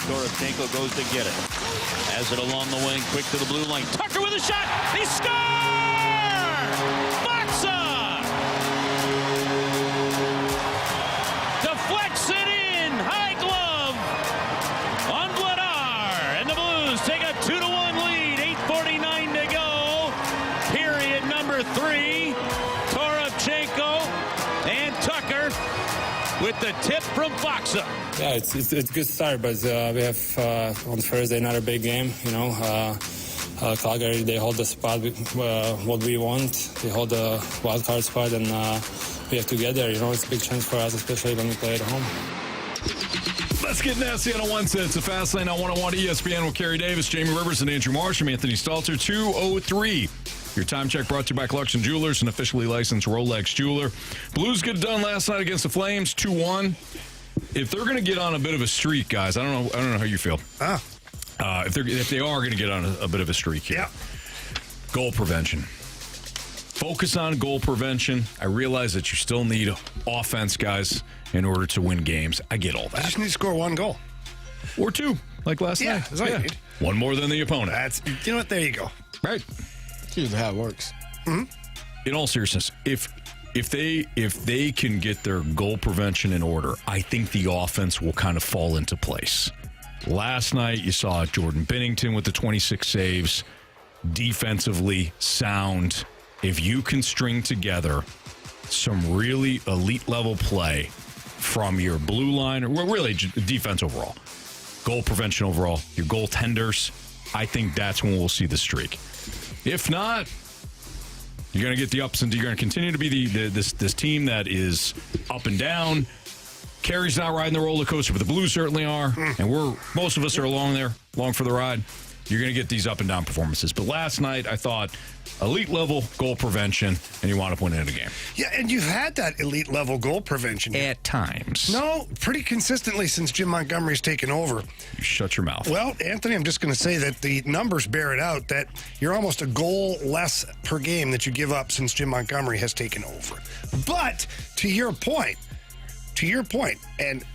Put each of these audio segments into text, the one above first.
Toropchenko goes to get it. Has it along the wing, quick to the blue line. Tucker with a shot. He scores! Boxa! Deflects it in. High glove on Vladar. And the Blues take a 2-1 lead. 8:49 to go. Period number 3. Toropchenko and Tucker with the tip from Boxa. Yeah, it's a good start, but we have on Thursday another big game. Calgary, they hold the spot what we want. They hold the wild card spot, and we have to get there. It's a big chance for us, especially when we play at home. Let's get nasty on a Wednesday. It's a Fast Lane on 101 ESPN with Carey Davis, Jamie Rivers, and Andrew Marsh. I'm Anthony Stalter. 2:03. Your time check brought to you by Clarkson Jewelers, an officially licensed Rolex jeweler. Blues get done last night against the Flames, 2-1. If they're going to get on a bit of a streak, guys, I don't know how you feel. If they are going to get on a bit of a streak here, goal prevention. Focus on goal prevention. I realize that you still need offense, guys, in order to win games. I get all that. You just need to score one goal. Or two, like last night. That's all you need. One more than the opponent. You know what? There you go. Right. That's usually how it works. Mm-hmm. In all seriousness, if they can get their goal prevention in order, I think the offense will kind of fall into place. Last night, you saw Jordan Binnington with the 26 saves, defensively sound. If you can string together some really elite-level play from your blue line, or really defense overall, goal prevention overall, your goaltenders, I think that's when we'll see the streak. If not, you're going to get the ups and you're going to continue to be this team that is up and down. Carey's not riding the roller coaster, but the Blues certainly are, and most of us are along for the ride. You're going to get these up and down performances. But last night, I thought elite level goal prevention, and you wound up winning the game. Yeah, and you've had that elite level goal prevention at times. No, pretty consistently since Jim Montgomery's taken over. You shut your mouth. Well, Anthony, I'm just going to say that the numbers bear it out that you're almost a goal less per game that you give up since Jim Montgomery has taken over. But to your point, and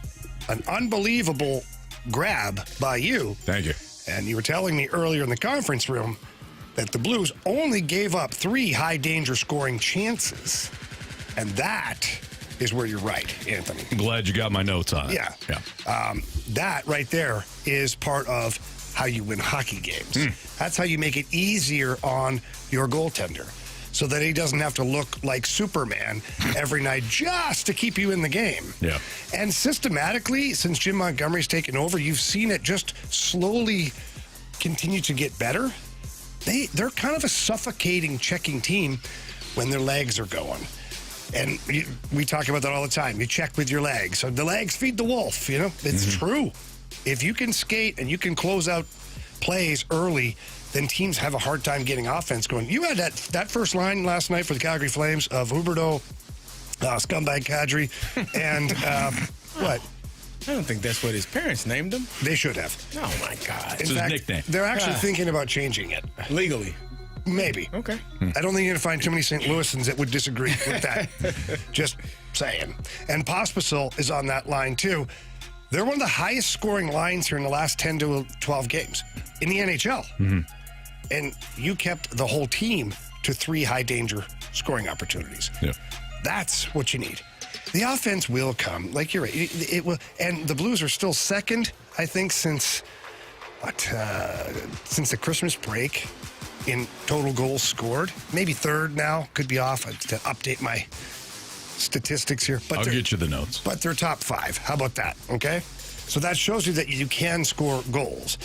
an unbelievable grab by you. Thank you. And you were telling me earlier in the conference room that the Blues only gave up 3 high-danger scoring chances. And that is where you're right, Anthony. I'm glad you got my notes on it. Yeah. That right there is part of how you win hockey games. That's how you make it easier on your goaltender so that he doesn't have to look like Superman every night just to keep you in the game. Yeah. And systematically, since Jim Montgomery's taken over, you've seen it just slowly continue to get better. They're kind of a suffocating checking team when their legs are going. And we talk about that all the time. You check with your legs. So the legs feed the wolf, It's true. If you can skate and you can close out plays early, then teams have a hard time getting offense going. You had that first line last night for the Calgary Flames of Huberdeau, Scumbag Kadri, and what? I don't think that's what his parents named him. They should have. Oh, my God. It's his nickname. They're actually thinking about changing it. Legally. Maybe. Okay. I don't think you're going to find too many St. Louisans that would disagree with that. Just saying. And Pospisil is on that line, too. They're one of the highest scoring lines here in the last 10 to 12 games in the NHL. And you kept the whole team to 3 high-danger scoring opportunities. Yeah. That's what you need. The offense will come. Like you're right. It will. And the Blues are still second, I think, since the Christmas break in total goals scored. Maybe third now. Could be off. I have to update my statistics here. But I'll get you the notes. But they're top 5. How about that? Okay? So that shows you that you can score goals.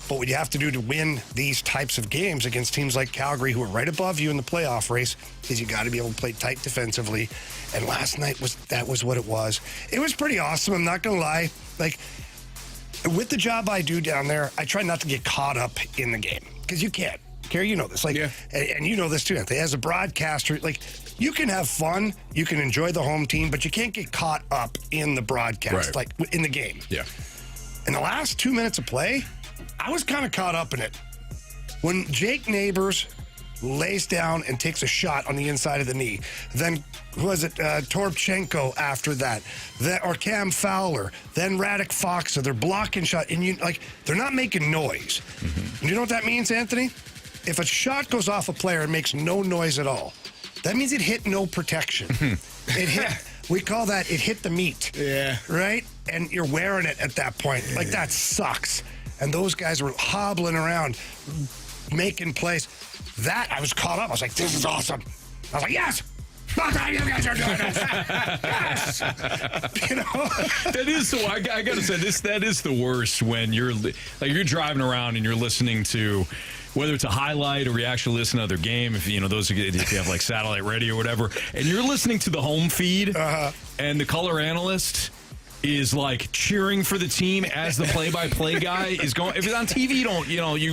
But what you have to do to win these types of games against teams like Calgary, who are right above you in the playoff race, is you got to be able to play tight defensively. And last night was what it was. It was pretty awesome. I'm not going to lie. Like, with the job I do down there, I try not to get caught up in the game because you can't. Carey, you know this. And you know this too, Anthony. As a broadcaster, you can have fun, you can enjoy the home team, but you can't get caught up in the broadcast, in the game. Yeah. In the last 2 minutes of play, I was kind of caught up in it. When Jake Neighbors lays down and takes a shot on the inside of the knee. Then, who was it? Toropchenko after that. Or Cam Fowler. Then Radek Foxa. They're blocking shot. And they're not making noise. Mm-hmm. You know what that means, Anthony? If a shot goes off a player and makes no noise at all, that means it hit no protection. It hit, we call that, it hit the meat. Yeah. Right? And you're wearing it at that point. Like, that sucks. And those guys were hobbling around, making plays. That, I was caught up. I was like, this is awesome. I was like, yes! You guys are doing this. Yes! That is so. I gotta say this. That is the worst when you're driving around and you're listening to, whether it's a highlight or you actually listen to another game. If you have like satellite radio or whatever, and you're listening to the home feed, and the color analyst is like cheering for the team as the play-by-play guy is going. If it's on TV, you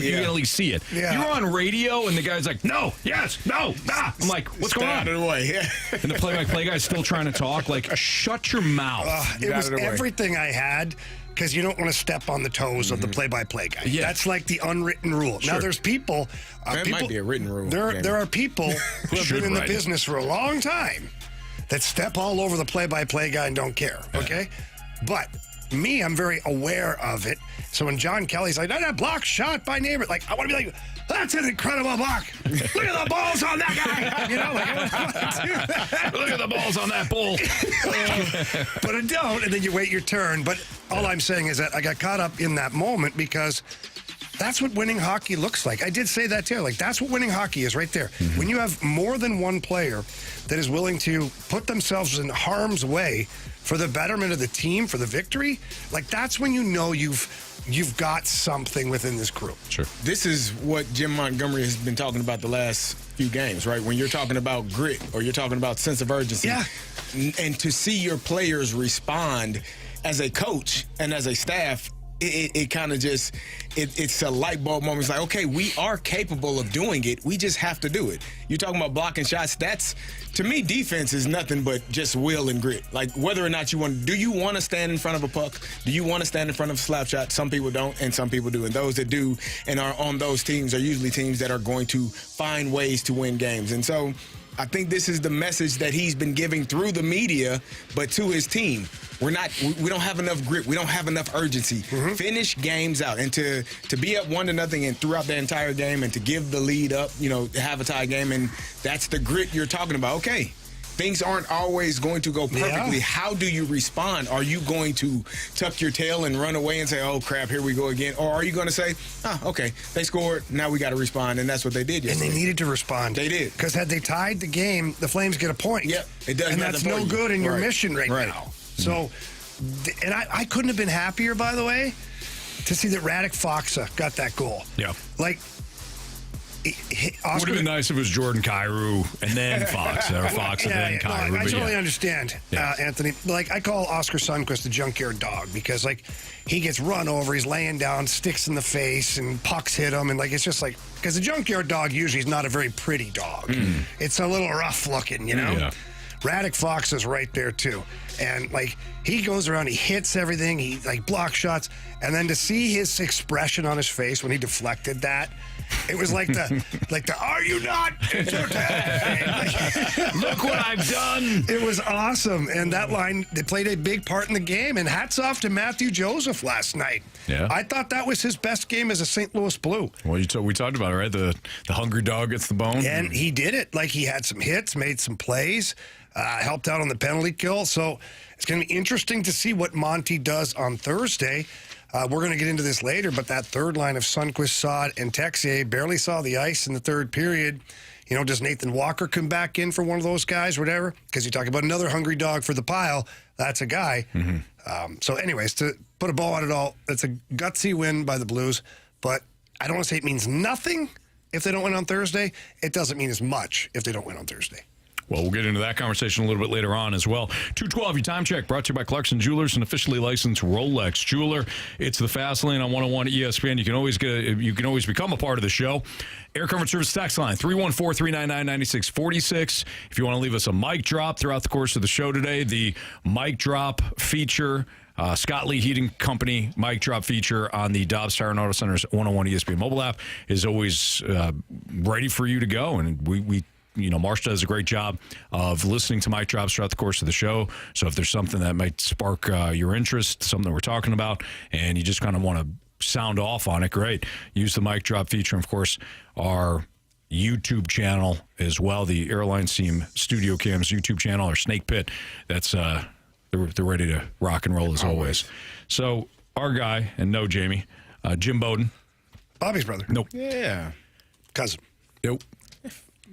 can at least see it. Yeah. You're on radio and the guy's like, no, yes, no, ah. I'm like, what's going on? Out of the way. Yeah. And the play-by-play guy's still trying to talk. Like, shut your mouth. It was everything I had. Because you don't want to step on the toes of the play-by-play guy. Yeah. That's like the unwritten rule. Sure. Now, there's people... That might be a written rule. There are people who have been in the business for a long time that step all over the play-by-play guy and don't care, okay? But me, I'm very aware of it. So when John Kelly's like, that block shot by neighbor, like, I want to be like, that's an incredible block. Look at the balls on that guy. Look at the balls on that bull. But I don't, and then you wait your turn. But all I'm saying is that I got caught up in that moment because that's what winning hockey looks like. I did say that too. Like, that's what winning hockey is right there. Mm-hmm. When you have more than one player that is willing to put themselves in harm's way for the betterment of the team, for the victory, like, that's when you know you've got something within this group. Sure. This is what Jim Montgomery has been talking about the last few games, right? When you're talking about grit or you're talking about sense of urgency. Yeah. And to see your players respond as a coach and as a staff, it kind of just, it's a light bulb moment. It's like, okay, we are capable of doing it. We just have to do it. You're talking about blocking shots. That's, to me, defense is nothing but just will and grit. Like, whether or not do you want to stand in front of a puck? Do you want to stand in front of a slap shot? Some people don't, and some people do. And those that do and are on those teams are usually teams that are going to find ways to win games. And so I think this is the message that he's been giving through the media, but to his team. We don't have enough grit. We don't have enough urgency. Mm-hmm. Finish games out. And to be up 1-0 and throughout the entire game and to give the lead up, have a tie game, and that's the grit you're talking about. Okay, things aren't always going to go perfectly. Yeah. How do you respond? Are you going to tuck your tail and run away and say, oh, crap, here we go again? Or are you going to say, okay, they scored, now we got to respond, and that's what they did yesterday. And they needed to respond. They did. Because had they tied the game, the Flames get a point. Yep, it does. And that's no good in your mission right now. So, and I couldn't have been happier, by the way, to see that Radek Foxa got that goal. Yeah. Like, Oscar, would have been nice if it was Jordan Kyrou and then Foxa, or Foxa then Kyrou. No, I totally understand, Anthony. Like, I call Oscar Sundqvist the junkyard dog because, like, he gets run over, he's laying down, sticks in the face, and pucks hit him, and, like, it's just like, because the junkyard dog usually is not a very pretty dog. Mm. It's a little rough looking, Yeah. Radek Fox is right there, too. And, like, he goes around, he hits everything, he, like, blocks shots. And then to see his expression on his face when he deflected that, it was like the are you not entertained? Like, look what I've done. It was awesome. And that line, they played a big part in the game. And hats off to Matthew Joseph last night. Yeah. I thought that was his best game as a St. Louis Blue. Well, we talked about it, right? The hungry dog gets the bone. And he did it. Like, he had some hits, made some plays. Helped out on the penalty kill. So it's going to be interesting to see what Monty does on Thursday. We're going to get into this later, but that third line of Sundqvist, Saad, and Texier barely saw the ice in the third period. Does Nathan Walker come back in for one of those guys, whatever? Because you talk about another hungry dog for the pile. That's a guy. Mm-hmm. So anyways, to put a bow on it all, it's a gutsy win by the Blues. But I don't want to say it means nothing if they don't win on Thursday. It doesn't mean as much if they don't win on Thursday. Well, we'll get into that conversation a little bit later on as well. 2:12, your time check, brought to you by Clarkson Jewelers, an officially licensed Rolex jeweler. It's the Fast Lane on 101 ESPN. You can always become a part of the show. Air Comfort Service text line 314-399-9646. If you want to leave us a mic drop throughout the course of the show today, the mic drop feature Scott Lee Heating Company mic drop feature on the Dobbs Tire and Auto Center's 101 ESPN mobile app is always ready for you to go. And we Marsh does a great job of listening to mic drops throughout the course of the show. So if there's something that might spark your interest, something that we're talking about, and you just kind of want to sound off on it, great. Use the mic drop feature. And of course, our YouTube channel as well, the Airlines Team Studio Cams YouTube channel, or Snake Pit. That's they're ready to rock and roll as always. So our guy, and no Jamie, Jim Bowden. Bobby's brother. Nope. Yeah. Cousin. Nope.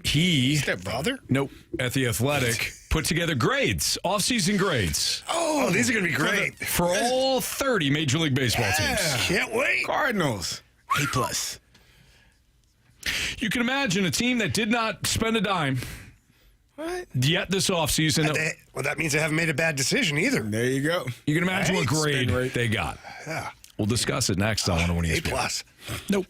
He, Stepbrother? Nope, at The Athletic, put together grades, off-season grades. Oh, these are going to be great. For all 30 Major League Baseball teams. Can't wait. Cardinals. A+. You can imagine a team that did not spend a dime What? yet this offseason. Well, that means they haven't made a bad decision either. There you go. You can imagine what grade Right. they got. Yeah. We'll discuss it next on 101 A+. ESPN. Nope.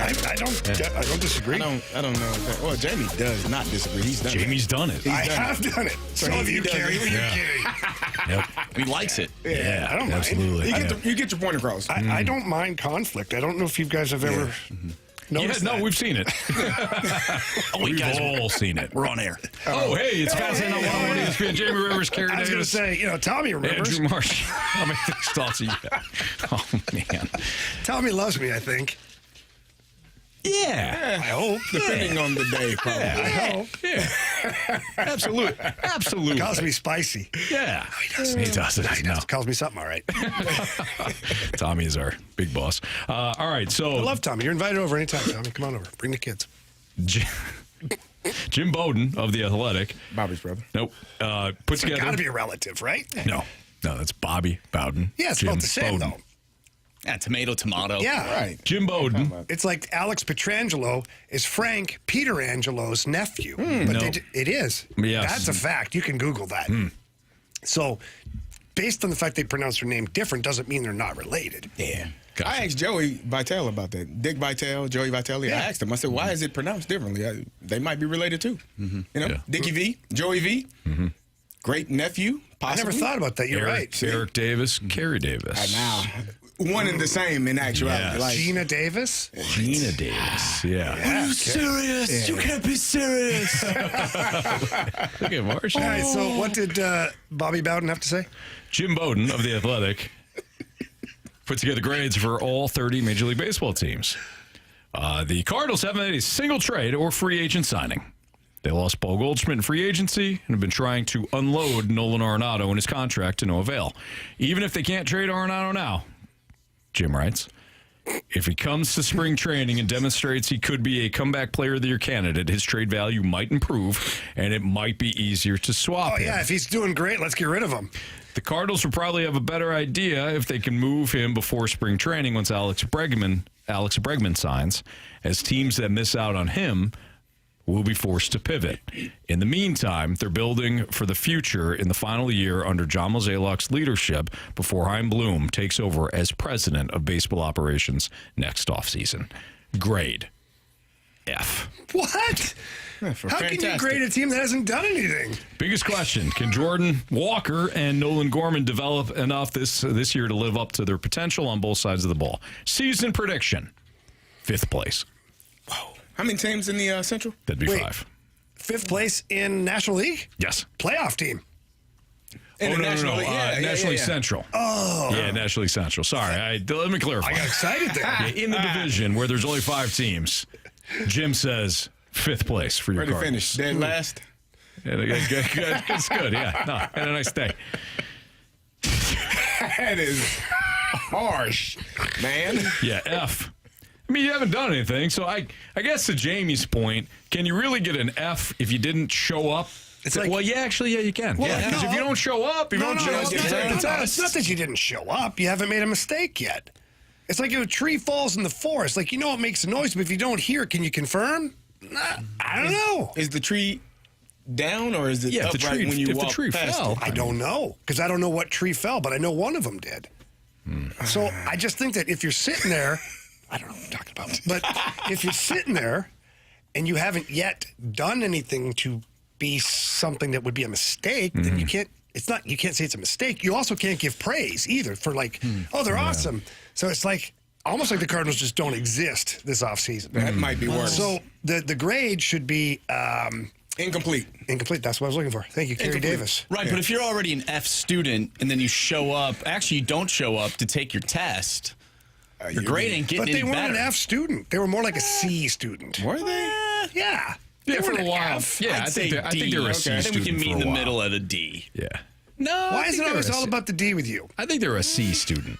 I don't disagree. I don't know. Well, Jamie does not disagree. He's done Jamie's done it. I have done it. So have you, Carey. You're kidding. Yep. He likes it. Yeah, I don't mind. absolutely. You get your point across. I don't mind conflict. I don't know if you guys have ever noticed that. We've seen it. We've all seen it. We're on air. Oh, hey, it's fascinating. On ESPN. Jamie Rivers, Carey I was going Davis. to say, Tommy remembers. Andrew Marsh. I mean, Stalter. Oh, man. Tommy loves me, I think. Yeah. I hope. Depending on the day, probably. I hope. Yeah. Absolutely. Calls me spicy. Yeah. He does it. I know. Calls me something, all right. Tommy is our big boss. All right, so I love Tommy. You're invited over anytime, Tommy. Come on over. Bring the kids. Jim Bowden of The Athletic. Bobby's brother. Nope. Put together. Got to be a relative, right? No, that's Bobby Bowden. Yeah, it's Jim about the same, Bowden. though. Yeah, tomato. Yeah. Right. Jim Bowden. It's like Alex Petrangelo is Frank Pieterangelo's nephew. But No. it is. Yes. That's a fact. You can Google that. So, based on the fact they pronounce their name different doesn't mean they're not related. Yeah. Gotcha. I asked Joey Vitale about that. Dick Vitale, Joey Vitale. Yeah. I asked him. I said, why is it pronounced differently? They might be related too. You know, Yeah. Dickie V, Joey V, great nephew, I possibly. never thought about that. You're right. Eric Davis, Carey Davis. Now, one and the same in actuality. Yes. Like, Gina Davis? Gina Davis. Yeah. Are you Serious? You can't be serious. Look at Marsh. All right, so what did Bobby Bowden have to say? Jim Bowden of The Athletic put together grades for all 30 Major League Baseball teams. The Cardinals haven't made a single trade or free agent signing. They lost Paul Goldschmidt in free agency and have been trying to unload Nolan Arenado and his contract to no avail. Even if they can't trade Arenado now, Jim writes, if he comes to spring training and demonstrates he could be a comeback player of the year candidate, his trade value might improve, and it might be easier to swap Oh, him. yeah, if he's doing great, let's get rid of him. The Cardinals will probably have a better idea if they can move him before spring training once Alex Bregman signs, as teams that miss out on him will be forced to pivot. In the meantime, they're building for the future in the final year under John Mozeliak's leadership before Chaim Bloom takes over as president of baseball operations next offseason. Grade F. What? How can you grade a team that hasn't done anything? Biggest question, can Jordan Walker and Nolan Gorman develop enough this year to live up to their potential on both sides of the ball? Season prediction, 5th place. how many teams in the Central? That'd be Wait. 5. 5th place in National League? Yes. Playoff team. In the National League? National League Central. Oh. Yeah, National League Central. Sorry, let me clarify. I got excited there. Yeah, in the division where there's only 5 teams, Jim says 5th place for your Ready to Cardinals. finish. Dead last? Yeah, good. It's good, yeah. No, had a nice day. That is harsh, man. Yeah, F. I mean, you haven't done anything, so I guess to Jamie's point, can you really get an F if you didn't show up? It's like- well, yeah, actually, yeah, you can. Well, Yeah, because no. if you don't show up, you don't show up, you take the It's test. not that you didn't show up. You haven't made a mistake yet. It's like if a tree falls in the forest. Like, it makes a noise, but if you don't hear it, can you confirm? Nah, I don't know. Is the tree down or is it Yeah, if the upright tree- when you if the walk tree past fell- it? I don't know because I don't know what tree fell, but I know one of them did. So I just think that if you're sitting there, I don't know what I'm talking about, but if you're sitting there and you haven't yet done anything to be something that would be a mistake, then you can't. You can't say it's a mistake. You also can't give praise either for they're awesome. So it's like almost like the Cardinals just don't exist this offseason. That might be worse. So the grade should be Incomplete. incomplete. That's what I was looking for. Thank you, Carey Incomplete. Davis. Right, but if you're already an F student and then you show up, actually you don't show up to take your test, your grade ain't getting But they any weren't better. an F student. They were more like a C student. Were they? Yeah. Yeah, They for weren't a an while. F. Yeah, I I'd think say I think D. they're a Okay. C I think we student can meet for in a the while. middle at a D. Yeah. No, Why is it always all about the D with you? I think they're a C student.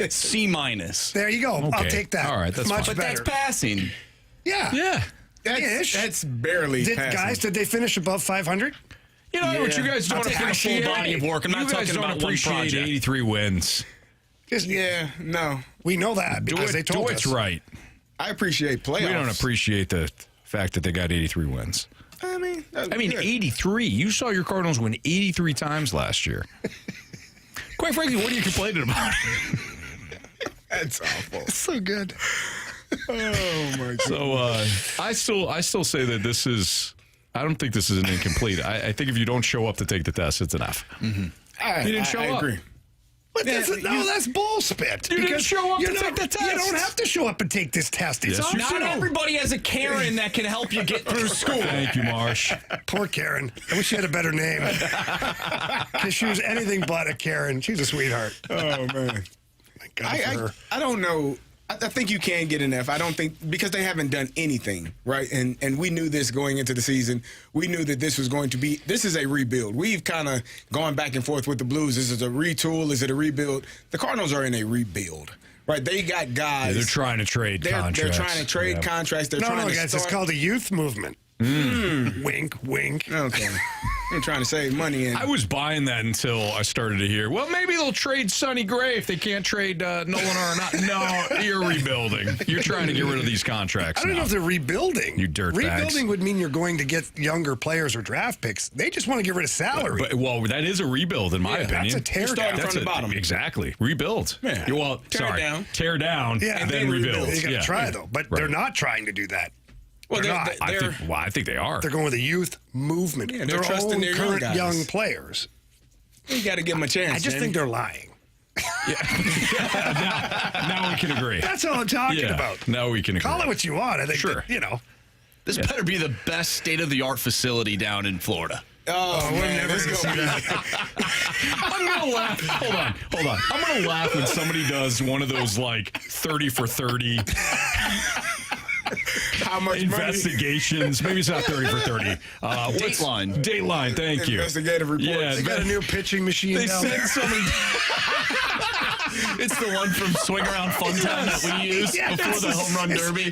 C minus? There you go. I'll Okay. take that. All right, that's much fine. But that's better. passing. Yeah. Yeah. Ish. That's barely passing. Guys, did they finish above 500? You know what you guys I'll don't take a full appreciate? body of work. I'm not you guys talking don't about one appreciate project. 83 wins. Just, Yeah, no. we know that because they told Dewitt's us. right. I appreciate playoffs. We don't appreciate the fact that they got 83 wins. I mean, I mean, 83. You saw your Cardinals win 83 times last year. Quite frankly, what are you complaining about? that's awful. So good. Oh my God. So I still say that this is. I don't think this is an incomplete. I think if you don't show up to take the test, it's an F. Mm-hmm. You didn't show up. I agree. But that's bullspit. You didn't show up to take the test. You don't have to show up and take this test. It's Yes, you optional. Not everybody has a Karen that can help you get through school. Thank you, Marsh. Poor Karen. I wish she had a better name. Because she was anything but a Karen. She's a sweetheart. Oh, man. Thank God for her. I don't know. I think you can get an F. I don't think, because they haven't done anything, right? And we knew this going into the season. We knew that this was going to be, this is a rebuild. We've kind of gone back and forth with the Blues. Is it a retool? Is it a rebuild? The Cardinals are in a rebuild, right? They got guys. Yeah, they're trying to trade contracts. They're trying to trade contracts. They're trying to guys, start. it's called a youth movement. Wink, wink. Okay. I'm trying to save money. I was buying that until I started to hear, well, maybe they'll trade Sonny Gray if they can't trade Nolan Arenado. No, you're rebuilding. You're trying to get rid of these contracts I don't know if they're rebuilding. You dirtbags. Rebuilding would mean you're going to get younger players or draft picks. They just want to get rid of salary. Well, that is a rebuild, in my opinion. That's a tear starting down. from the bottom. Exactly. Rebuild. Yeah. Well, Tear down. Tear down, Yeah, and then rebuild. You got to Yeah. try, though. But they're not trying to do that. Well, They're not. I think they are. They're going with a youth movement. Yeah, they're their trusting own their young current guys. young players. You got to give them a chance. I just Jamie. think they're lying. now we can agree. That's all I'm talking about. Now we can agree. Call it what you want. I think, Sure. that, This better be the best state-of-the-art facility down in Florida. Oh, man, never let's gonna go. see that. I'm going to laugh. Hold on. I'm going to laugh when somebody does one of those, 30 for 30 How much investigations. Maybe it's not 30 for 30. Dateline. Dateline, thank you. Investigative reports. Yeah, They got a new pitching machine They down sent there. somebody. It's the one from Swing Around Funtown that we use Yeah, before the home run derby.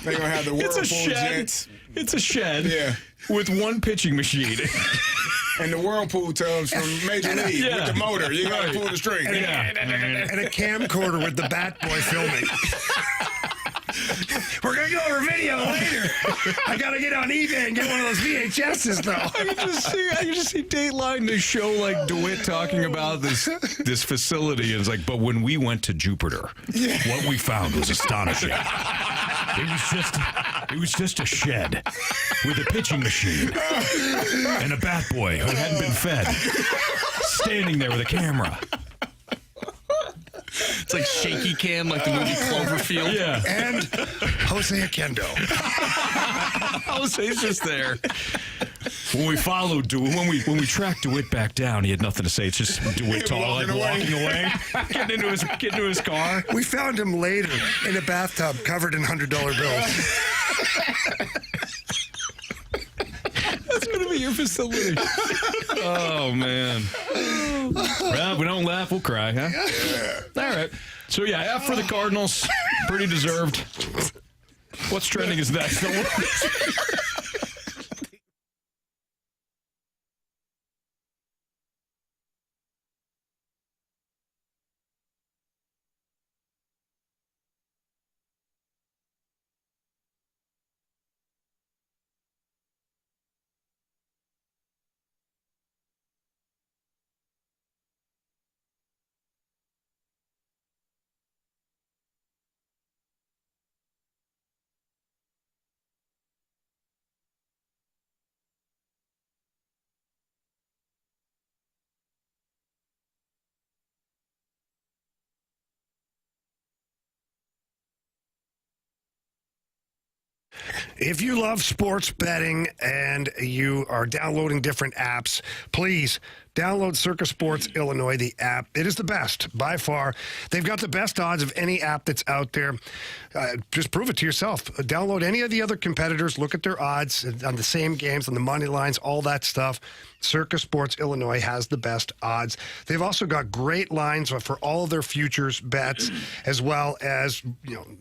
They're going to have the It's a Whirlpool shed. jets It's a shed. Yeah. With one pitching machine. and the Whirlpool tubs from Major League Yeah. with the motor. You got to pull the string. And a camcorder with the Bat Boy filming. We're going to go over video later. I got to get on eBay and get one of those VHSs, though. I can just see Dateline to show DeWitt talking about this facility, and it's like, but when we went to Jupiter, what we found was astonishing. It was just a shed with a pitching machine and a bat boy who hadn't been fed, standing there with a camera. It's like shaky cam, like the movie Cloverfield. Yeah. And Jose Akendo. Jose's just there. When we followed DeWitt, when we tracked DeWitt back down, he had nothing to say. It's just DeWitt walking away, getting into his car. We found him later in a bathtub covered in $100 bills. That's going to be your facility. Oh, man. Well, if we don't laugh, we'll cry, huh? All right. So, yeah, F for the Cardinals. Pretty deserved. What's trending is next. If you love sports betting and you are downloading different apps, please download Circus Sports Illinois, the app. It is the best by far. They've got the best odds of any app that's out there. Just prove it to yourself. Download any of the other competitors. Look at their odds on the same games, on the money lines, all that stuff. Circus Sports Illinois has the best odds. They've also got great lines for all of their futures bets, as well as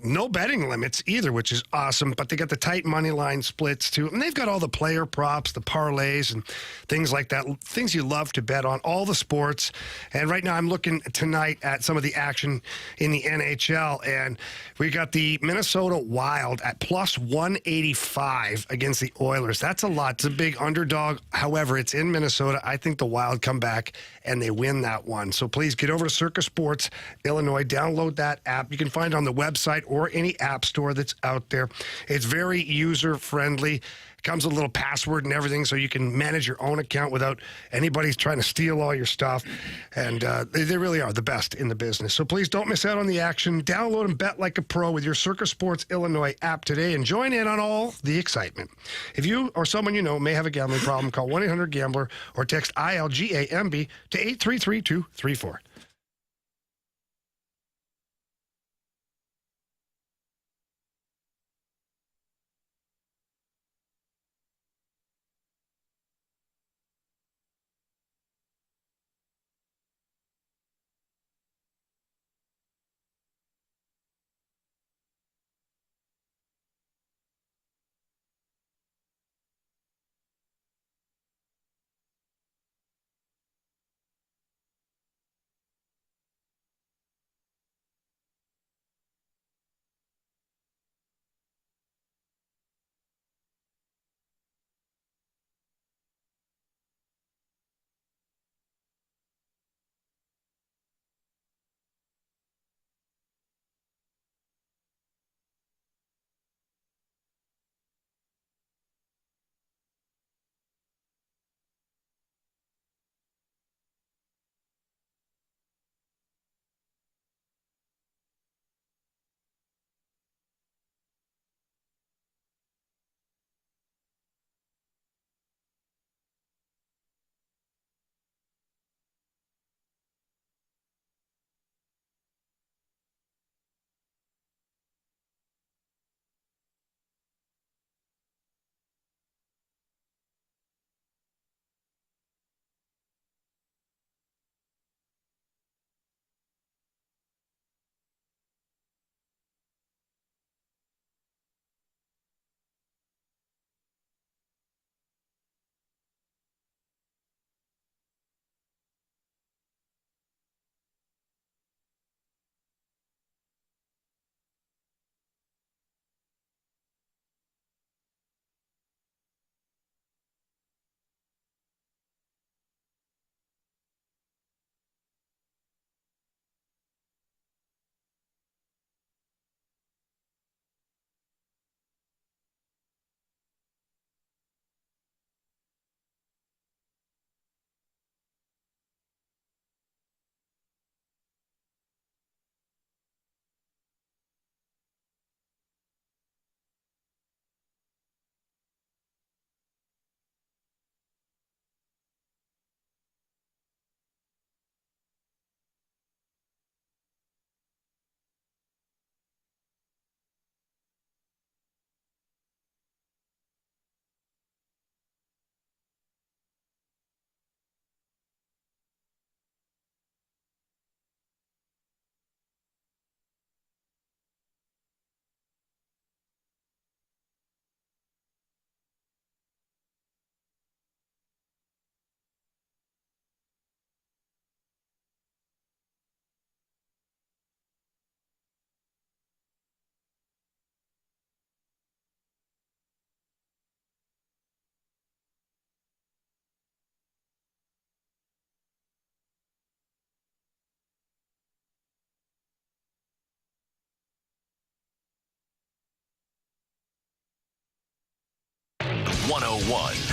no betting limits either, which is awesome. But they got the tight money line splits too, and they've got all the player props, the parlays, and things like that. Things you love to bet on all the sports. And right now I'm looking tonight at some of the action in the NHL. And we got the Minnesota Wild at plus 185 against the Oilers. That's a lot. It's a big underdog. However, it's in Minnesota. I think the Wild come back and they win that one. So please get over to Circus Sports Illinois. Download that app. You can find it on the website or any app store that's out there. It's very user-friendly. Comes with a little password and everything, so you can manage your own account without anybody's trying to steal all your stuff. And they really are the best in the business. So please don't miss out on the action. Download and bet like a pro with your Circus Sports Illinois app today and join in on all the excitement. If you or someone you know may have a gambling problem, call 1-800-GAMBLER or text ILGAMB to 833-234.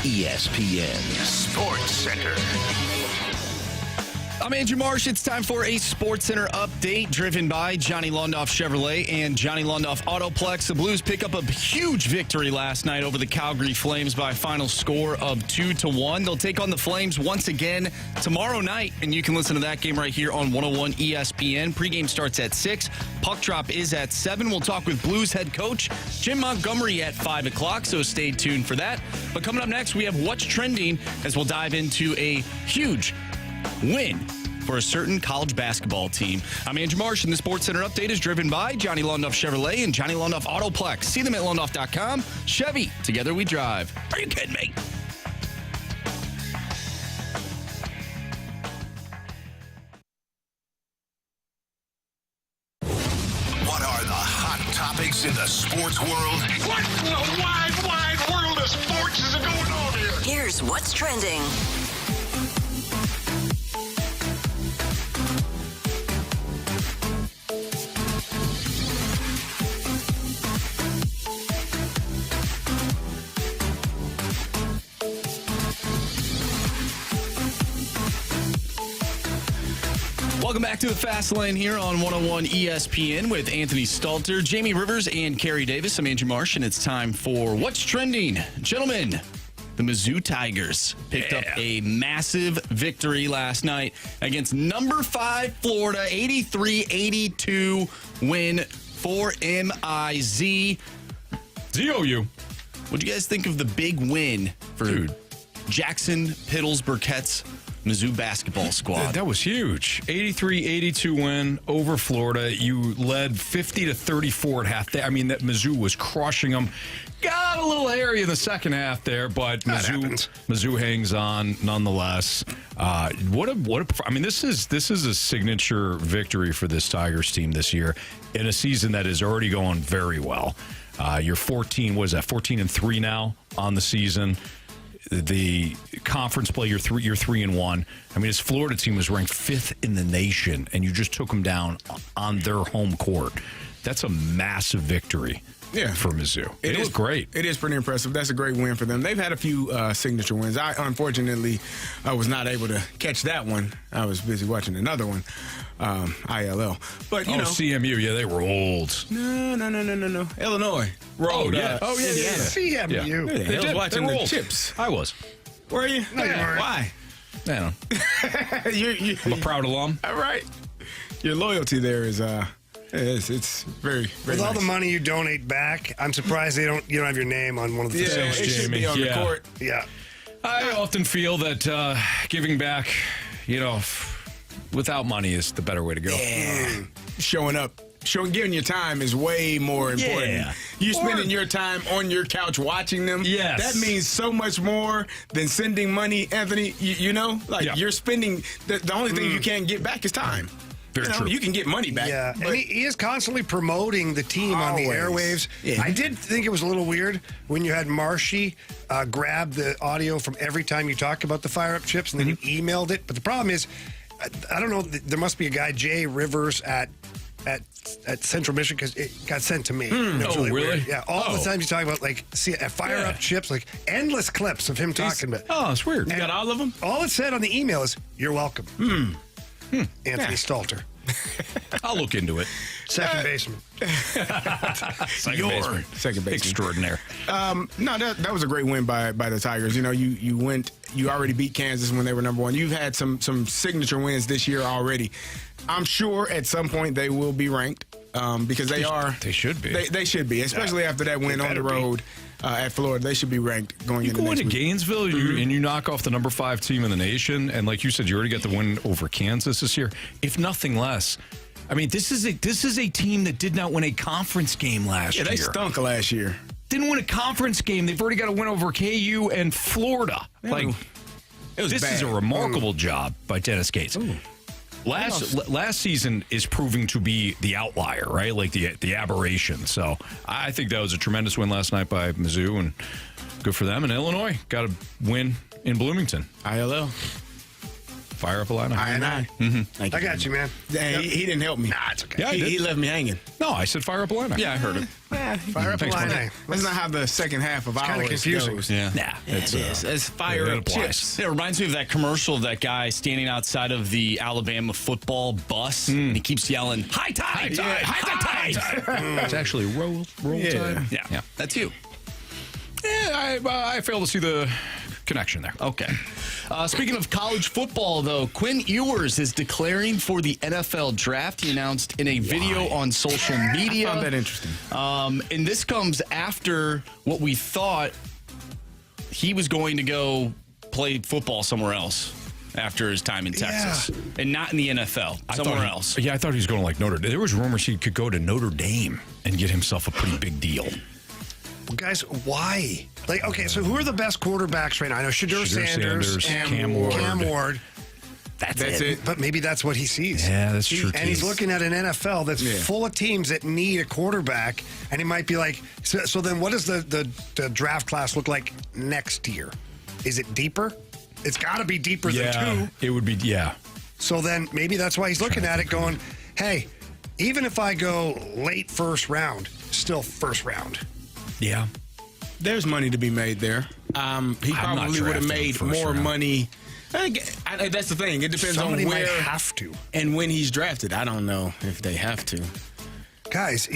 ESPN Sports Center. I'm Andrew Marsh. It's time for a Sports Center update driven by Johnny Londoff Chevrolet and Johnny Londoff Autoplex. The Blues pick up a huge victory last night over the Calgary Flames by a final score of 2-1. They'll take on the Flames once again tomorrow night, and you can listen to that game right here on 101 ESPN. Pregame starts at 6. Puck drop is at 7. We'll talk with Blues head coach Jim Montgomery at 5 o'clock, so stay tuned for that. But coming up next, we have What's Trending as we'll dive into a huge win for a certain college basketball team. I'm Andrew Marsh, and the Sports Center update is driven by Johnny Londoff Chevrolet and Johnny Londoff Autoplex. See them at londoff.com. Chevy, together we drive. Are you kidding me? What are the hot topics in the sports world? What in the wide, wide world of sports is going on here? Here's what's trending. Welcome back to the Fast Lane here on 101 ESPN with Anthony Stalter, Jamie Rivers, and Carey Davis. I'm Andrew Marsh, and it's time for What's Trending. Gentlemen, the Mizzou Tigers picked up a massive victory last night against number 5 Florida, 83-82 win for MIZ. ZOU. What'd you guys think of the big win for Jackson Pittles Burkett's Mizzou basketball squad? That was huge. 83-82 win over Florida. You led 50-34 at half. I mean, that Mizzou was crushing them. Got a little hairy in the second half there, but Mizzou hangs on nonetheless. I mean, this is a signature victory for this Tigers team this year in a season that is already going very well. You're 14-3 now on the season. The conference play, you're 3-1. I mean, his Florida team was ranked 5th in the nation, and you just took them down on their home court. That's a massive victory for Mizzou. It was great. It is pretty impressive. That's a great win for them. They've had a few signature wins. I unfortunately was not able to catch that one. I was busy watching another one, ILL. But you know, CMU, yeah, they were old. No. Illinois. Road. Indiana. CMU. Yeah. I was watching the chips. I was. Were you? No, you weren't. Why? Yeah. I'm a proud alum. All right. Your loyalty there is it's very, very With all nice. the money you donate back, I'm surprised you don't have your name on one of the Yeah, facilities. it should be on the court. Yeah. I often feel that giving back, without money is the better way to go. Yeah. Showing up. Giving your time is way more important. Yeah. You spending your time on your couch watching them. Yes. That means so much more than sending money, Anthony. You're spending, the only thing you can't get back is time. Very true. You can get money back. Yeah, but and he is constantly promoting the team on the Always. airwaves. Yeah. I did think it was a little weird when you had Marshy grab the audio from every time you talked about the fire-up chips, and then you emailed it. But the problem is, I don't know, there must be a guy, Jay Rivers, at Central Michigan, because it got sent to me. And it was really? weird. Yeah, all the times you talk about, fire-up chips, endless clips of him talking about it. Oh, it's weird. You got all of them? All it said on the email is, "You're welcome." Anthony Stalter. I'll look into it. Second baseman. Second baseman. Extraordinaire. No, that was a great win by the Tigers. You already beat Kansas when they were number 1. You've had some signature wins this year already. I'm sure at some point they will be ranked because they are. They should be. They should be, especially after that win on the road at Florida. They should be ranked going into next week. Gainesville and you knock off the number 5 team in the nation, and like you said, you already got the win over Kansas this year. If nothing less, I mean, this is a team that did not win a conference game last year. Yeah, they stunk last year. Didn't win a conference game. They've already got a win over KU and Florida. It was this bad. is a remarkable job by Dennis Gates. Last season is proving to be the outlier, right? Like the aberration. So I think that was a tremendous win last night by Mizzou, and good for them. And Illinois got a win in Bloomington. ILL. Fire up Illini. I got you, man. He didn't help me. Nah, it's okay. Yeah, he left me hanging. No, I said fire up Illini. Yeah, I heard it. Fire up Thanks, Illini. That's not how the second half of kinda ours confusing. goes. Yeah. It is. It's fire it up applies. chips. It reminds me of that commercial of that guy standing outside of the Alabama football bus, and he keeps yelling, "High tide! High tide!" It's actually roll time. Yeah, that's you. Yeah, I fail to see the connection there. Okay. Speaking of college football, though, Quinn Ewers is declaring for the NFL draft. He announced in a video on social media. I found that interesting. And this comes after what we thought he was going to go play football somewhere else after his time in Texas. And not in the NFL, somewhere else. Yeah, I thought he was going to Notre Dame. There was rumors he could go to Notre Dame and get himself a pretty big deal. Well, guys, why? So who are the best quarterbacks right now? I know Shedeur Sanders and Cam Ward. That's it. But maybe that's what he sees. Yeah, that's true. And he's looking at an NFL that's full of teams that need a quarterback, and he might be like, so then what does the draft class look like next year? Is it deeper? It's got to be deeper than 2. It would be, yeah. So then maybe that's why he's looking at it going, hey, even if I go late first round, still first round. Yeah. There's money to be made there. He probably would have made more money. That's the thing. It depends Somebody on where might have to. and when he's drafted. I don't know if they have to. Guys,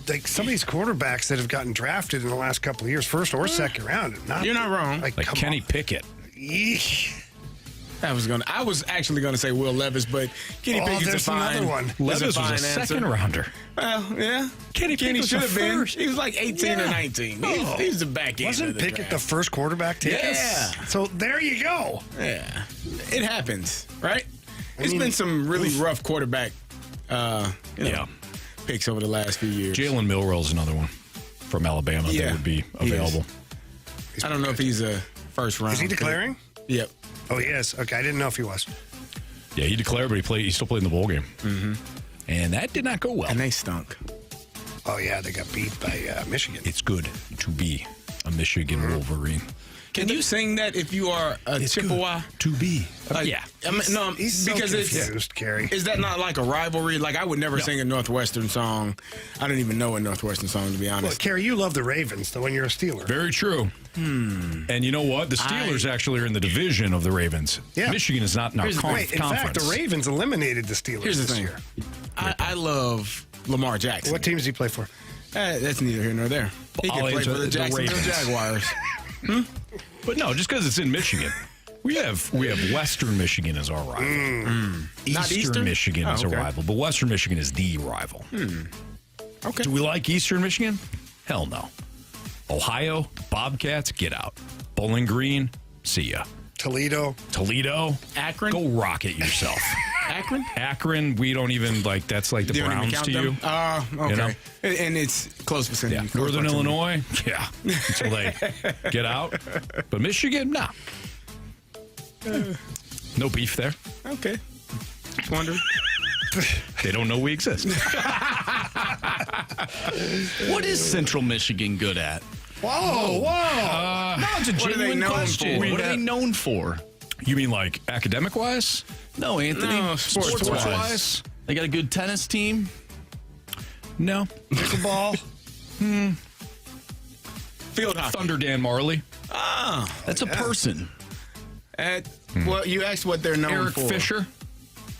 like some of these quarterbacks that have gotten drafted in the last couple of years, first or second round. You're not wrong. Like Kenny Pickett. Eesh. I was actually gonna say Will Levis, but Kenny Pickett's there's a fine. another one. Levis was a second rounder. Well, yeah. Kenny Pickett should have been. first. He was like 18 or 19. He's the back end. Wasn't of the Pickett draft. the first quarterback taken? Yeah. So there you go. Yeah. It happens, right? It's mean, been some really rough quarterback picks over the last few years. Jalen Milroe's another one from Alabama that would be available. I don't know if he's a first round. Is he declaring? Yep. Oh, he is. Okay, I didn't know if he was. Yeah, he declared, but he still played in the bowl game. Mm-hmm. And that did not go well. And they stunk. Oh, yeah, they got beat by Michigan. It's good to be a Michigan Wolverine. Can you sing that if you are a Chippewa? To be. Yeah. I mean, no, He's so because confused, Carey. Is that not like a rivalry? Like, I would never sing a Northwestern song. I don't even know a Northwestern song, to be Well, honest. Carey, you love the Ravens, though, when you're a Steeler. Very true. And you know what? The Steelers actually are in the division of the Ravens. Yeah. Michigan is not in our Wait, in conference. fact, the Ravens eliminated the Steelers Here's the this thing. year. I love Lamar Jackson. What team does he play for? That's neither here nor there. He I'll can play answer for the the Jacksonville Ravens. Jaguars. But no, just because it's in Michigan. We have Western Michigan as our rival. Not Eastern? Michigan is a rival, but Western Michigan is the rival. Okay. Do we like Eastern Michigan? Hell no. Ohio, Bobcats, get out. Bowling Green, see ya. Toledo. Akron? Go rock it yourself. Akron? Akron, we don't even like. That's like the You don't even Browns count to them? you. Okay. You know? And it's close vicinity. Yeah. Close Northern proximity. Illinois, yeah. Until they get out. But Michigan, nah. No beef there. Okay. Just wondering. They don't know we exist. What is Central Michigan good at? Whoa. No, it's a What are they genuine known question. for? What are they known for? You mean like academic-wise? No, Anthony. No, sports-wise. Sports-wise? They got a good tennis team. No. Pickleball. Field hockey. Thunder Dan Marley. That's a person. Well, you asked what they're known Eric for. Fisher,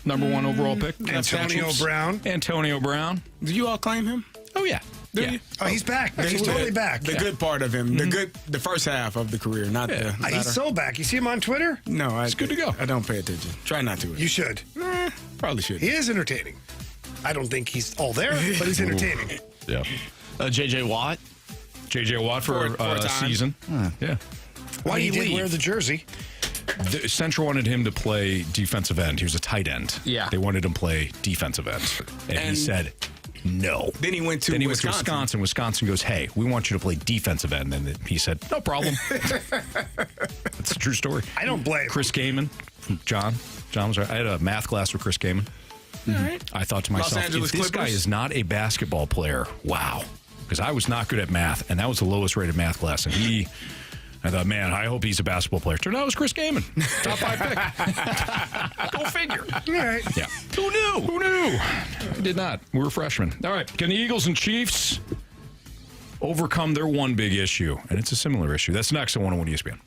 number 1 overall pick. Antonio Brown. Antonio Brown. Do you all claim him? Oh, yeah. Do Yeah. you? Oh, he's back. He's totally back. The good part of him. The first half of the career, not the latter. He's so back. You see him on Twitter? No, it's good to go. I don't pay attention. Try not to. You should. Probably should. He is entertaining. I don't think he's all there, but he's entertaining. Yeah. J.J. Watt. J.J. Watt for For a a time. season. Yeah. Why did he he did leave? wear the jersey. The Central wanted him to play defensive end. He was a tight end. Yeah. They wanted him to play defensive end. And he And- said, no. Then he went to Wisconsin. Wisconsin goes, hey, we want you to play defensive end. And he said, no problem. That's a true story. I don't blame Chris Gaiman from John. John was right. I had a math class with Chris Gaiman. All right. I thought to myself, Angeles if this guy Clippers? is not a basketball player, wow. Because I was not good at math, and that was the lowest rated math class. And I thought, man, I hope he's a basketball player. Turned out it was Chris Gaiman. Top 5 pick. Go figure. All right. Yeah. Who knew? Who knew? I did not. We were freshmen. All right. Can the Eagles and Chiefs overcome their one big issue? And it's a similar issue. That's next on 101 ESPN.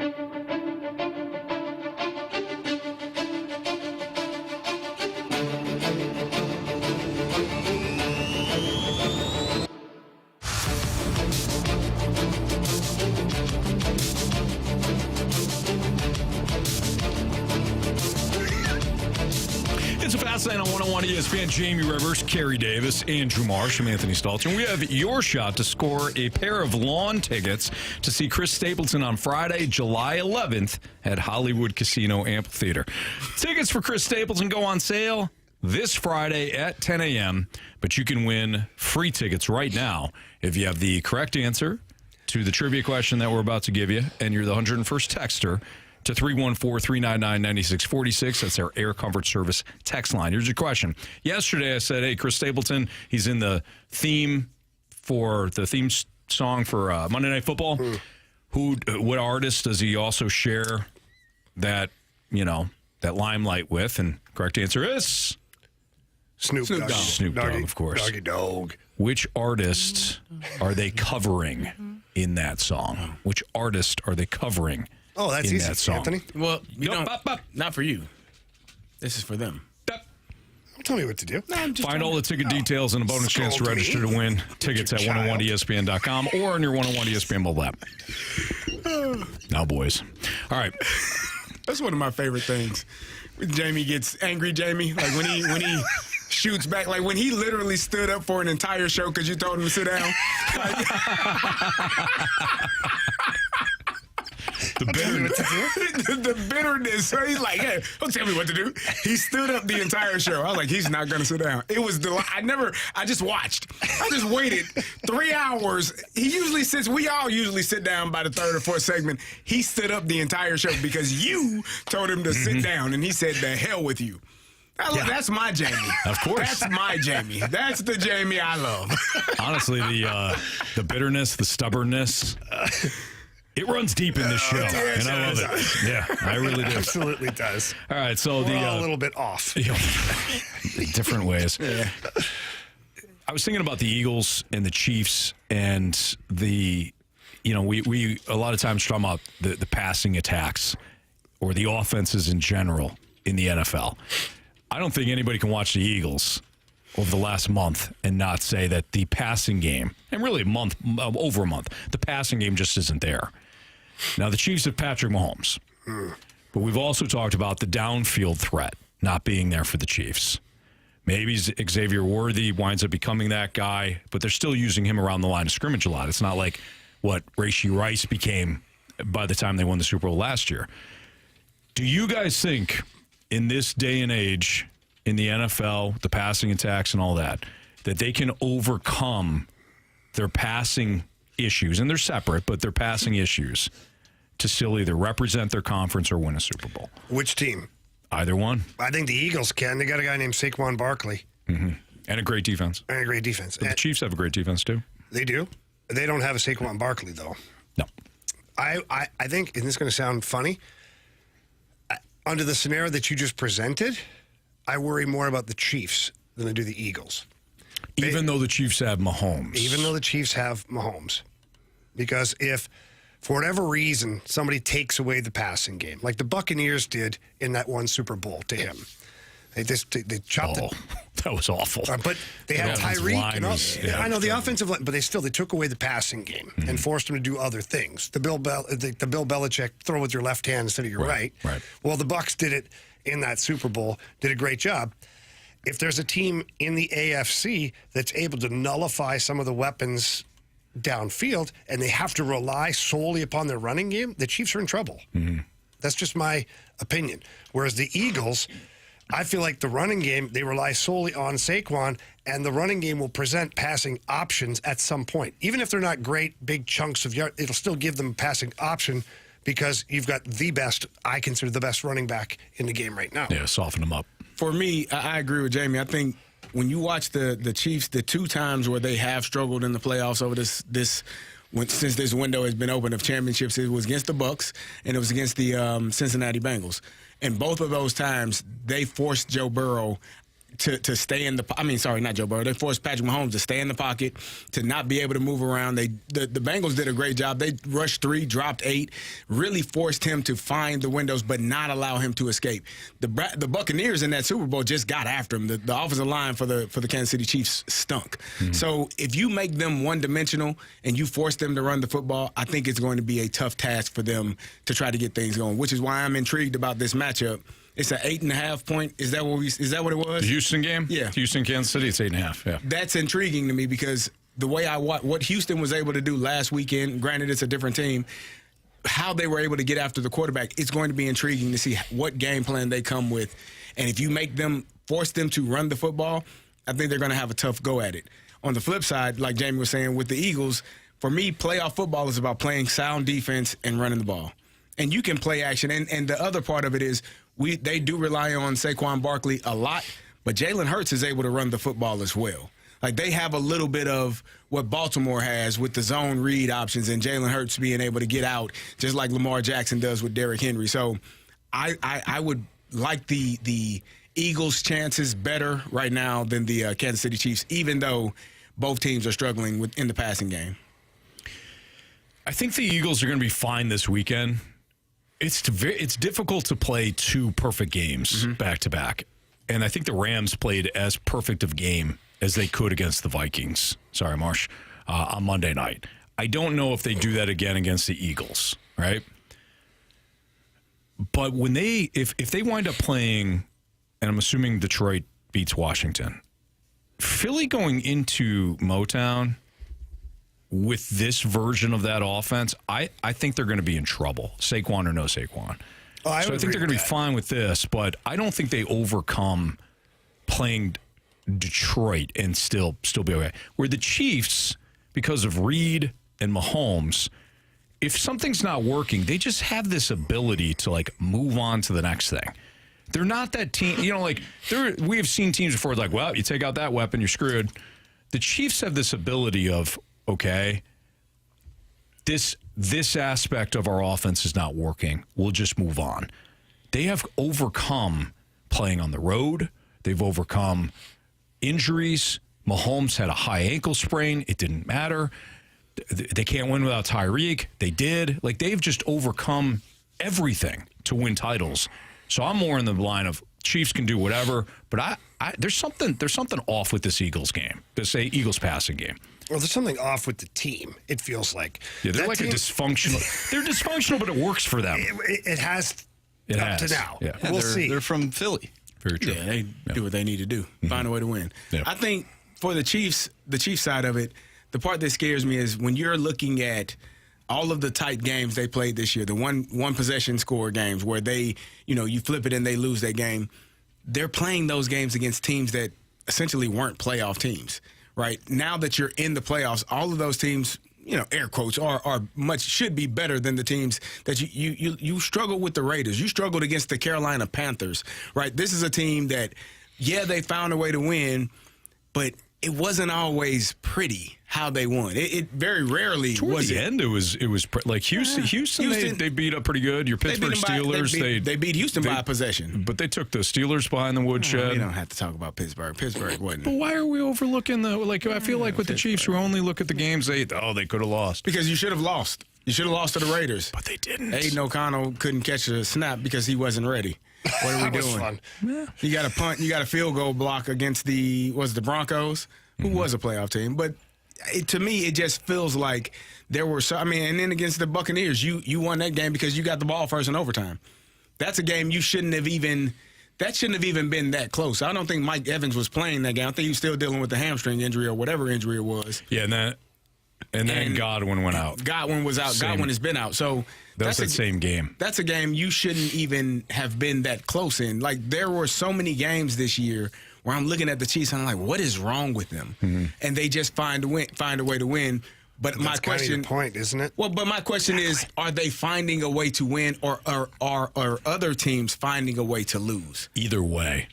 It's a fast lane on 101 ESPN. Jamie Rivers, Carey Davis, Andrew Marsh, I'm Anthony Stalter. And we have your shot to score a pair of lawn tickets to see Chris Stapleton on Friday, July 11th at Hollywood Casino Amphitheater. Tickets for Chris Stapleton go on sale this Friday at 10 a.m., but you can win free tickets right now if you have the correct answer to the trivia question that we're about to give you, and you're the 101st texter to 314-399-9646. That's our Air Comfort Service text line. Here's your question. Yesterday I said, hey, Chris Stapleton, he's in the theme song for Monday Night Football. What artist does he also share that limelight with? And correct answer is Snoop Dogg. Snoop Dogg, of course. Doggy Dog. Which artist are they covering in that song? Which artist are they covering? Oh, that's in easy, that song? Anthony. Well, not for you. This is for them. Don't tell me what to do. No, I'm just Find all the ticket details and a bonus chance to register to win tickets at 101ESPN.com or on your 101 ESPN mobile app. Now, boys. All right. That's one of my favorite things. When Jamie gets angry, like when he shoots back, like when he literally stood up for an entire show because you told him to sit down. The bitterness. So he's like, hey, don't tell me what to do. He stood up the entire show. I was like, he's not going to sit down. It was I just watched. I just waited 3 hours. We all usually sit down by the third or fourth segment. He stood up the entire show because you told him to sit down, and he said, the hell with you. That's my Jamie. Of course. That's my Jamie. That's the Jamie I love. Honestly, the bitterness, the stubbornness, it runs deep in this show, and I love it. Yeah, I really do. Absolutely does. All right, so We're all a little bit off. Different ways. Yeah. I was thinking about the Eagles and the Chiefs and we a lot of times talk about the passing attacks or the offenses in general in the NFL. I don't think anybody can watch the Eagles over the last month and not say that the passing game, and really over a month, the passing game just isn't there. Now, the Chiefs have Patrick Mahomes, but we've also talked about the downfield threat not being there for the Chiefs. Maybe Xavier Worthy winds up becoming that guy, but they're still using him around the line of scrimmage a lot. It's not like what Rashee Rice became by the time they won the Super Bowl last year. Do you guys think in this day and age in the NFL, the passing attacks and all that they can overcome their passing issues, and they're separate, but their passing issues, to still either represent their conference or win a Super Bowl? Which team? Either one. I think the Eagles can. They got a guy named Saquon Barkley. Mm-hmm. And a great defense. But the Chiefs have a great defense, too. They do. They don't have a Saquon Barkley, though. No. I think, and this is going to sound funny, under the scenario that you just presented, I worry more about the Chiefs than I do the Eagles. Even though the Chiefs have Mahomes. Even though the Chiefs have Mahomes. Because if, for whatever reason, somebody takes away the passing game, like the Buccaneers did in that one Super Bowl to him. They chopped it. That was awful. But they had Tyreek. I know the offensive line, but they took away the passing game and forced him to do other things. The Bill Belichick throw with your left hand instead of your right. Right. Well, the Bucs did it in that Super Bowl, did a great job. If there's a team in the AFC that's able to nullify some of the weapons downfield and they have to rely solely upon their running game, the Chiefs are in trouble. Mm-hmm. That's just my opinion. Whereas the Eagles, I feel like the running game, they rely solely on Saquon, and the running game will present passing options at some point. Even if they're not great, big chunks of yards, it'll still give them a passing option because you've got I consider the best running back in the game right now. Yeah, soften them up. For me, I agree with Jamie. I think when you watch the Chiefs, the two times where they have struggled in the playoffs over since this window has been open of championships, it was against the Bucs and it was against the Cincinnati Bengals. And both of those times, they forced Joe Burrow to stay in the. I mean, sorry, not Joe Burrow. They forced Patrick Mahomes to stay in the pocket, to not be able to move around. The Bengals did a great job. They rushed 3, dropped 8, really forced him to find the windows, but not allow him to escape. The Buccaneers in that Super Bowl just got after him. The offensive line for the Kansas City Chiefs stunk. Mm-hmm. So if you make them one-dimensional and you force them to run the football, I think it's going to be a tough task for them to try to get things going, which is why I'm intrigued about this matchup. It's an 8.5 point. Is that what it was? The Houston game? Yeah. Houston, Kansas City, it's 8.5. Yeah. That's intriguing to me because the way what Houston was able to do last weekend, granted it's a different team, how they were able to get after the quarterback, it's going to be intriguing to see what game plan they come with. And if you force them to run the football, I think they're going to have a tough go at it. On the flip side, like Jamie was saying, with the Eagles, for me, playoff football is about playing sound defense and running the ball. And you can play action. And the other part of it is they do rely on Saquon Barkley a lot, but Jalen Hurts is able to run the football as well. Like, they have a little bit of what Baltimore has with the zone read options and Jalen Hurts being able to get out, just like Lamar Jackson does with Derrick Henry. So I would like the Eagles' chances better right now than the Kansas City Chiefs, even though both teams are struggling in the passing game. I think the Eagles are going to be fine this weekend. It's difficult to play 2 perfect games back to back, and I think the Rams played as perfect of game as they could against the Vikings. Sorry, Marsh, on Monday night. I don't know if they do that again against the Eagles, right? But when if they wind up playing, and I'm assuming Detroit beats Washington, Philly going into Motown with this version of that offense, I think they're going to be in trouble, Saquon or no Saquon. So I think they're going to be fine with this, but I don't think they overcome playing Detroit and still be okay. Where the Chiefs, because of Reed and Mahomes, if something's not working, they just have this ability to like move on to the next thing. They're not that team, we have seen teams before like, well, you take out that weapon, you're screwed. The Chiefs have this ability of, okay, this aspect of our offense is not working. We'll just move on. They have overcome playing on the road. They've overcome injuries. Mahomes had a high ankle sprain. It didn't matter. They can't win without Tyreek. They did. Like, they've just overcome everything to win titles. So I'm more in the line of Chiefs can do whatever, but there's something off with this Eagles game. This Eagles passing game. Well, there's something off with the team, it feels like. Yeah, they're like a dysfunctional. They're dysfunctional, but it works for them. It has up to now. Yeah. We'll see. They're from Philly. Very true. Yeah, they do what they need to do. Find a way to win. Yeah. I think for the Chiefs side of it, the part that scares me is when you're looking at all of the tight games they played this year, the one possession score games where they, you flip it and they lose that game. They're playing those games against teams that essentially weren't playoff teams, right? Now that you're in the playoffs, all of those teams, air quotes, should be better than the teams that you struggled with. The Raiders. You struggled against the Carolina Panthers, right? This is a team that, they found a way to win, but it wasn't always pretty how they won. It very rarely was. Toward the end, it was like Houston. They beat up pretty good. Your Pittsburgh Steelers. They beat Houston by a possession. But they took the Steelers behind the woodshed. We don't have to talk about Pittsburgh. Pittsburgh wasn't. But why are we overlooking I feel like with the Chiefs, we only look at the games they could have lost. Because you should have lost. You should have lost to the Raiders. But they didn't. Aiden O'Connell couldn't catch a snap because he wasn't ready. What are we doing? Fun. Yeah. You got a punt. You got a field goal block against the Broncos, who was a playoff team. But to me, it just feels like there were and then against the Buccaneers, you won that game because you got the ball first in overtime. That's a game you shouldn't have even. That shouldn't have even been that close. I don't think Mike Evans was playing that game. I think he was still dealing with the hamstring injury or whatever injury it was. Yeah, and then Godwin went out. Godwin was out. Godwin has been out. So that's the same game. That's a game you shouldn't even have been that close in. Like, there were so many games this year where I'm looking at the Chiefs and I'm like, what is wrong with them? Mm-hmm. And they just find a way to win. But my question, that's point, isn't it? Well, but my question is, are they finding a way to win, or are other teams finding a way to lose? Either way.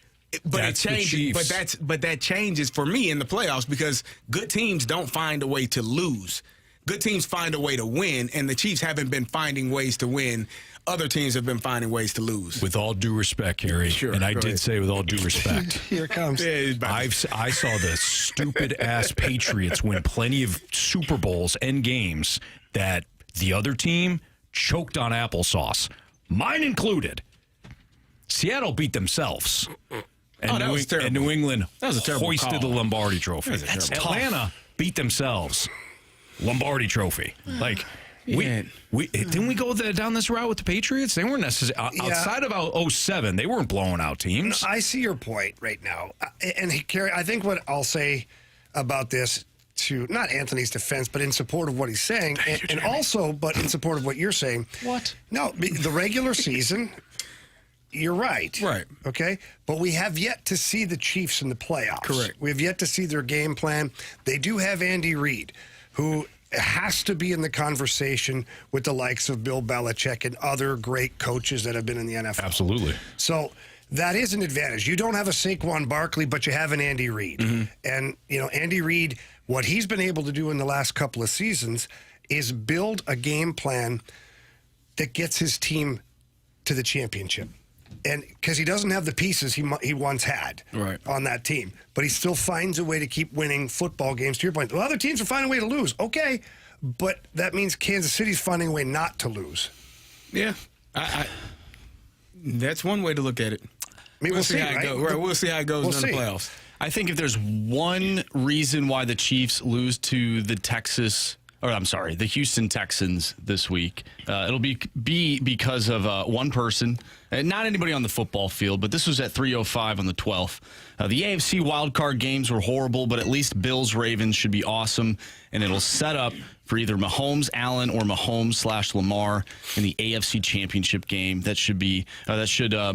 But that's it changes. But that changes for me in the playoffs because good teams don't find a way to lose. good teams find a way to win, and the Chiefs haven't been finding ways to win. Other teams have been finding ways to lose. With all due respect, Carey, Sure, and I go did ahead. say with all due respect, Here it comes. I saw the stupid-ass Patriots win plenty of Super Bowls and games that the other team choked on applesauce, mine included. Seattle beat themselves. And, that was terrible. and New England That was a terrible hoisted call. the Lombardi Trophy. That's tough. Atlanta beat themselves. Lombardi Trophy. Like, Yeah. we didn't we go down this route with the Patriots? They weren't necessarily outside of 07. They weren't blowing out teams. I see your point right now. And Carey, I think what I'll say about this to not Anthony's defense, but in support of what he's saying, and also, but in support of what you're saying. What? No, the regular season, you're right. Right. Okay? But we have yet to see the Chiefs in the playoffs. Correct. We have yet to see their game plan. They do have Andy Reid, who has to be in the conversation with the likes of Bill Belichick and other great coaches that have been in the NFL. Absolutely. So that is an advantage. You don't have a Saquon Barkley, but you have an Andy Reid. And, Andy Reid, what he's been able to do in the last couple of seasons is build a game plan that gets his team to the championship. And because he doesn't have the pieces he once had on that team, but he still finds a way to keep winning football games. To your point, well, other teams are finding a way to lose. Okay, but that means Kansas City's finding a way not to lose. Yeah. That's one way to look at it. I mean, we'll see how right? it goes. Right, we'll see how it goes We'll during the see. playoffs. I think if there's one reason why the Chiefs lose to the Houston Texans this week, it'll be because of one person, not anybody on the football field, but this was at 3:05 on the 12th. The AFC wildcard games were horrible, but at least Bills-Ravens should be awesome, and it'll set up for either Mahomes-Allen or Mahomes/Lamar in the AFC Championship game. That should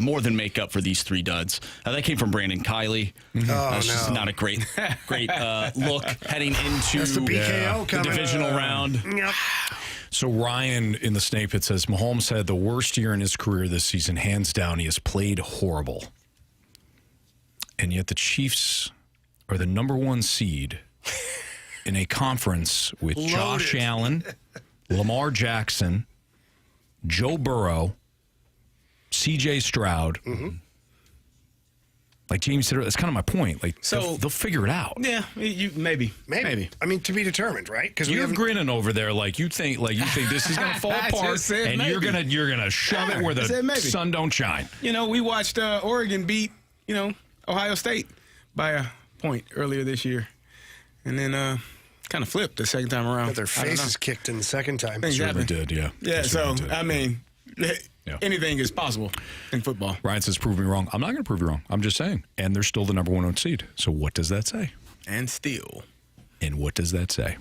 more than make up for these three duds. That came from Brandon Kiley. That's just not a great look heading into That's the BKO the coming. divisional round. Yep. So Ryan in the Snake Pit says Mahomes had the worst year in his career this season. Hands down, he has played horrible. And yet the Chiefs are the number one seed in a conference with Josh Allen, Lamar Jackson, Joe Burrow, C.J. Stroud. Like James said, that's kind of my point. Like, So- they'll figure it out. Yeah, maybe. Maybe. I mean, to be determined, right? Because You're grinning over there like you think this is going to fall I apart, just said and maybe. you're gonna shove it where I said the maybe. sun don't shine. We watched Oregon beat, Ohio State by a point earlier this year. And then kind of flipped the second time around. Got their I don't know. faces kicked in the second time. Things Certainly happen. did, yeah. Yeah, so, Certainly did. I mean, anything is possible in football. Ryan says, prove me wrong. I'm not going to prove you wrong. I'm just saying. And they're still the number one seed. So what does that say? And still. And what does that say?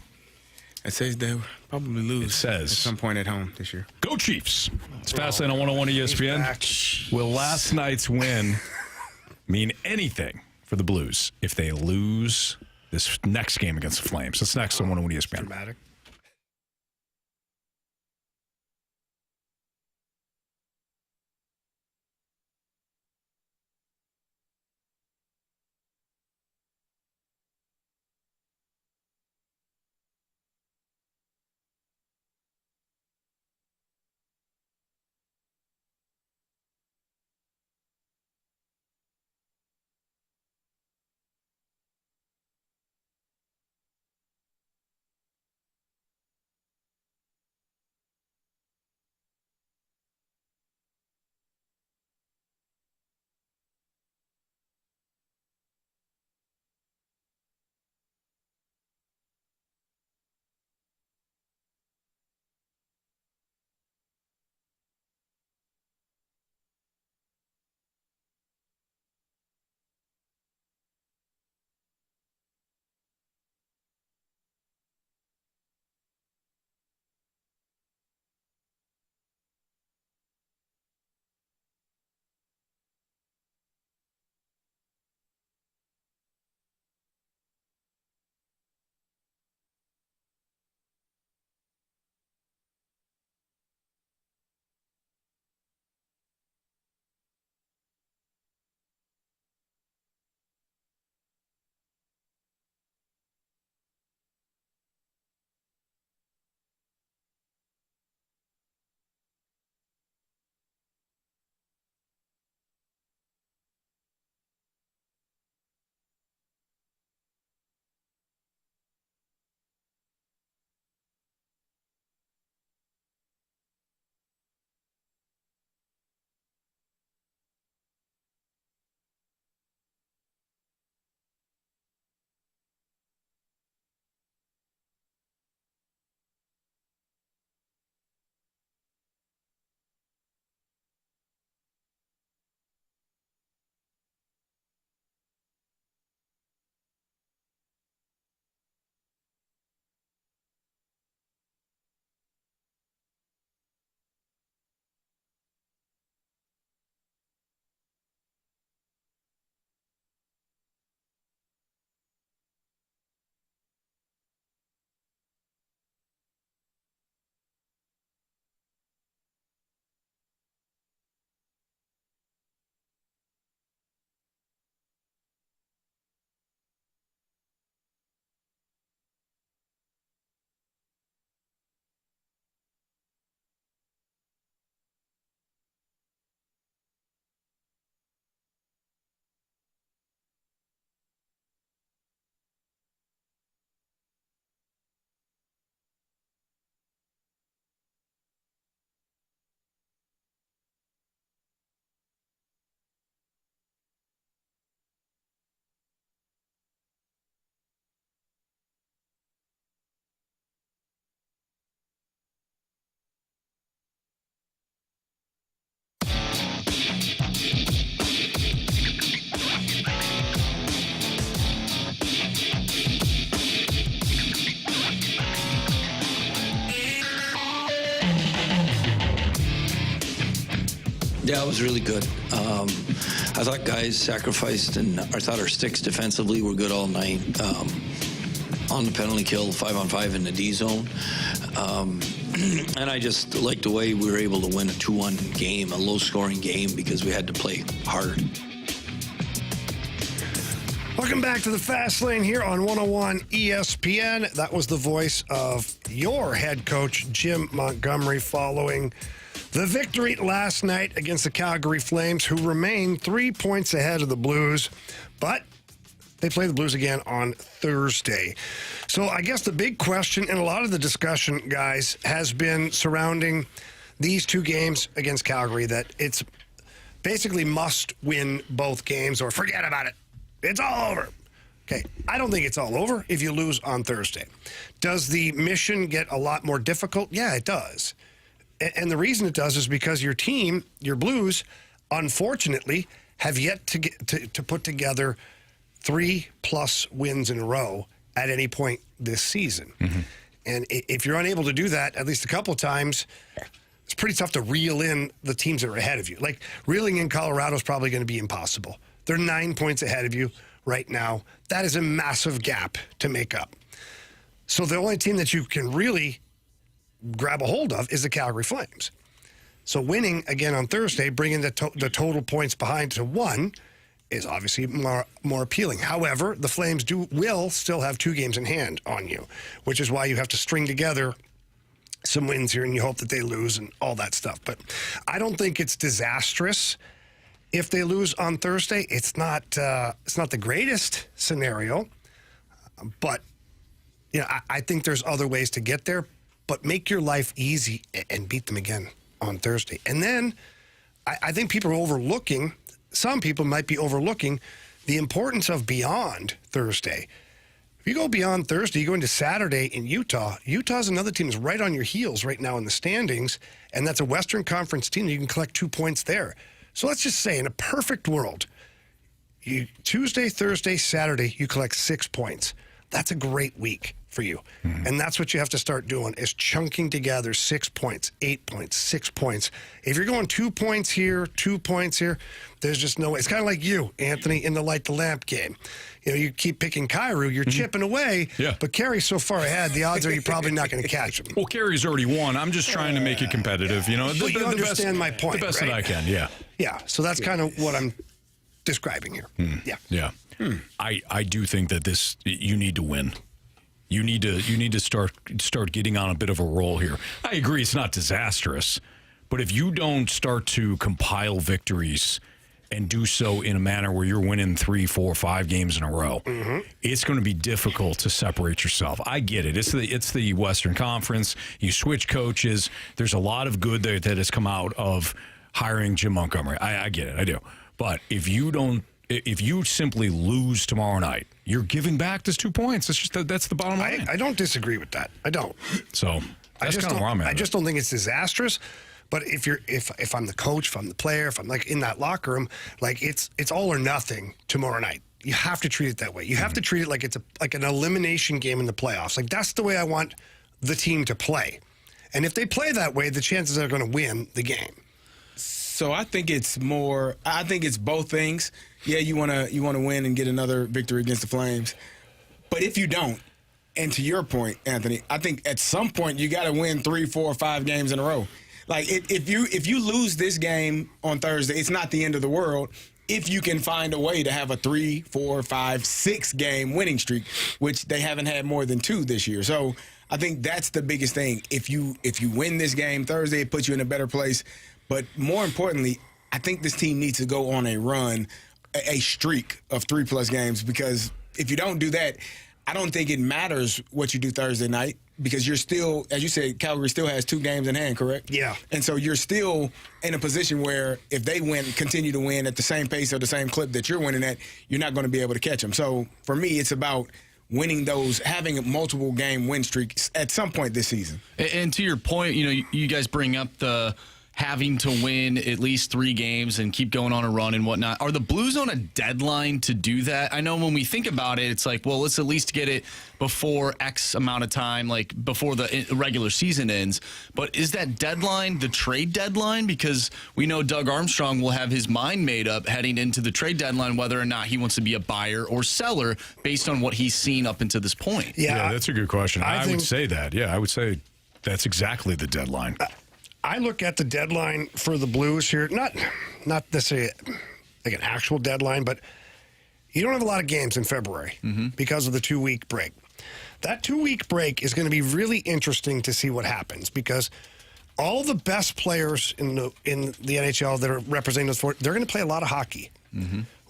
It says they'll probably lose It says- at some point at home this year. Go Chiefs. It's Fastlane on 101 ESPN. Will last night's win mean anything for the Blues if they lose this next game against the Flames? That's next on 101 ESPN. Dramatic. Yeah, it was really good. I thought guys sacrificed, and I thought our sticks defensively were good all night. On the penalty kill, 5-on-5 in the D zone. And I just liked the way we were able to win a 2-1 game, a low-scoring game, because we had to play hard. Welcome back to the Fast Lane here on 101 ESPN. That was the voice of your head coach, Jim Montgomery, following the victory last night against the Calgary Flames, who remain 3 points ahead of the Blues. But they play the Blues again on Thursday. So I guess the big question and a lot of the discussion, guys, has been surrounding these two games against Calgary, that it's basically must win both games or forget about it. It's all over. Okay, I don't think it's all over if you lose on Thursday. Does the mission get a lot more difficult? Yeah, it does. And the reason it does is because your team, your Blues, unfortunately, have yet to get to put together 3+ wins in a row at any point this season. Mm-hmm. And if you're unable to do that at least a couple of times, it's pretty tough to reel in the teams that are ahead of you. Like, reeling in Colorado is probably going to be impossible. They're 9 points ahead of you right now. That is a massive gap to make up. So the only team that you can really grab a hold of is the Calgary Flames. So winning again on Thursday, bringing the total points behind to 1, is obviously more appealing. However, the Flames will still have 2 games in hand on you, which is why you have to string together some wins here and you hope that they lose and all that stuff. But I don't think it's disastrous if they lose on Thursday. It's not the greatest scenario, but you know, I think there's other ways to get there. But make your life easy and beat them again on Thursday. And then I think people are overlooking. Some people might be overlooking the importance of beyond Thursday. If you go beyond Thursday, you go into Saturday in Utah. Utah's another team that's right on your heels right now in the standings, and that's a Western Conference team. You can collect 2 points there. So let's just say in a perfect world, Tuesday, Thursday, Saturday, you collect 6 points. That's a great week for you. Mm-hmm. And that's what you have to start doing, is chunking together 6 points, 8 points, 6 points. If you're going 2 points here, 2 points here, there's just no way. It's kind of like you, Anthony, in the light the lamp game. You know, you keep picking Cairo, you're chipping away, but Carey's so far ahead, the odds are you're probably not going to catch him. Well, Carey's already won. I'm just trying to make it competitive. You know, but you understand my point, the best right? that I can, yeah. Yeah, so that's kind of what I'm describing here. Yeah. I do think that you need to win. You need to start getting on a bit of a roll here. I agree it's not disastrous, but if you don't start to compile victories and do so in a manner where you're winning 3, 4, 5 games in a row, it's going to be difficult to separate yourself. I get it. It's the Western Conference. You switch coaches. There's a lot of good that has come out of hiring Jim Montgomery. I get it. I do. But if you simply lose tomorrow night, you're giving back those 2 points. It's just that's the bottom line. I don't disagree with that. I don't. So that's kind of where I'm at. I just don't think it's disastrous. But if I'm the coach, if I'm the player, if I'm like in that locker room, like it's all or nothing tomorrow night. You have to treat it that way. You have to treat it like it's like an elimination game in the playoffs. Like, that's the way I want the team to play. And if they play that way, the chances are going to win the game. So I think it's both things. Yeah, you want to win and get another victory against the Flames. But if you don't, and to your point, Anthony, I think at some point you got to win 3, 4, 5 games in a row. Like, if you lose this game on Thursday, it's not the end of the world if you can find a way to have a 3, 4, 5, 6 game winning streak, which they haven't had more than 2 this year. So I think that's the biggest thing. If you win this game Thursday, it puts you in a better place. But more importantly, I think this team needs to go on a run, a streak of 3+ games, because if you don't do that, I don't think it matters what you do Thursday night, because you're still, as you said, Calgary still has 2 games in hand, correct? Yeah. And so you're still in a position where if they continue to win at the same pace or the same clip that you're winning at, you're not going to be able to catch them. So for me, it's about winning those, having a multiple game win streaks at some point this season. And to your point, you guys bring up the having to win at least 3 games and keep going on a run and whatnot. Are the Blues on a deadline to do that? I know when we think about it, it's like, well, let's at least get it before X amount of time, like before the regular season ends. But is that deadline the trade deadline? Because we know Doug Armstrong will have his mind made up heading into the trade deadline whether or not he wants to be a buyer or seller based on what he's seen up until this point. Yeah, that's a good question. I would say that. Yeah, I would say that's exactly the deadline. I look at the deadline for the Blues here, not necessarily like an actual deadline, but you don't have a lot of games in February because of the 2-week break. That 2-week break is going to be really interesting to see what happens because all the best players in the NHL that are representing us, they're going to play a lot of hockey.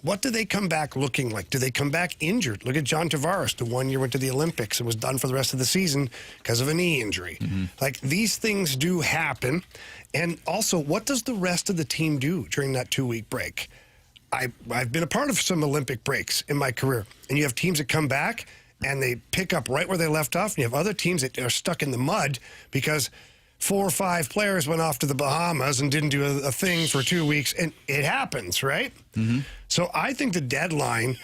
What do they come back looking like? Do they come back injured? Look at John Tavares, the 1 year went to the Olympics and was done for the rest of the season because of a knee injury. Like, these things do happen. And also, what does the rest of the team do during that 2-week break? I've been a part of some Olympic breaks in my career, and you have teams that come back and they pick up right where they left off, and you have other teams that are stuck in the mud because 4 or 5 players went off to the Bahamas and didn't do a thing for 2 weeks, and it happens, right? So I think the deadline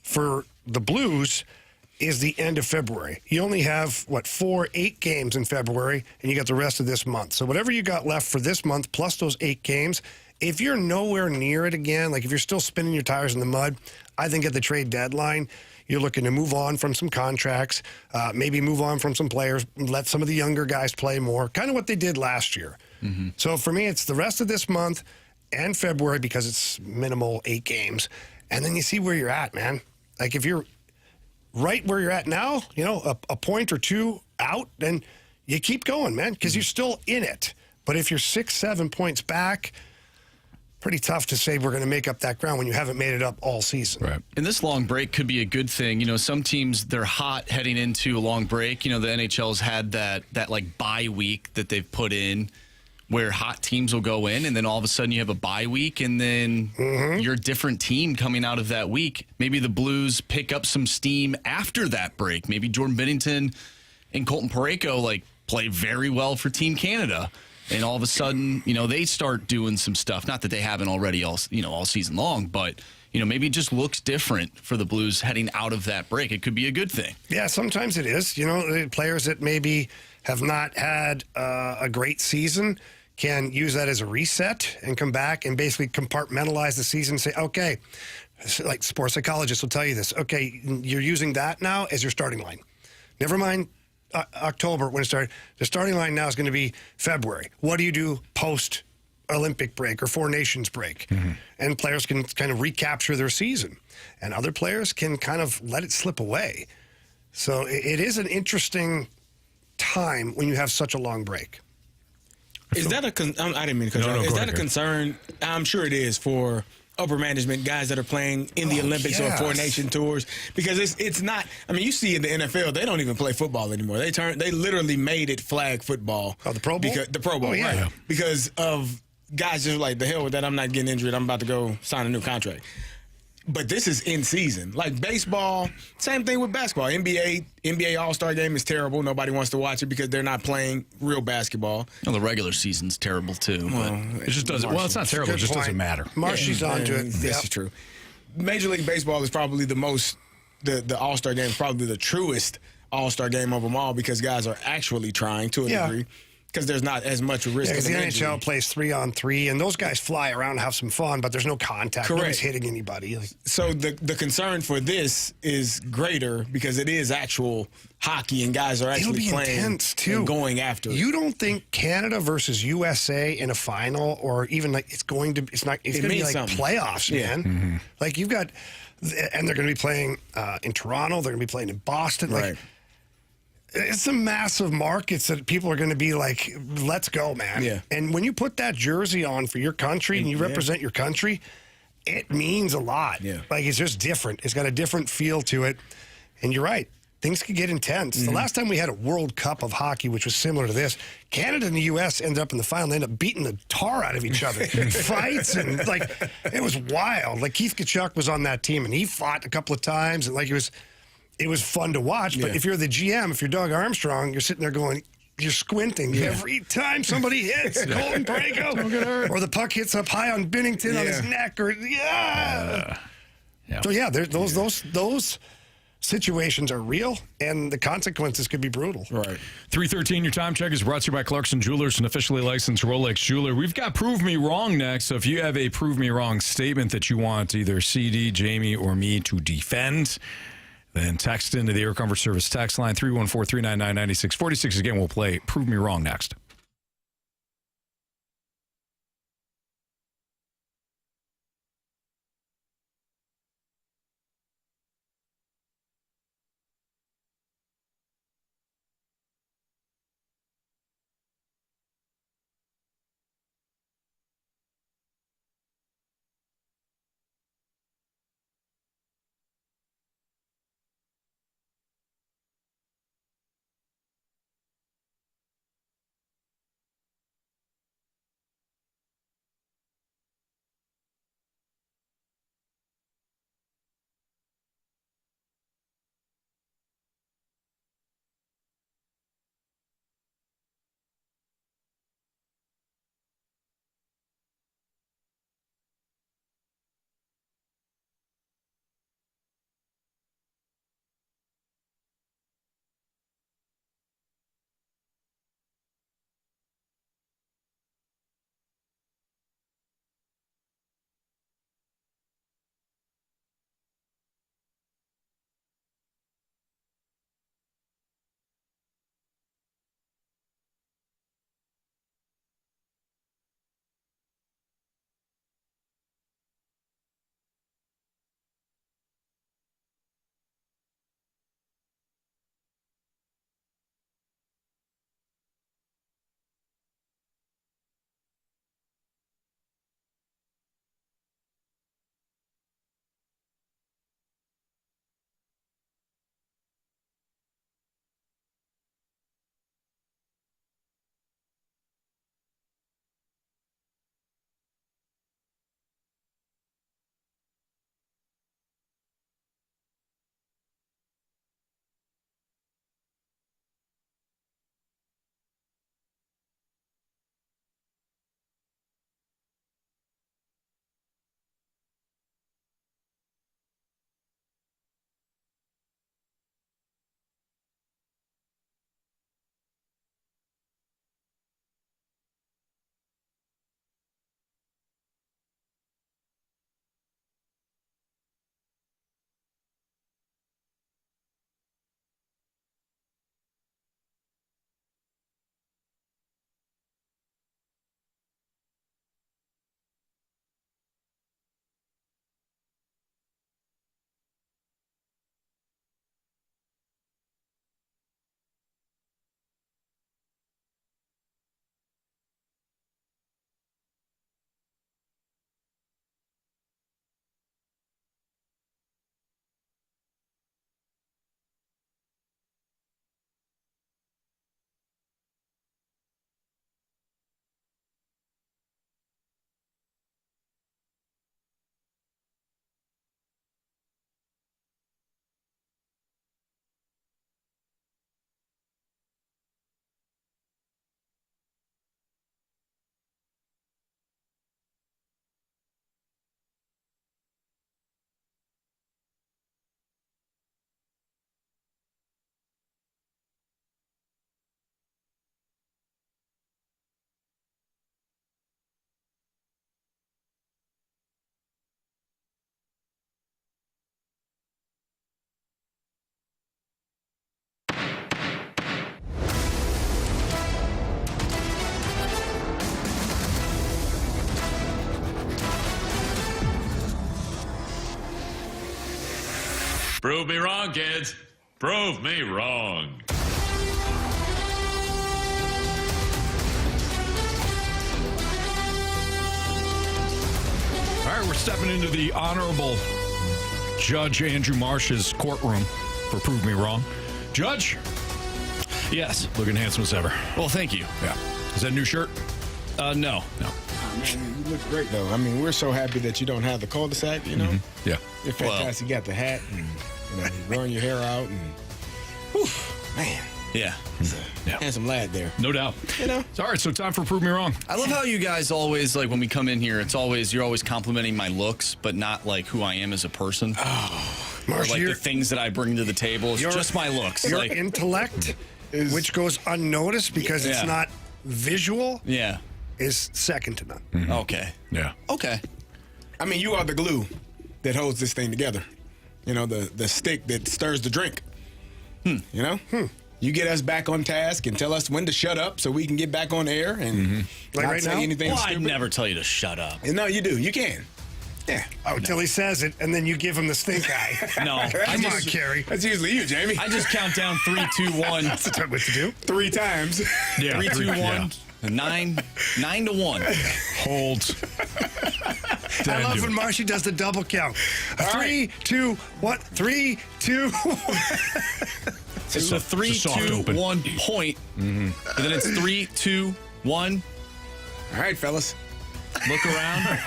for the Blues is the end of February. You only have, 8 games in February, and you got the rest of this month. So whatever you got left for this month, plus those 8 games, if you're nowhere near it again, like if you're still spinning your tires in the mud, I think at the trade deadline, you're looking to move on from some contracts, maybe move on from some players, let some of the younger guys play more, kind of what they did last year. So for me, it's the rest of this month and February because it's minimal 8 games. And then you see where you're at, man. Like if you're right where you're at now, a point or 2 out, then you keep going, man, because you're still in it. But if you're 6-7 points back, pretty tough to say we're going to make up that ground when you haven't made it up all season. Right. And this long break could be a good thing. Some teams, they're hot heading into a long break. The NHL's had that like bye week that they've put in where hot teams will go in, and then all of a sudden you have a bye week, and then you're a different team coming out of that week. Maybe the Blues pick up some steam after that break. Maybe Jordan Binnington and Colton Parayko play very well for Team Canada. And all of a sudden, they start doing some stuff. Not that they haven't already all season long, but, maybe it just looks different for the Blues heading out of that break. It could be a good thing. Yeah, sometimes it is. Players that maybe have not had a great season can use that as a reset and come back and basically compartmentalize the season and say, okay, like sports psychologists will tell you this, okay, you're using that now as your starting line. Never mind October when it started. The starting line now is going to be February. What do you do post Olympic break or 4 Nations break? And players can kind of recapture their season, and other players can kind of let it slip away. So it is an interesting time when you have such a long break. Is that I didn't mean to cut you off. Is that a concern? I'm sure it is for upper management guys that are playing in the Olympics or 4 Nation tours, because it's not. I mean, you see in the NFL they don't even play football anymore. They literally made it flag football. Oh, the Pro Bowl. The Pro Bowl, right? Because of guys just like, the hell with that. I'm not getting injured. I'm about to go sign a new contract. But this is in season. Like baseball, same thing with basketball. NBA All-Star game is terrible. Nobody wants to watch it because they're not playing real basketball. Well, the regular season's terrible too. Well, but it just doesn't. Well, it's not terrible. It just doesn't matter. Marshy's on to it. This is true. Major League Baseball is probably the All-Star game is probably the truest All-Star game of them all because guys are actually trying to a degree. Because there's not as much risk. Because the NHL plays 3-on-3, and those guys fly around and have some fun, but there's no contact. Correct. Nobody's hitting anybody. So the concern for this is greater because it is actual hockey, and guys are actually playing intense too. And going after it. You don't think Canada versus USA in a final, or even it's going to be like playoffs, man. Like you've got, and they're going to be playing in Toronto. They're going to be playing in Boston. Right. It's a massive markets that people are going to be like, let's go, man. Yeah. And when you put that jersey on for your country and you represent your country, it means a lot. Yeah. Like, it's just different. It's got a different feel to it. And you're right. Things can get intense. The last time we had a World Cup of hockey, which was similar to this, Canada and the U.S. ended up in the final. They ended up beating the tar out of each other. Fights and, it was wild. Like, Keith Tkachuk was on that team, and he fought a couple of times. And, it was fun to watch, but if you're the GM, if you're Doug Armstrong, you're sitting there going, you're squinting every time somebody hits Colton Parayko, or the puck hits up high on Binnington on his neck, or So those situations are real, and the consequences could be brutal. Right. 3:13, your time check is brought to you by Clarkson Jewelers, an officially licensed Rolex jeweler. We've got Prove Me Wrong next, so if you have a Prove Me Wrong statement that you want either CD, Jamie, or me to defend, then text into the Air Comfort Service text line 314-399-9646. Again, we'll play Prove Me Wrong next. Prove me wrong, kids. Prove me wrong. All right, we're stepping into the Honorable Judge Andrew Marsh's courtroom for Prove Me Wrong. Judge? Yes. Looking handsome as ever. Well, thank you. Yeah. Is that a new shirt? No. Oh, man, you look great, though. I mean, we're so happy that you don't have the cul-de-sac, you know? Mm-hmm. Yeah. You're fantastic. You got the hat, and, you're growing your hair out, and, whew, man. Yeah. Handsome lad there. No doubt. You know? All right, so time for Prove Me Wrong. I love how you guys always, like, when we come in here, you're always complimenting my looks, but not, like, who I am as a person. Or, like, the things that I bring to the table. It's just my looks. Your Like, intellect, which goes unnoticed because it's not visual, is second to none. Mm-hmm. Okay. Yeah. Okay. I mean, you are the glue that holds this thing together. You know, the stick that stirs the drink. You know? You get us back on task and tell us when to shut up so we can get back on air and Like not right say now? anything Well, stupid. I'd never tell you to shut up. No, you do. You can. Yeah. Oh, till he says it, and then you give him the stink eye. No. Come on, Carey. That's usually you, Jamie. I just count down 3, 2, 1. That's what to do. 3 times. Yeah. 3, 2, 1. 9 to 1. Hold. I love when Marshy does the double count. 3, 2, what? 3, 2, 1. It's a 3, 2, 1 point. And then it's 3, 2, 1. All right, fellas. Look around.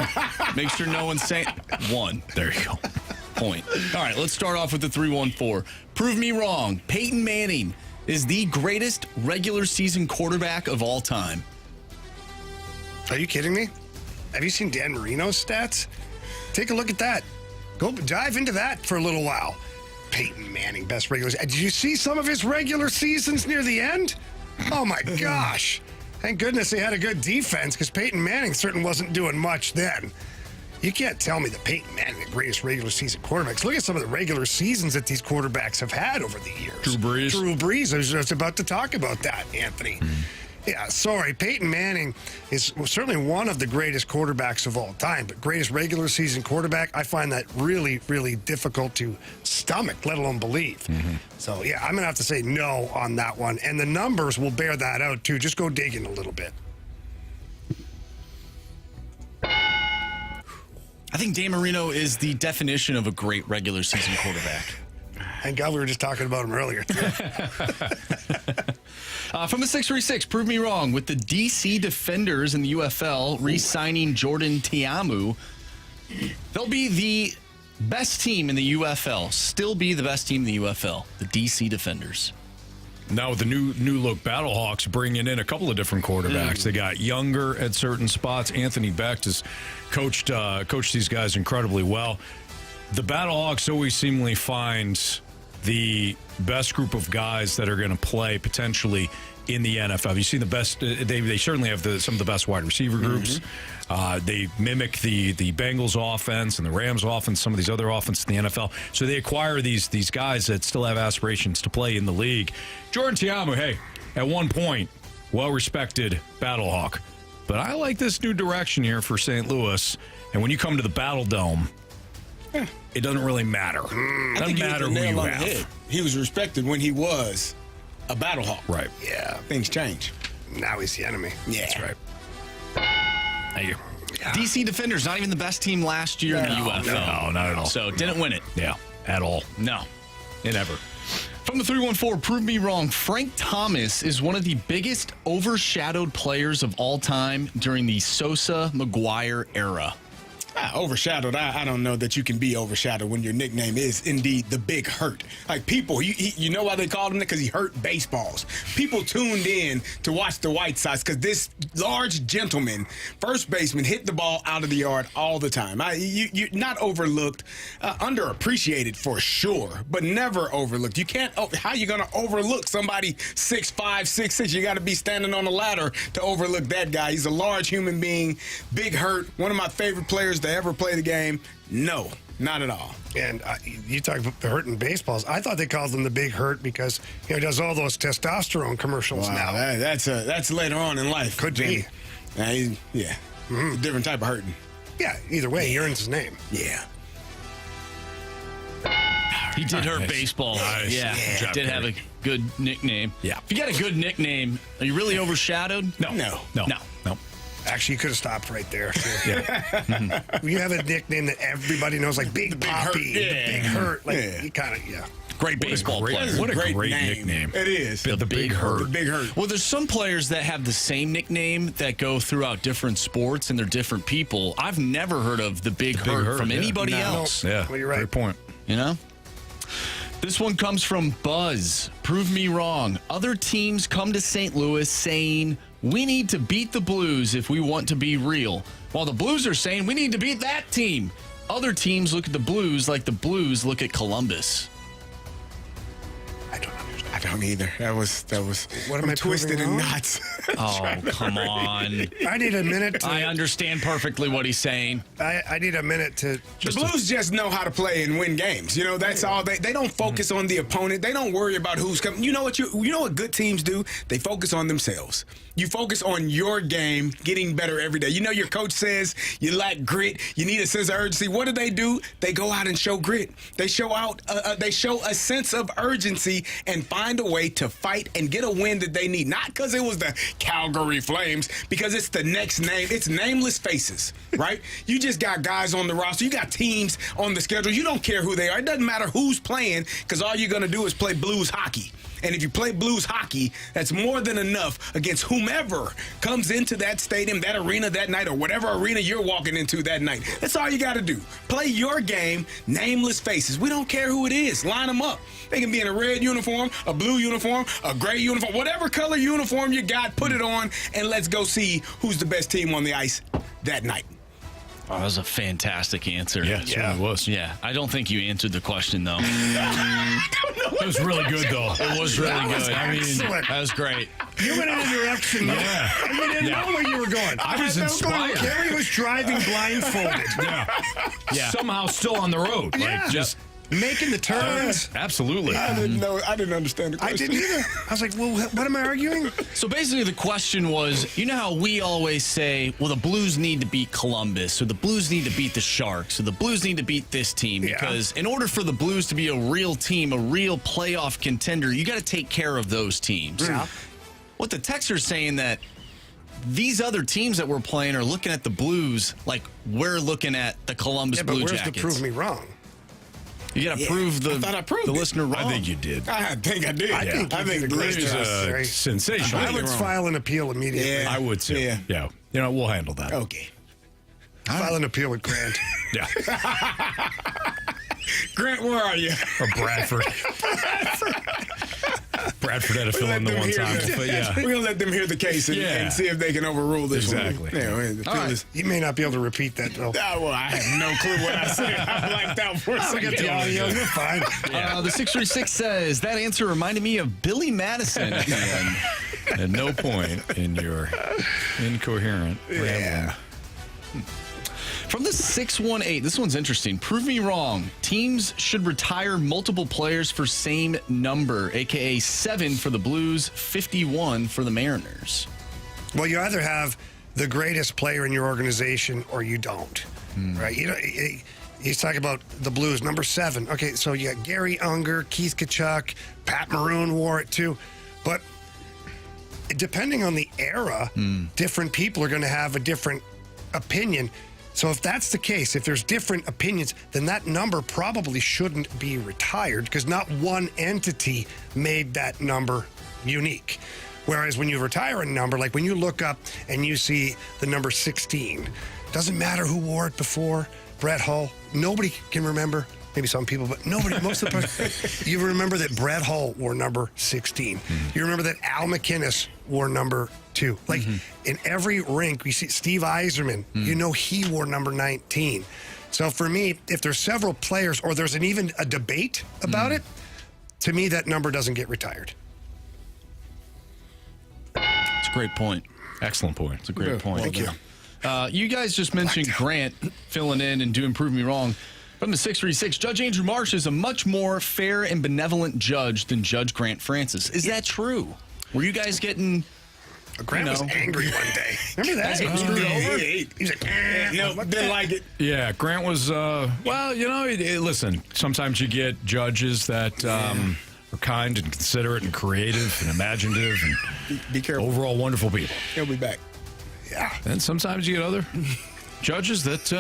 Make sure no one's saying 1. There you go. Point. All right, let's start off with the 3-1-4. Prove me wrong. Peyton Manning is the greatest regular season quarterback of all time. Are you kidding me? Have you seen Dan Marino's stats? Take a look at that. Go dive into that for a little while. Peyton Manning, best regular season. Did you see some of his regular seasons near the end? Oh, my gosh. Thank goodness they had a good defense because Peyton Manning certainly wasn't doing much then. You can't tell me that Peyton Manning, the greatest regular season quarterbacks. Look at some of the regular seasons that these quarterbacks have had over the years. Drew Brees. I was just about to talk about that, Anthony. Yeah, sorry. Peyton Manning is certainly one of the greatest quarterbacks of all time, but greatest regular season quarterback, I find that really, really difficult to stomach, let alone believe. So, yeah, I'm going to have to say no on that one. And the numbers will bear that out, too. Just go digging a little bit. I think Dan Marino is the definition of a great regular season quarterback. Thank God we were just talking about him earlier. From the 636, prove me wrong. With the DC Defenders in the UFL re-signing Jordan Tiamu, they'll be the best team in the UFL. Still be the best team in the UFL. The DC Defenders. Now with the new look Battlehawks bringing in a couple of different quarterbacks. They got younger at certain spots. Anthony Becht has coached these guys incredibly well. The Battlehawks always seemingly find the best group of guys that are going to play potentially in the NFL. You see the best. They certainly have some of the best wide receiver groups. They mimic the Bengals offense and the Rams offense, some of these other offenses in the NFL. So they acquire these guys that still have aspirations to play in the league. Jordan Tiamu, hey, at one point, well-respected Battlehawk. But I like this new direction here for St. Louis. And when you come to the Battle Dome, it doesn't really matter. It doesn't matter who you have. He was respected when he was a Battlehawk. Right. Yeah. Things change. Now he's the enemy. Yeah. That's right. Thank you. DC Defenders, not even the best team last year in the UFL. No, not at all. So didn't win it. Yeah, at all. No. Never. From the 314, prove me wrong. Frank Thomas is one of the biggest overshadowed players of all time during the Sosa-McGuire era. Overshadowed. I don't know that you can be overshadowed when your nickname is indeed the Big Hurt. Like people, you know why they called him that? Because he hurt baseballs. People tuned in to watch the White Sox because this large gentleman, first baseman, hit the ball out of the yard all the time. You're not overlooked, underappreciated for sure, but never overlooked. You can't. How are you going to overlook somebody 6'5", 6'6"? You got to be standing on a ladder to overlook that guy. He's a large human being. Big Hurt. One of my favorite players to ever play the game. No, not at all. And you talk about the hurting baseballs. I thought they called him the Big Hurt because he does all those testosterone commercials now. That's later on in life. Could be. A different type of hurting. Yeah, either way, he earns his name. Yeah. He did hurt baseball. Nice. Yeah. Did have a good nickname. Yeah. If you got a good nickname, are you really overshadowed? No. Actually, you could have stopped right there. Yeah. You have a nickname that everybody knows, like Big Poppy, Big Hurt. Like, you kind of, Great baseball player. What a great nickname. It is. The Big Hurt. The Big Hurt. Well, there's some players that have the same nickname that go throughout different sports and they're different people. I've never heard of the Big Hurt from anybody else. Yeah, well, you're right. Great point. You know? This one comes from Buzz. Prove me wrong. Other teams come to St. Louis saying, we need to beat the Blues if we want to be real. While the Blues are saying, we need to beat that team. Other teams look at the Blues like the Blues look at Columbus. I don't either. That was. What am I twisted proving in wrong? knots. Oh, come on. I need a minute. I understand perfectly what he's saying. I need a minute to. The Blues just know how to play and win games. You know, that's all. They don't focus on the opponent. They don't worry about who's coming. You know what good teams do? They focus on themselves. You focus on your game, getting better every day. You know, your coach says you lack grit. You need a sense of urgency. What do? They go out and show grit. They show out. They show a sense of urgency and find a way to fight and get a win that they need. Not because it was the Calgary Flames, because it's the next name. It's nameless faces, right? You just got guys on the roster. You got teams on the schedule. You don't care who they are. It doesn't matter who's playing, because all you're going to do is play Blues hockey. And if you play Blues hockey, that's more than enough against whomever comes into that stadium, that arena that night, or whatever arena you're walking into that night. That's all you got to do. Play your game, nameless faces. We don't care who it is. Line them up. They can be in a red uniform, a blue uniform, a gray uniform, whatever color uniform you got, put it on, and let's go see who's the best team on the ice that night. Oh, that was a fantastic answer. Yeah, it certainly was. Yeah, I don't think you answered the question, though. It was really good, though. It was really good. I mean, excellent. that was great. You went in a direction. Yeah. You didn't know where you were going. I was inspired. Carey was driving blindfolded. Yeah. Somehow still on the road. Like, just making the turns. Absolutely. I didn't know. I didn't understand the I question. didn't either. I was like, well, what am I arguing? So basically the question was, you know how we always say, well, the Blues need to beat Columbus, or the Blues need to beat the Sharks, or the Blues need to beat this team, because in order for the Blues to be a real team, a real playoff contender, you got to take care of those teams. Yeah. What the Texans are saying that these other teams that we're playing are looking at the Blues like we're looking at the Columbus But Blue where's Jackets. the prove me wrong? You got to prove I thought I proved the it. listener wrong. I think you did. I think I did. I think you did a great It was job, Carey. sensational. I would file an appeal immediately. Yeah. I would too. Yeah. Yeah. You know, we'll handle that. Okay. File an appeal with Grant. Yeah. Grant, where are you? Or Bradford. Bradford had to fill in the one time. But yeah. We're going to let them hear the case and see if they can overrule this Exactly. one. Yeah, the All right. You may not be able to repeat that, though. Well, I have no clue what I said. I blacked out for a I'll second. get the audio. You're fine. The 636 says, that answer reminded me of Billy Madison at the end. At no point in your incoherent rambling. From the 618, this one's interesting. Prove me wrong. Teams should retire multiple players for same number, a.k.a. 7 for the Blues, 51 for the Mariners. Well, you either have the greatest player in your organization or you don't, right? You know, he's talking about the Blues, number 7. Okay, so you got Gary Unger, Keith Tkachuk, Pat Maroon wore it too. But depending on the era, different people are going to have a different opinion. So if that's the case, if there's different opinions, then that number probably shouldn't be retired, because not one entity made that number unique. Whereas when you retire a number, like when you look up and you see the number 16, doesn't matter who wore it before, Brett Hull, nobody can remember. Maybe some people, but nobody, most of the time, you remember that Brett Hull wore number 16. You remember that Al McInnes wore number 2. Like in every rink, we see Steve Yzerman, you know he wore number 19. So for me, if there's several players or there's even a debate about it, to me, that number doesn't get retired. It's a great point. Excellent point. It's a great point. Thank you. You guys just mentioned Grant filling in and doing Prove Me Wrong. From the 636, Judge Andrew Marsh is a much more fair and benevolent judge than Judge Grant Francis. Is that true? Were you guys getting... Grant was angry one day. Remember that? Guys He getting was screwed over? He's like, No, didn't like it. Yeah, Grant was, well, you know, listen, sometimes you get judges that are kind and considerate and creative and imaginative and Be careful. overall wonderful people. He'll be back. yeah. And sometimes you get other judges that,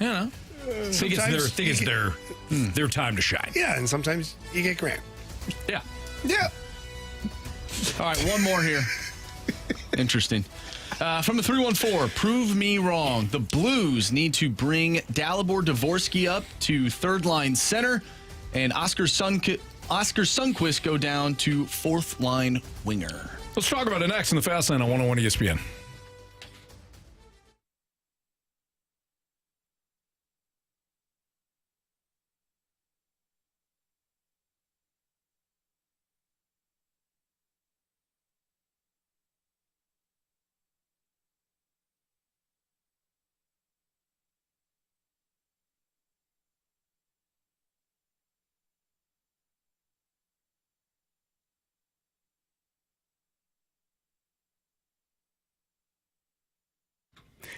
you know, think it's their time to shine. Yeah, and sometimes you get Grant. Yeah. Yeah. All right, one more here. Interesting. From the 314, prove me wrong. The Blues need to bring Dalibor Dvorsky up to third line center. and Oscar Sundqvist go down to fourth line winger. Let's talk about it next in the Fast Lane on 101 ESPN.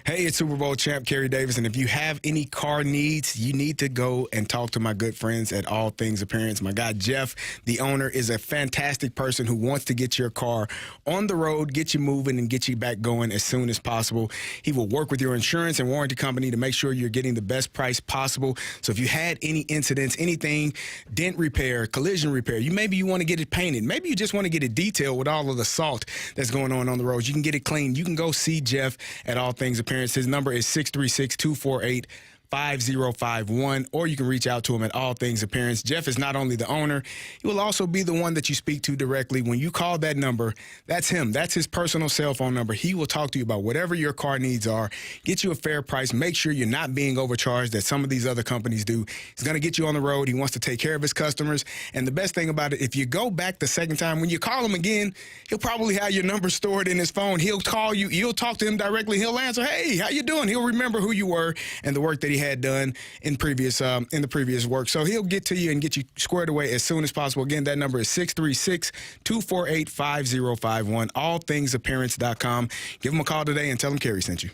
Hey, it's Super Bowl champ Carey Davis, and if you have any car needs, you need to go and talk to my good friends at All Things Appearance. My guy Jeff, the owner, is a fantastic person who wants to get your car on the road, get you moving, and get you back going as soon as possible. He will work with your insurance and warranty company to make sure you're getting the best price possible. So if you had any incidents, anything, dent repair, collision repair, maybe you want to get it painted. Maybe you just want to get it detailed with all of the salt that's going on the roads. You can get it clean. You can go see Jeff at All Things Appearance. His number is 636-248-5051, or you can reach out to him at All Things Appearance. Jeff is not only the owner, he will also be the one that you speak to directly. When you call that number, that's him. That's his personal cell phone number. He will talk to you about whatever your car needs are, get you a fair price, make sure you're not being overcharged that some of these other companies do. He's going to get you on the road. He wants to take care of his customers. And the best thing about it, if you go back the second time, when you call him again, he'll probably have your number stored in his phone. He'll call you. You'll talk to him directly. He'll answer, "Hey, how you doing?" He'll remember who you were and the work that he had done in the previous work. So he'll get to you and get you squared away as soon as possible. Again, that number is 636-248-5051, allthingsappearance.com. Give him a call today and tell him Carey sent you.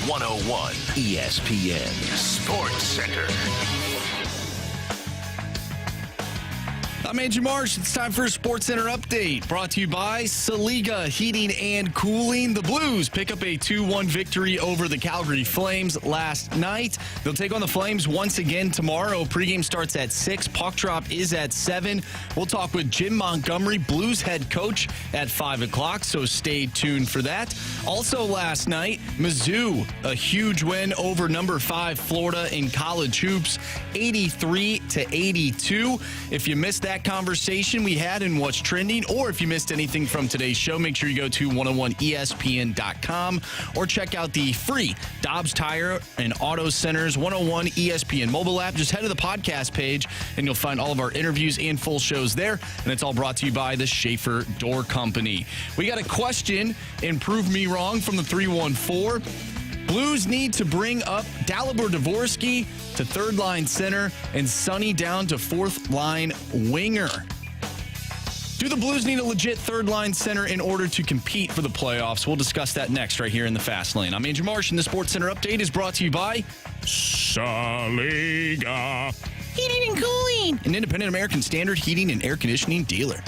101 ESPN Sports Center. I'm Andrew Marsh. It's time for a Sports Center update brought to you by Saliga Heating and Cooling. The Blues pick up a 2-1 victory over the Calgary Flames last night. They'll take on the Flames once again tomorrow. Pregame starts at 6. Puck drop is at 7. We'll talk with Jim Montgomery, Blues head coach, at 5 o'clock, so stay tuned for that. Also last night, Mizzou, a huge win over number 5 Florida in college hoops, 83-82. If you missed that conversation we had in What's Trending, or if you missed anything from today's show, make sure you go to 101ESPN.com or check out the free Dobbs Tire and Auto Center's 101 ESPN mobile app. Just head to the podcast page and you'll find all of our interviews and full shows there. And it's all brought to you by the Schaefer Door Company. We got a question and prove me wrong from the 314. Blues need to bring up Dalibor Dvorsky to third-line center and Sonny down to fourth-line winger. Do the Blues need a legit third-line center in order to compete for the playoffs? We'll discuss that next right here in the Fast Lane. I'm Andrew Marsh, and the Sports Center update is brought to you by Saliga Heating and Cooling, an independent American Standard heating and air conditioning dealer.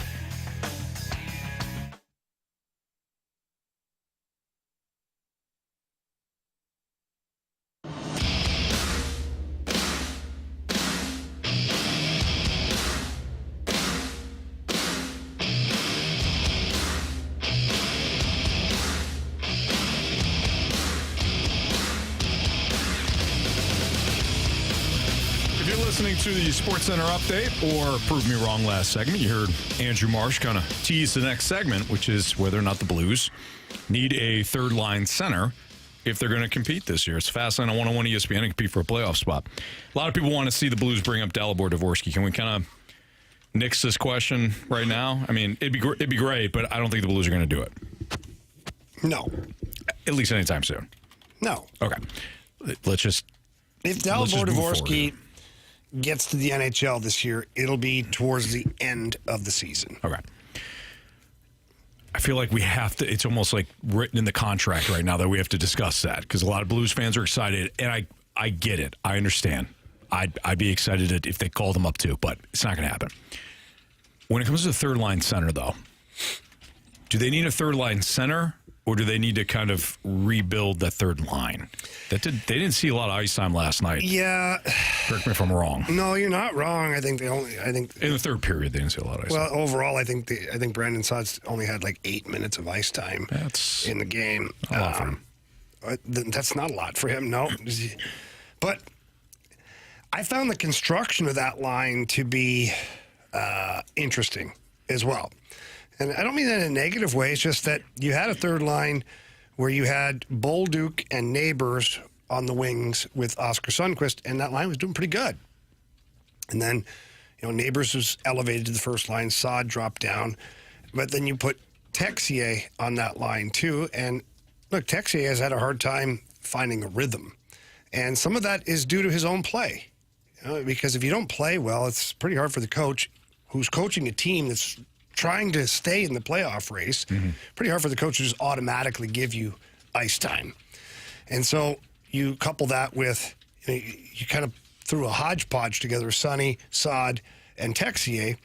Listening to the Sports Center update or Prove Me Wrong last segment, you heard Andrew Marsh kind of tease the next segment, which is whether or not the Blues need a third-line center if they're going to compete this year. It's Fastlane on 101 ESPN and compete for a playoff spot. A lot of people want to see the Blues bring up Dalibor Dvorsky. Can we kind of nix this question right now? I mean, it'd be great, but I don't think the Blues are going to do it. No. At least anytime soon. No. Okay. Let's just If Dalibor Dvorsky gets to the NHL this year, it'll be towards the end of the season. Okay. I feel like we have to, it's almost like written in the contract right now that we have to discuss that because a lot of Blues fans are excited, and I get it. I understand. I'd be excited if they called him up too, but it's not going to happen. When it comes to the third-line center, though, do they need a third-line center, or do they need to kind of rebuild that third line? They didn't see a lot of ice time last night. Yeah. Correct me if I'm wrong. No, you're not wrong. I think in the third period they didn't see a lot of ice time. Well, overall, I think Brandon Saad's only had like 8 minutes of ice time in the game. A lot for him. That's not a lot for him, no. But I found the construction of that line to be interesting as well. And I don't mean that in a negative way. It's just that you had a third line where you had Bolduc and Neighbors on the wings with Oscar Sundqvist, and that line was doing pretty good. And then, Neighbors was elevated to the first line. Saad dropped down. But then you put Texier on that line, too. And, look, Texier has had a hard time finding a rhythm. And some of that is due to his own play. Because if you don't play well, it's pretty hard for the coach who's coaching a team that's trying to stay in the playoff race. Pretty hard for the coach to just automatically give you ice time. And so you couple that with, you kind of threw a hodgepodge together, Sonny, Saad, and Texier.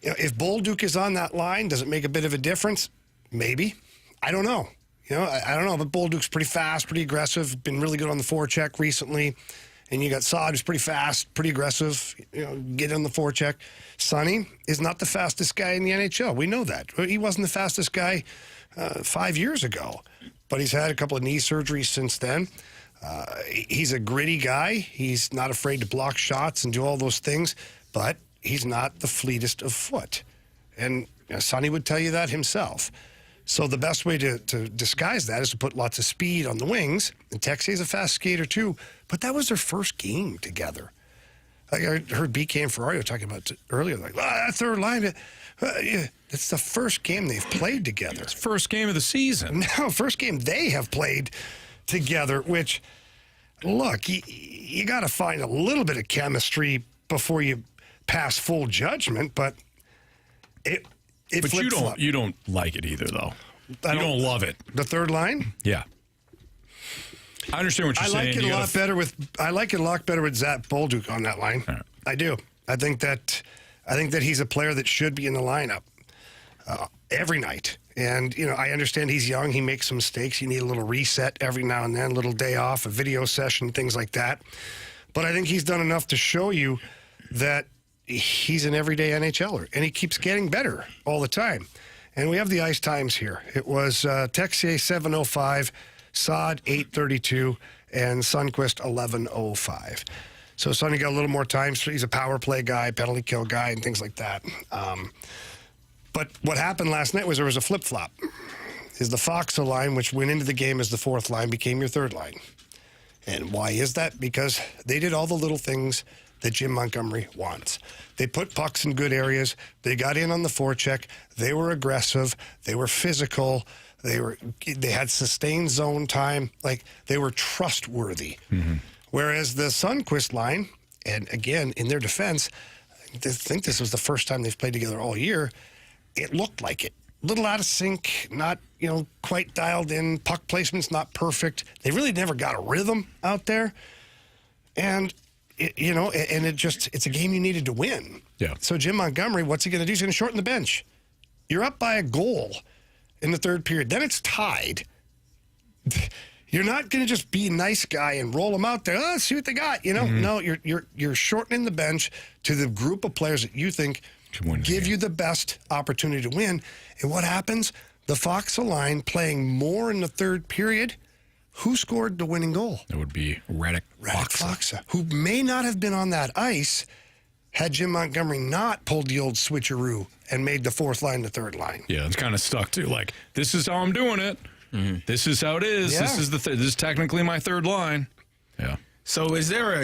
If Bolduc is on that line, does it make a bit of a difference? Maybe. I don't know. I don't know, but Bolduc's pretty fast, pretty aggressive, been really good on the forecheck recently. And you got Saad, who's pretty fast, pretty aggressive, get on the forecheck. Sonny is not the fastest guy in the NHL. We know that. He wasn't the fastest guy 5 years ago, but he's had a couple of knee surgeries since then. He's a gritty guy. He's not afraid to block shots and do all those things, but he's not the fleetest of foot. And Sonny would tell you that himself. So the best way to disguise that is to put lots of speed on the wings. And Texier's a fast skater too, but that was their first game together. I heard BK and Ferrario talking about it earlier, like, that third line, it's the first game they've played together. It's first game of the season. No, first game they have played together, which, look, you got to find a little bit of chemistry before you pass full judgment, but but you don't like it either, though. You don't love it. The third line? Yeah. I understand what you're saying. I like it a lot better with Zach Bolduc on that line. Right. I do. I think that he's a player that should be in the lineup every night. And, I understand he's young. He makes some mistakes. You need a little reset every now and then, a little day off, a video session, things like that. But I think he's done enough to show you that he's an everyday NHLer, and he keeps getting better all the time. And we have the ice times here. It was Texier 7:05, Saad 8:32, and Sundqvist 11:05. So Sonny got a little more time. So he's a power play guy, penalty kill guy, and things like that. But what happened last night was there was a flip-flop. Is the Foxa line, which went into the game as the fourth line, became your third line. And why is that? Because they did all the little things that Jim Montgomery wants. They put pucks in good areas. They got in on the forecheck. They were aggressive. They were physical. They had sustained zone time. Like, they were trustworthy. Mm-hmm. Whereas the Sundqvist line, and again, in their defense, I think this was the first time they've played together all year, it looked like it. A little out of sync, not, quite dialed in. Puck placement's not perfect. They really never got a rhythm out there. And, it's a game you needed to win. Yeah. So Jim Montgomery, what's he going to do? He's going to shorten the bench. You're up by a goal in the third period. Then it's tied. You're not going to just be a nice guy and roll them out there. Oh, see what they got. Mm-hmm. No, you're shortening the bench to the group of players that you think give you the best opportunity to win. And what happens? The Foxa line playing more in the third period. Who scored the winning goal? It would be Radek Foxa, who may not have been on that ice had Jim Montgomery not pulled the old switcheroo and made the fourth line the third line. Yeah, it's kind of stuck to, like, this is how I'm doing it. Mm-hmm. This is how it is. Yeah. This is this is technically my third line. Yeah. So is there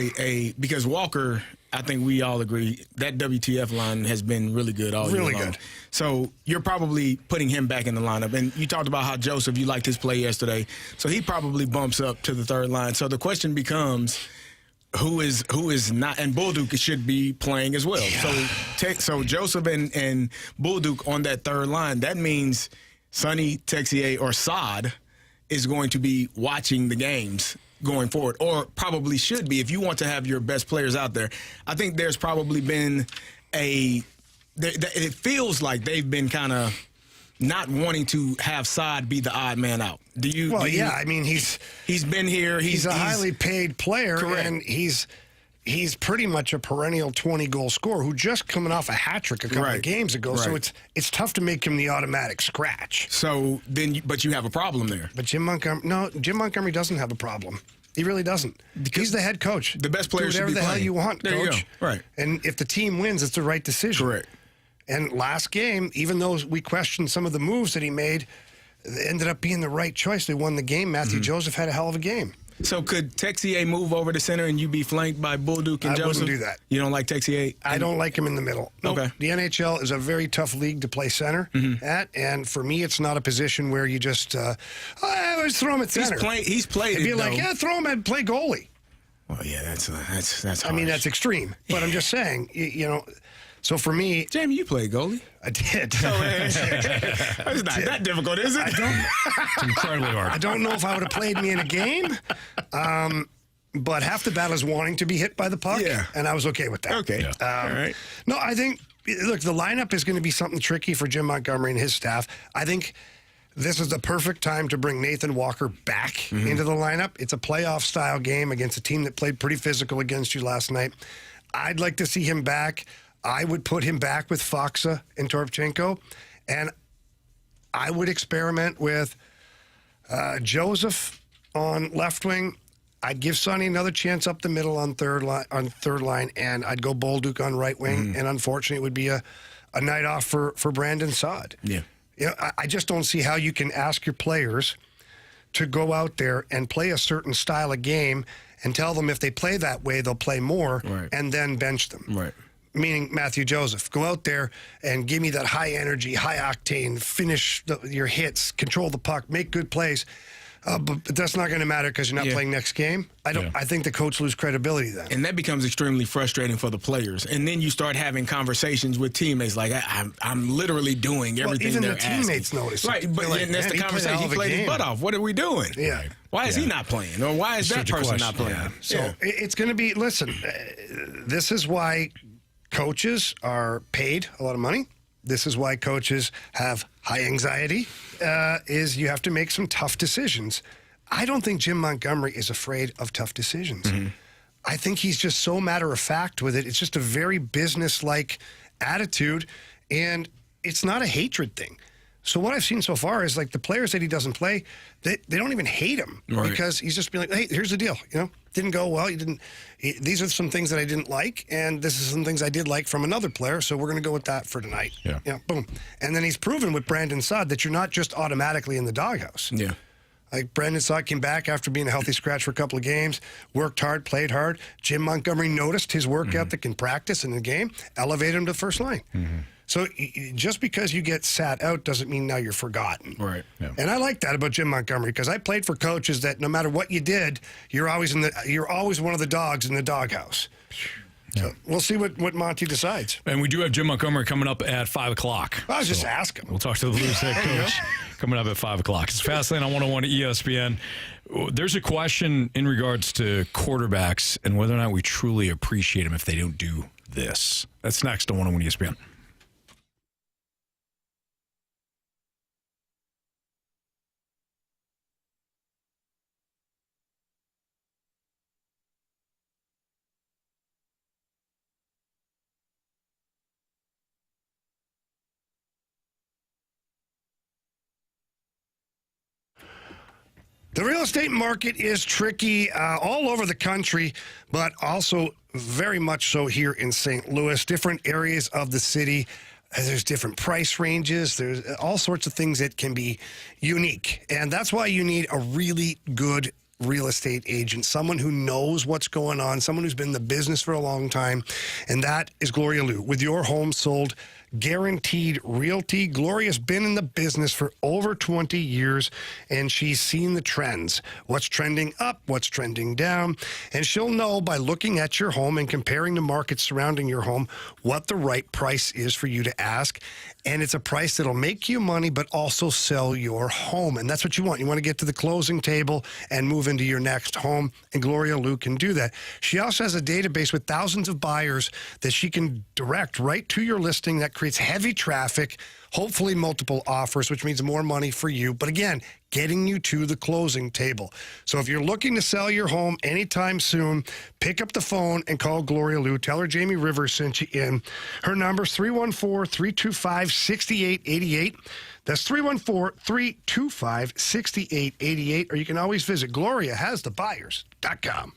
because Walker, I think we all agree, that WTF line has been really good all year long. Really good. So you're probably putting him back in the lineup. And you talked about how Joseph, you liked his play yesterday. So he probably bumps up to the third line. So the question becomes, who is not, and Bolduc should be playing as well. Yeah. So Joseph and Bolduc on that third line, that means Sonny, Texier, or Saad is going to be watching the games going forward, or probably should be if you want to have your best players out there. I think there's probably been it feels like they've been kind of not wanting to have Saad be the odd man out. I mean, he's been here. He's a highly paid player, correct. And he's pretty much a perennial 20-goal scorer who just coming off a hat trick a couple of games ago. Right. So it's tough to make him the automatic scratch. So then, but you have a problem there. But Jim Montgomery doesn't have a problem. He really doesn't. Because he's the head coach. The best players should be whatever the hell you want, there coach. You go. Right. And if the team wins, it's the right decision. Correct. And last game, even though we questioned some of the moves that he made, it ended up being the right choice. They won the game. Matthew Joseph had a hell of a game. So could Texier move over to center and you be flanked by Bolduc and Joseph? I wouldn't do that. You don't like Texier? I don't like him in the middle. Nope. Okay. The NHL is a very tough league to play center at, and for me, it's not a position where you just throw him at center. He's played It'd it, be like, throw him and play goalie. Well, yeah, that's harsh. I mean, that's extreme. But I'm just saying, so for me... Jamie, you played goalie. I did. So, it's not that difficult, is it? It's incredibly hard. I don't know if I would have played me in a game, but half the battle is wanting to be hit by the puck, and I was okay with that. Okay. Yeah. All right. No, I think, look, the lineup is going to be something tricky for Jim Montgomery and his staff. I think this is the perfect time to bring Nathan Walker back into the lineup. It's a playoff-style game against a team that played pretty physical against you last night. I'd like to see him back. I would put him back with Foxa and Toropchenko, and I would experiment with Joseph on left wing. I'd give Sonny another chance up the middle on third line, and I'd go Bolduc on right wing. And unfortunately, it would be a night off for Brandon Saad. Yeah, I just don't see how you can ask your players to go out there and play a certain style of game and tell them if they play that way, they'll play more, and then bench them. Right. Meaning Matthew Joseph. Go out there and give me that high energy, high octane, finish your hits, control the puck, make good plays. But that's not going to matter because you're not playing next game. I think the coach lose credibility then. And that becomes extremely frustrating for the players. And then you start having conversations with teammates like, I'm literally doing everything even they're the teammates asking. notice. Right, but like, that's the conversation. He played his butt off. What are we doing? Yeah. Why is he not playing? Or why is that person not playing? Yeah. So it's going to be, listen, this is why coaches are paid a lot of money. This is why coaches have high anxiety, is you have to make some tough decisions. I don't think Jim Montgomery is afraid of tough decisions. Mm-hmm. I think he's just so matter-of-fact with it. It's just a very business-like attitude, and it's not a hatred thing. So what I've seen so far is like the players that he doesn't play, they don't even hate him because he's just being like, hey, here's the deal. Didn't go well. These are some things that I didn't like, and this is some things I did like from another player, so we're going to go with that for tonight. Yeah, boom. And then he's proven with Brandon Saad that you're not just automatically in the doghouse. Yeah. Like Brandon Saad came back after being a healthy scratch for a couple of games, worked hard, played hard. Jim Montgomery noticed his work ethic in practice in the game, elevated him to the first line. Mm-hmm. So just because you get sat out doesn't mean now you're forgotten. Right. Yeah. And I like that about Jim Montgomery because I played for coaches that no matter what you did, you're always one of the dogs in the doghouse. Yeah. So we'll see what Monty decides. And we do have Jim Montgomery coming up at 5 o'clock. I was just asking. We'll talk to the Blues head coach coming up at 5 o'clock. It's Fastlane on 101 ESPN. There's a question in regards to quarterbacks and whether or not we truly appreciate them if they don't do this. That's next on 101 ESPN. The real estate market is tricky all over the country, but also very much so here in St. Louis. Different areas of the city, there's different price ranges. There's all sorts of things that can be unique. And that's why you need a really good real estate agent, someone who knows what's going on, someone who's been in the business for a long time. And that is Gloria Liu with Your Home Sold Guaranteed Realty. Gloria's been in the business for over 20 years, and she's seen the trends. What's trending up, what's trending down, and she'll know by looking at your home and comparing the market surrounding your home what the right price is for you to ask. And it's a price that'll make you money, but also sell your home. And that's what you want. You want to get to the closing table and move into your next home. And Gloria Liu can do that. She also has a database with thousands of buyers that she can direct right to your listing that creates heavy traffic, hopefully multiple offers, which means more money for you. But again, getting you to the closing table. So if you're looking to sell your home anytime soon, pick up the phone and call Gloria Liu. Tell her Jamie Rivers sent you in. Her number's 314-325-6888. That's 314-325-6888. Or you can always visit GloriaHasTheBuyers.com.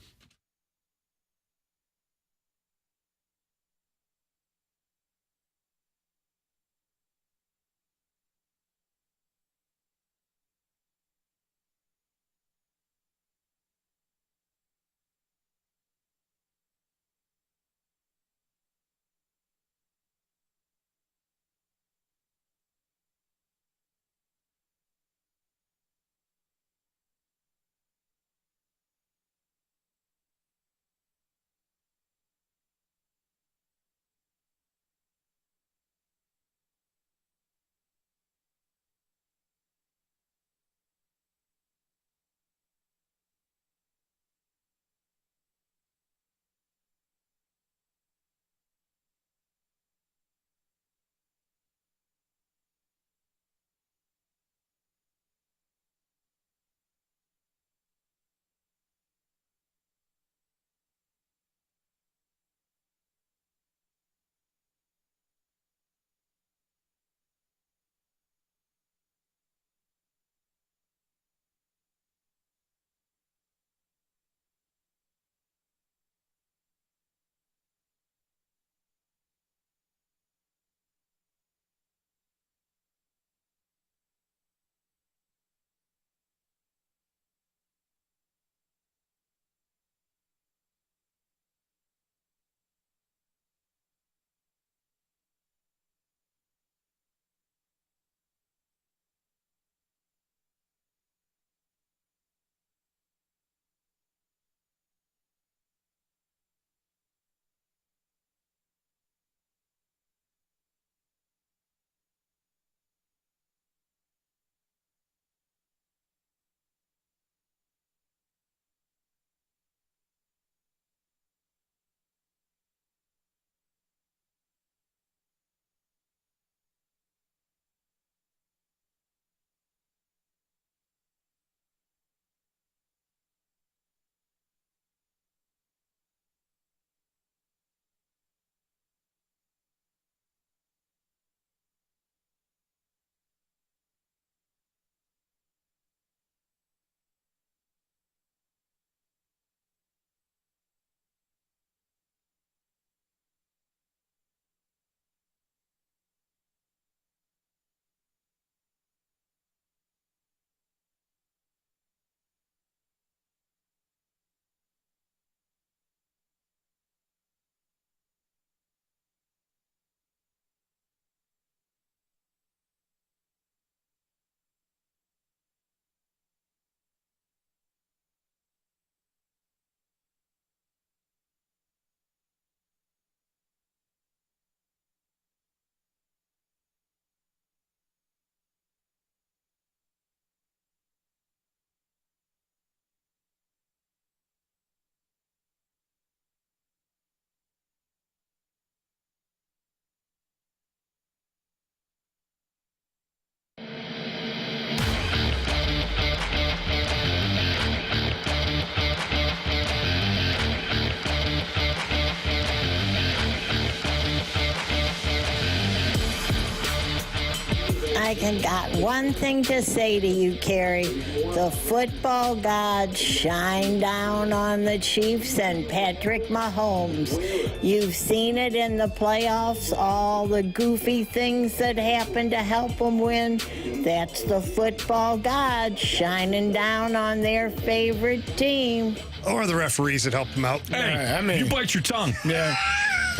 I got one thing to say to you, Carey. The football gods shine down on the Chiefs and Patrick Mahomes. You've seen it in the playoffs, all the goofy things that happen to help them win. That's the football gods shining down on their favorite team. Or the referees that help them out. Hey, you bite your tongue. Yeah.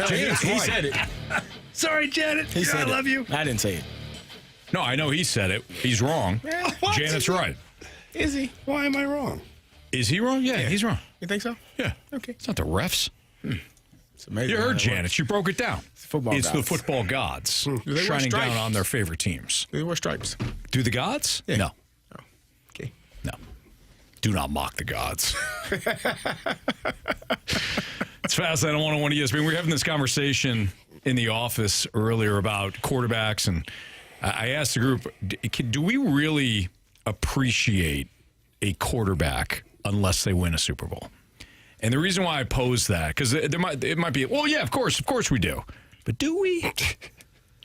Janet's he right. said it. Sorry, Janet. He said I love you. I didn't say it. No, I know he said it. He's wrong. Janet's right. Is he? Why am I wrong? Is he wrong? Yeah, he's wrong. You think so? Yeah. Okay. It's not the refs. It's amazing. You heard Janet. She broke it down. It's the the football gods Do they wear shining stripes? down on their favorite teams. They wear stripes. Do the gods? Yeah. No. Oh, okay. No. Do not mock the gods. It's fascinating. I don't want to ESPN. We were having this conversation in the office earlier about quarterbacks, and I asked the group, do we really appreciate a quarterback unless they win a Super Bowl? And the reason why I posed that, because it might be, well, yeah, of course we do. But do we?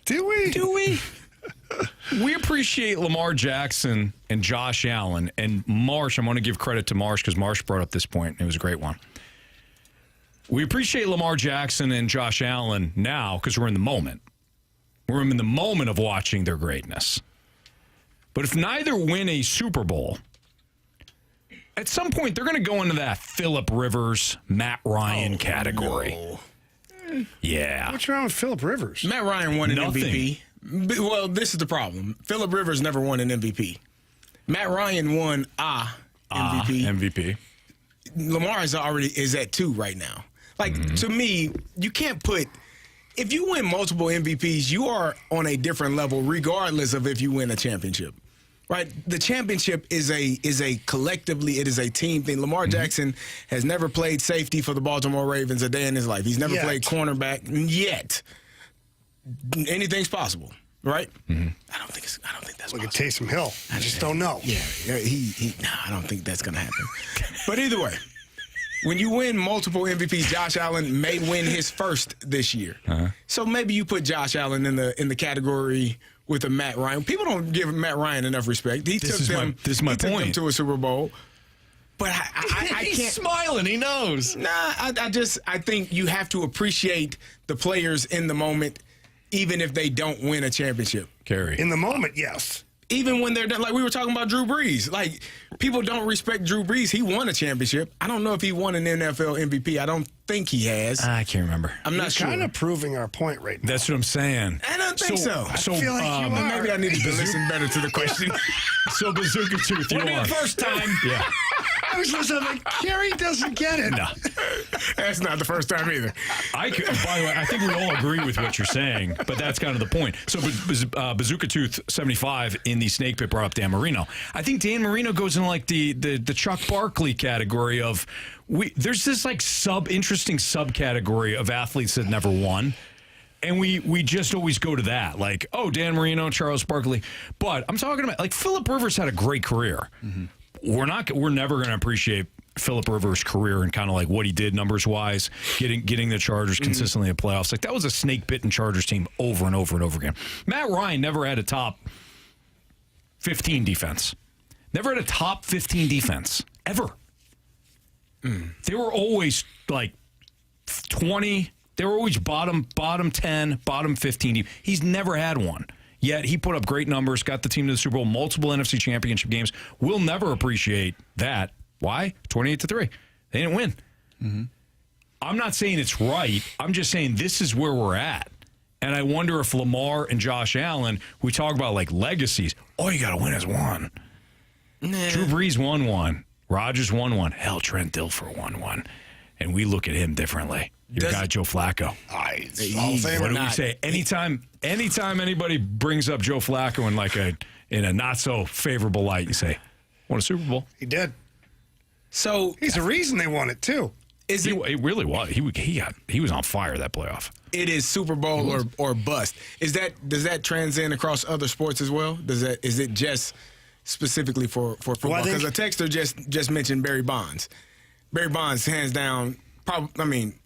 Do we? Do we? We appreciate Lamar Jackson and Josh Allen and Marsh. I want to give credit to Marsh because Marsh brought up this point, and it was a great one. We appreciate Lamar Jackson and Josh Allen now because we're in the moment. We're in the moment of watching their greatness. But if neither win a Super Bowl, at some point they're going to go into that Phillip Rivers, Matt Ryan category. No. Yeah. What's wrong with Phillip Rivers? Matt Ryan won an Nothing. MVP. Well, this is the problem. Phillip Rivers never won an MVP. Matt Ryan won MVP. MVP. Lamar is at 2 right now. Like, to me, you can't put – if you win multiple MVPs, you are on a different level regardless of if you win a championship, right? The championship is a collectively – it is a team thing. Lamar Jackson has never played safety for the Baltimore Ravens a day in his life. He's never played cornerback yet. Anything's possible, right? I don't think that's Look possible. at Taysom Hill. I just don't know. Yeah, I don't think that's going to happen. But either way. When you win multiple MVPs, Josh Allen may win his first this year. So maybe you put Josh Allen in the category with a Matt Ryan. People don't give Matt Ryan enough respect. He took them to a Super Bowl. But I can't. He's smiling. He knows. Nah, I think you have to appreciate the players in the moment, even if they don't win a championship. Carey. In the moment, yes. Even when they're done, like we were talking about Drew Brees. Like, people don't respect Drew Brees. He won a championship. I don't know if he won an NFL MVP. I don't think he has. I can't remember. I'm not sure. Kind of proving our point right now. That's what I'm saying. I don't think so. I feel like you are. Maybe I need to listen better to the question. So Bazooka Tooth, you Wouldn't be are. the first time. Yeah. I was listening, like, Carey doesn't get it. No. That's not the first time either. By the way, I think we all agree with what you're saying, but that's kind of the point. So Bazooka Tooth 75 in the Snake Pit brought up Dan Marino. I think Dan Marino goes in like the Chuck Barkley category of there's this like interesting subcategory of athletes that never won. And we just always go to that, like, oh, Dan Marino, Charles Barkley. But I'm talking about like Phillip Rivers had a great career. We're never going to appreciate Phillip Rivers' career and kind of like what he did numbers wise, getting the Chargers consistently in playoffs. Like that was a snake bitten Chargers team over and over and over again. Matt Ryan never had a top 15 defense. Never had a top 15 defense ever. They were always like 20. They were always bottom 10, bottom 15. He's never had one. Yet he put up great numbers, got the team to the Super Bowl, multiple NFC championship games. We'll never appreciate that. Why? 28-3. They didn't win. I'm not saying it's right. I'm just saying this is where we're at. And I wonder if Lamar and Josh Allen, we talk about like legacies. All you got to win is one. Drew Brees won one. Rodgers won one. Hell, Trent Dilfer won one. And we look at him differently. Your guy, Joe Flacco. What do we say? Anytime anybody brings up Joe Flacco in a not so favorable light, you say, won a Super Bowl. He did. So he's the reason they won it too. It really was. He was on fire that playoff. It is Super Bowl or bust. Does that transcend across other sports as well? Is it just specifically for football? Because a texter just mentioned Barry Bonds. Barry Bonds, hands down,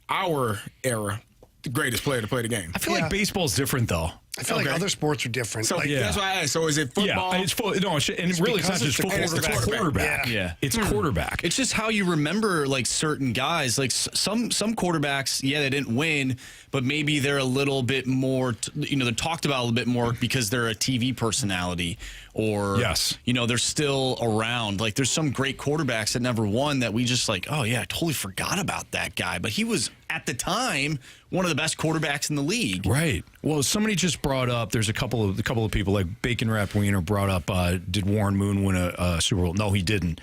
our era, the greatest player to play the game. I feel like baseball's different, though. I feel like other sports are different. So like, that's why I asked. So is it football? Yeah, it's no, and really it's not just football. It's quarterback. Yeah. It's quarterback. It's just how you remember like certain guys. Like some quarterbacks, they didn't win, but maybe they're a little bit more. They're talked about a little bit more because they're a TV personality, or they're still around. Like there's some great quarterbacks that never won that we just like. Oh yeah, I totally forgot about that guy, but he was at the time one of the best quarterbacks in the league. Right. Well, somebody just brought up. There's a couple of people like Bacon Rap Wiener brought up. Did Warren Moon win a Super Bowl? No, he didn't.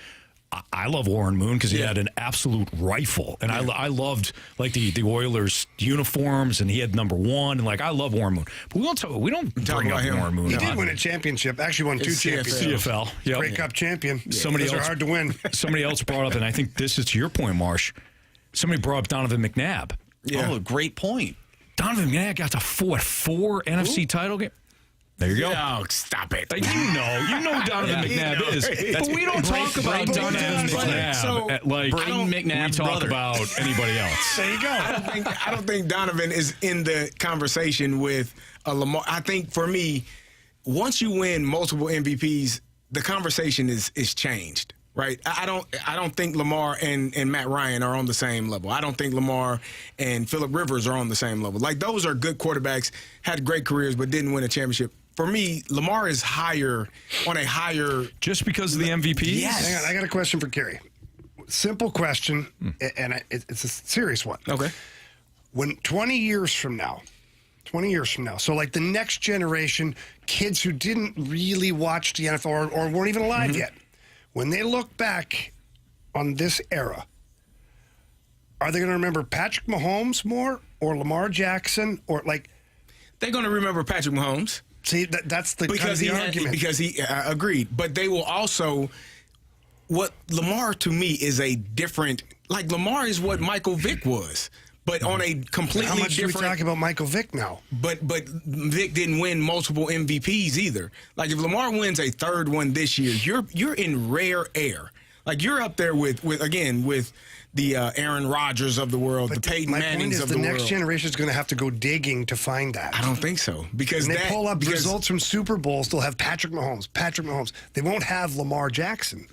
I love Warren Moon because he had an absolute rifle, and I loved like the Oilers uniforms, and he had number 1, and like I love Warren Moon. But we don't bring up Warren Moon. He did win a championship. Actually, won 2 championships. CFL. Yep. Grey Cup champion. Somebody Those else are hard to win. Somebody else brought up, and I think this is to your point, Marsh. Somebody brought up Donovan McNabb. Yeah. Oh, great point. Donovan McNabb got to 4 NFC title game. There you go. Oh, stop it. You know who Donovan McNabb is. But we don't talk about Donovan McNabb. So, Braden McNabb, we talk about anybody else. There you go. I don't think Donovan is in the conversation with Lamar. I think for me, once you win multiple MVPs, the conversation is changed. Right, I don't think Lamar and Matt Ryan are on the same level. I don't think Lamar and Phillip Rivers are on the same level. Like those are good quarterbacks, had great careers, but didn't win a championship. For me, Lamar is on a higher just because of the MVP. Yes. Hang on, I got a question for Carey. Simple question, and it's a serious one. Okay. When 20 years from now, so like the next generation, kids who didn't really watch the NFL or weren't even alive yet. When they look back on this era, are they going to remember Patrick Mahomes more or Lamar Jackson or like? They're going to remember Patrick Mahomes. See, that's the kind of the argument. Because he agreed. But they will also, what Lamar to me is a different, like Lamar is what Michael Vick was. But on a completely How much different. do we talk about Michael Vick now? But Vic didn't win multiple MVPs either. Like if Lamar wins a third one this year, you're in rare air. Like you're up there with the Aaron Rodgers of the world, the Peyton Mannings of the world. The next generation is going to have to go digging to find that. I don't think so because when they pull up results from Super Bowls, they'll have Patrick Mahomes. They won't have Lamar Jackson.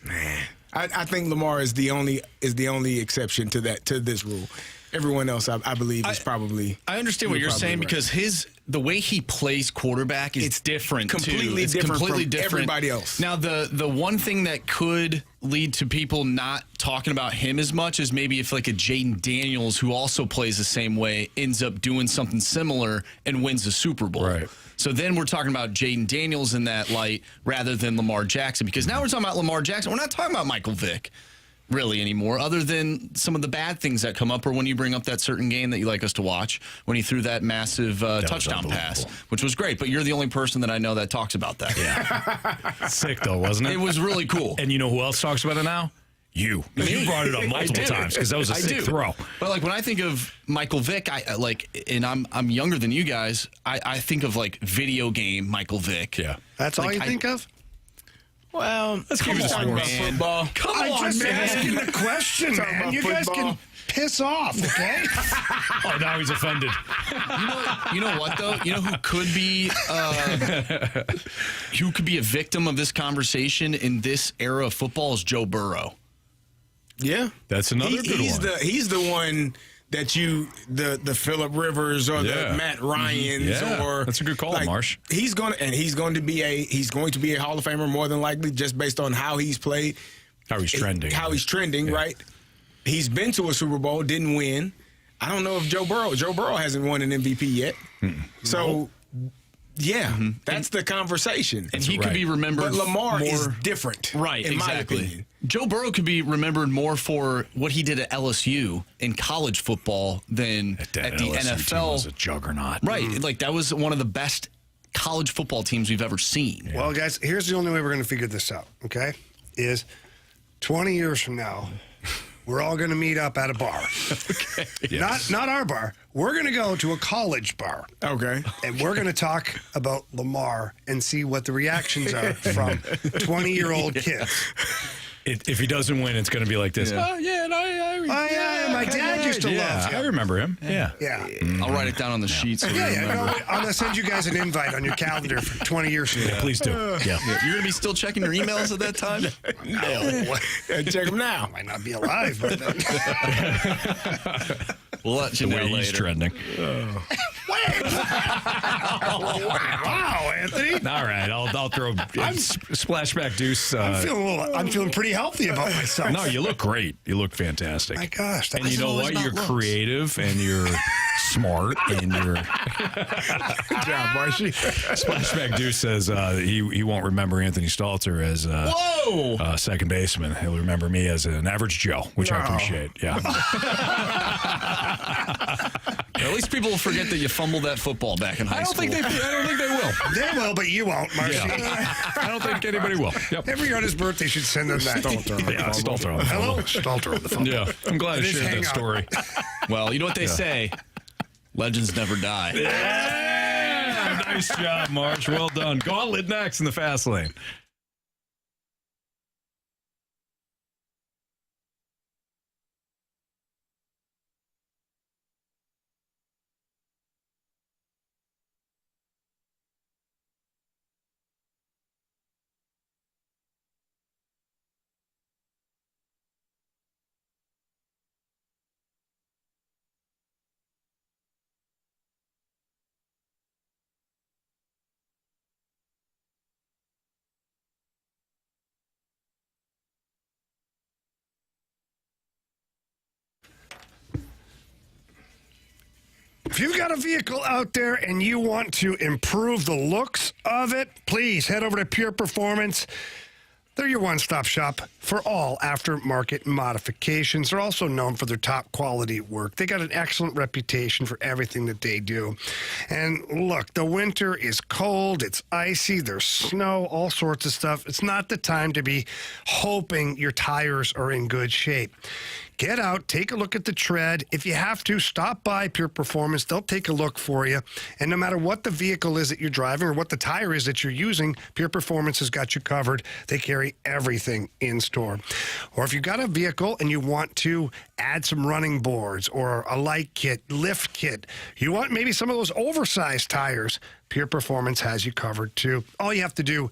I think Lamar is the only exception to this rule. Everyone else, I believe, is probably. I understand what you're saying right. because the way he plays quarterback is different. Completely too. different completely from different. everybody else. Now, the one thing that could lead to people not talking about him as much is maybe if like a Jaden Daniels, who also plays the same way, ends up doing something similar and wins the Super Bowl. Right. So then we're talking about Jaden Daniels in that light rather than Lamar Jackson, because now we're talking about Lamar Jackson. We're not talking about Michael Vick really anymore, other than some of the bad things that come up, or when you bring up that certain game that you like us to watch, when he threw that massive touchdown pass, which was great. But you're the only person that I know that talks about that. Yeah. Sick, though, wasn't it? It was really cool. And you know who else talks about it now? You brought it up multiple times because that was a sick throw. But like when I think of Michael Vick, I'm younger than you guys. I think of like video game Michael Vick. Yeah, that's all you think of. Well, let's keep talking about football. Come on, man. I'm just asking the question, man. You guys can piss off, okay? Oh, now he's offended. You know what though? You know who could be a victim of this conversation in this era of football is Joe Burrow. Yeah, that's another good one. He's the one that the Phillip Rivers or the Matt Ryans or that's a good call, Marsh. He's going to be a Hall of Famer more than likely, just based on how he's played, how he's trending, right? He's been to a Super Bowl, didn't win. I don't know if Joe Burrow hasn't won an MVP yet. So. Yeah, that's the conversation. And he could be remembered. But Lamar is different. Right, in exactly. my opinion. Joe Burrow could be remembered more for what he did at LSU in college football than at the NFL. Team was a juggernaut. Right, like that was one of the best college football teams we've ever seen. Yeah. Well, guys, here's the only way we're going to figure this out, okay? Is 20 years from now, we're all going to meet up at a bar. Okay. Yes. Not our bar. We're going to go to a college bar. Okay. And we're going to talk about Lamar and see what the reactions are from 20-year-old kids. if he doesn't win, it's going to be like this. Yeah. Oh, yeah, and my dad used to love I him. remember him. Yeah. Yeah. I'll write it down on the sheet. So we Yeah, remember. no, I'm going to send you guys an invite on your calendar for 20 years from now. Please do. Yeah. You're going to be still checking your emails at that time? No. Check them now. I might not be alive by then. We'll let you The know way he's later. trending. Wow, Anthony. All right, I'll throw splashback deuce. I'm feeling pretty healthy about myself. No, you look great. You look fantastic. My gosh. And you know always what? about You're looks. creative and you're smart and you're. Good job, Marshy. Splashback Deuce says he won't remember Anthony Stalter as second baseman. He'll remember me as an average Joe, which I appreciate. Yeah. At least people will forget that you fumbled that football back in high school. I don't think they will. They will, but you won't, Marcy. I don't think anybody will. Yep. Every year on his birthday, should send him that. Yeah, Stalter on the phone. Hello, Stalter on the phone. Yeah, I'm glad I It is shared that hang up. story. Well, you know what they say? Legends never die. Yeah, nice job, March. Well done. Gauntlet next in the fast lane. If you've got a vehicle out there and you want to improve the looks of it, please head over to Pure Performance. They're your one-stop shop for all aftermarket modifications. They're also known for their top quality work. They got an excellent reputation for everything that they do. And look, the winter is cold, it's icy, there's snow, all sorts of stuff. It's not the time to be hoping your tires are in good shape. Get out, take a look at the tread. If you have to, stop by Pure Performance. They'll take a look for you. And no matter what the vehicle is that you're driving or what the tire is that you're using, Pure Performance has got you covered. They carry everything in store. Or if you've got a vehicle and you want to add some running boards or a light kit, lift kit, you want maybe some of those oversized tires, Pure Performance has you covered too. All you have to do,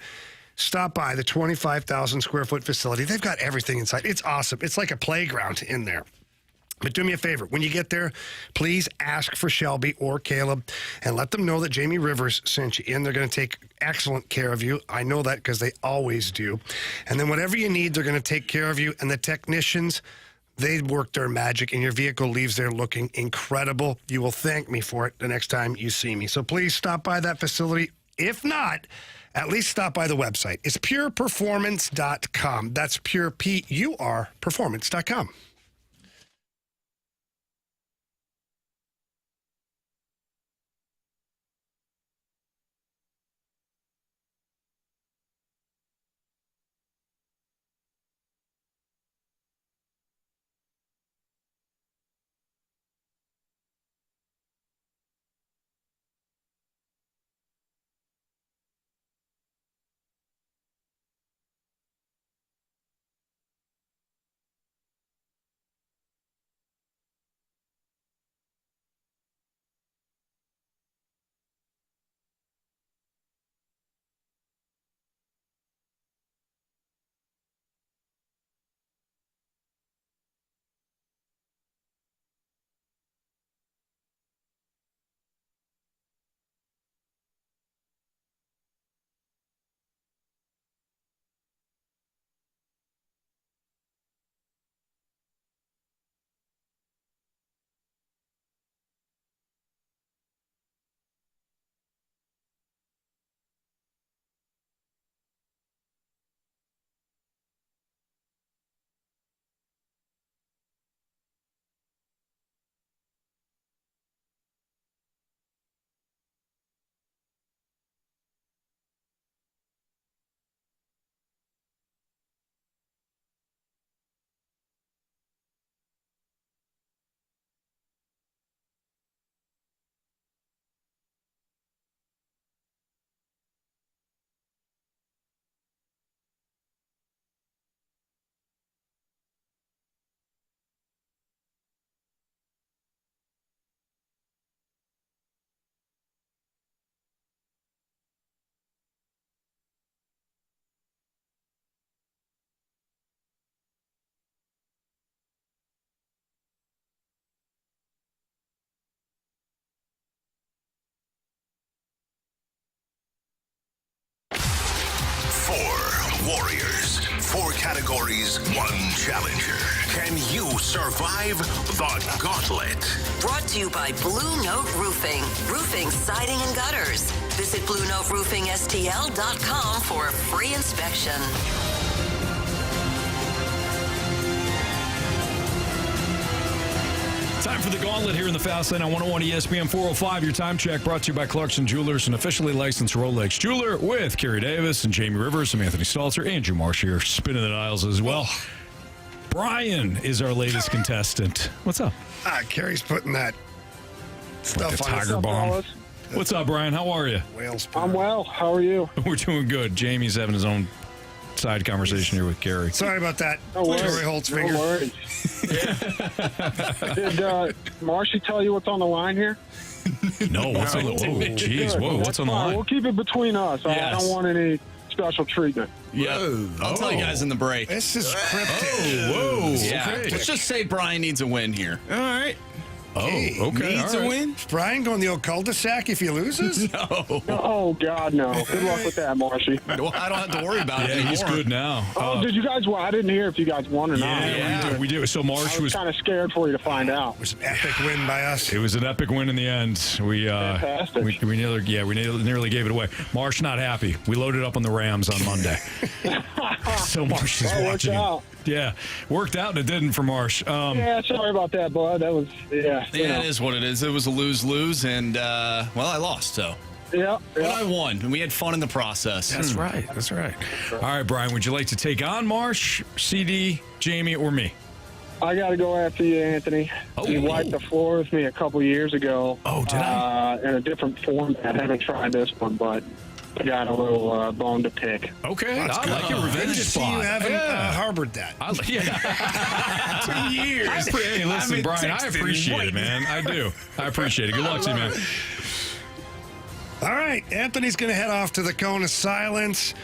stop by the 25,000 square foot facility. They've got everything inside. It's awesome. It's like a playground in there. But do me a favor. When you get there, please ask for Shelby or Caleb and let them know that Jamie Rivers sent you in. They're going to take excellent care of you. I know that because they always do. And then whatever you need, they're going to take care of you. And the technicians, they work their magic, and your vehicle leaves there looking incredible. You will thank me for it the next time you see me. So please stop by that facility. If not, at least stop by the website. It's pureperformance.com. That's pure, P-U-R, performance.com. warriors. 4 categories, 1 challenger. Can you survive the Gauntlet? Brought to you by Blue Note Roofing. Roofing, siding, and gutters. Visit BlueNoteRoofingSTL.com for a free inspection. Time for the Gauntlet here in the Fast Lane on 101 ESPN 405. Your time check brought to you by Clarkson Jewelers, an officially licensed Rolex jeweler, with Carey Davis and Jamie Rivers. I'm Anthony Stalter. Andrew Marsh here, spinning the dials as well. Brian is our latest contestant. What's up? Carey's putting that stuff like a on tiger bomb. What's up, Brian? How are you? I'm well. How are you? We're doing good. Jamie's having his own side conversation here with Carey. Sorry about that. No worries. Tory Holt's finger. No worries. Did Marshy tell you what's on the line here? No, what's on the line? Jeez, whoa, what's on the line? We'll keep it between us. Yes. I don't want any special treatment. Yeah, I'll tell you guys in the break. This is cryptic. Whoa. Yeah. Cryptic. Let's just say Brian needs a win here. All right. Oh, okay. Needs all a right. win? Is Brian going the old cul-de-sac if he loses? No. Oh, God, no. Good luck with that, Marshy. Well, I don't have to worry about it Yeah, anymore. he's good now. Oh, did you guys win? I didn't hear if you guys won or not. Yeah, we do. So Marsh I was kind of scared for you to find out. It was an epic win by us. It was an epic win in the end. We Fantastic. we nearly gave it away. Marsh not happy. We loaded up on the Rams on Monday. So Marsh is That worked watching. out. Yeah, worked out and it didn't for Marsh. Yeah, sorry about that, bud. That was, Yeah, it is what it is. It was a lose-lose, and, well, I lost, so. Yeah. But I won, and we had fun in the process. That's right. That's right. All right, Brian, would you like to take on Marsh, CD, Jamie, or me? I got to go after you, Anthony. You wiped the floor with me a couple years ago. Oh, did I? In a different format. I haven't tried this one, but I got a little bone to pick. Okay, I like your Good revenge to see spot. you haven't harbored that. 2 years. Hey, listen, Brian, I appreciate it, man. I do. I appreciate it. Good luck to you, man. All right, Anthony's going to head off to the cone of silence.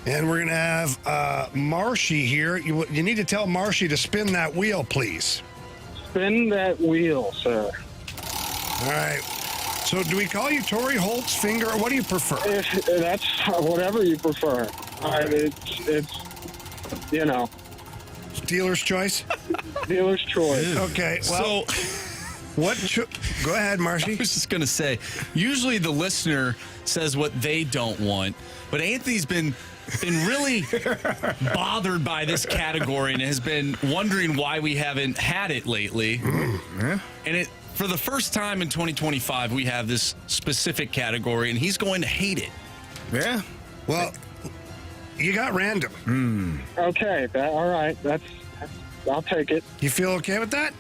And we're going to have Marshy here. You need to tell Marshy to spin that wheel, please. Spin that wheel, sir. All right. So do we call you Tory Holt's finger, or what do you prefer? That's whatever you prefer. It's you know. Dealer's choice? Dealer's choice. Okay, well, go ahead, Marshy. I was just going to say, usually the listener says what they don't want, but Anthony's been really bothered by this category and has been wondering why we haven't had it lately. And for the first time in 2025, we have this specific category, and he's going to hate it. Yeah. Well, you got random. Okay, all right. That's I'll take it. You feel okay with that?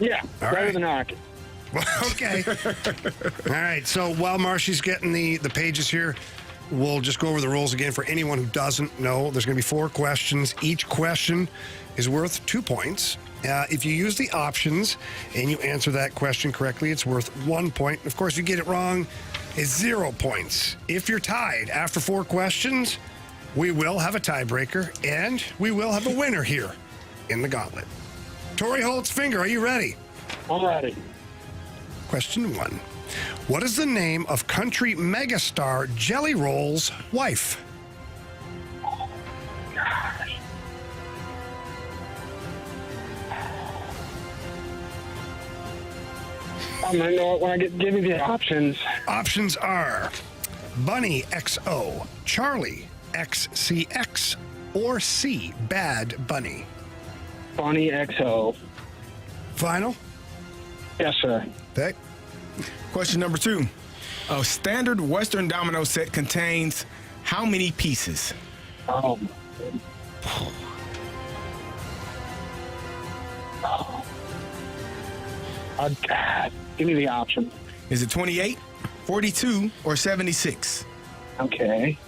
Yeah, All better right. than hockey. Okay. All right. So while Marshy's getting the pages here, we'll just go over the rules again for anyone who doesn't know. There's going to be 4 questions. Each question is worth 2 points. If you use the options and you answer that question correctly, it's worth 1 point. Of course, if you get it wrong, it's 0 points. If you're tied after 4 questions, we will have a tiebreaker and we will have a winner here in the Gauntlet. Tory Holt's finger, are you ready? I'm ready. Question 1. What is the name of country megastar Jelly Roll's wife? I'm gonna know it when I give me the options. Options are Bunny XO, Charlie XCX, or C, Bad Bunny. Bunny XO. Final? Yes, sir. Okay. Question number 2. A standard Western domino set contains how many pieces? Give me the option. Is it 28, 42, or 76? Okay.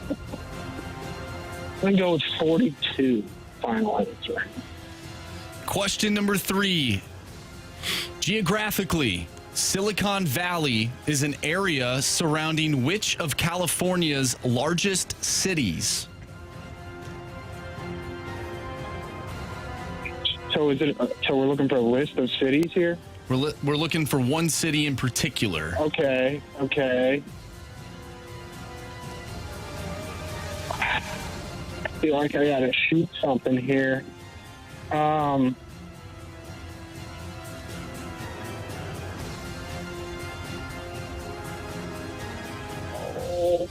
I'm going to go with 42. Final answer. Question number 3. Geographically, Silicon Valley is an area surrounding which of California's largest cities? So so we're looking for a list of cities here? We're looking for one city in particular. Okay. feel like I gotta shoot something here. Oh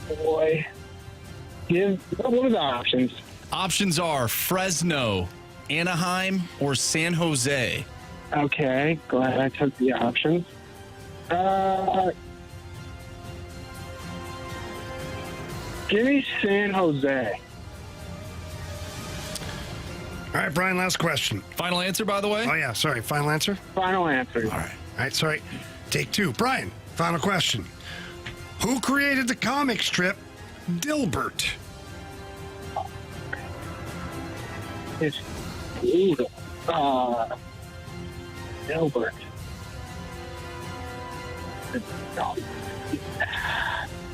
boy. What are the options? Options are Fresno, Anaheim, or San Jose. Okay, glad I took the options. Give me San Jose. All right, Brian, last question. Final answer, by the way? Oh, yeah, sorry. Final answer? Final answer. All right, sorry. Take two. Brian, final question. Who created the comic strip Dilbert? It's brutal. Dilbert. All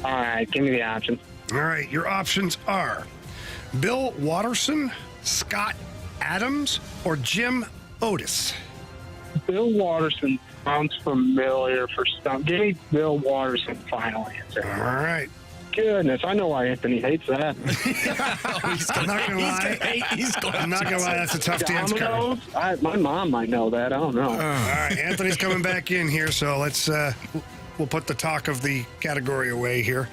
right, give me the options. All right, your options are Bill Watterson, Scott Adams, or Jim Otis. Bill Watterson sounds familiar for some. Give me Bill Watterson final answer. All right. Goodness, I know why Anthony hates that. I'm not going to lie. I'm not going to lie. That's a tough dance card. My mom might know that. I don't know. All right, Anthony's coming back in here, so let's we'll put the talk of the category away here.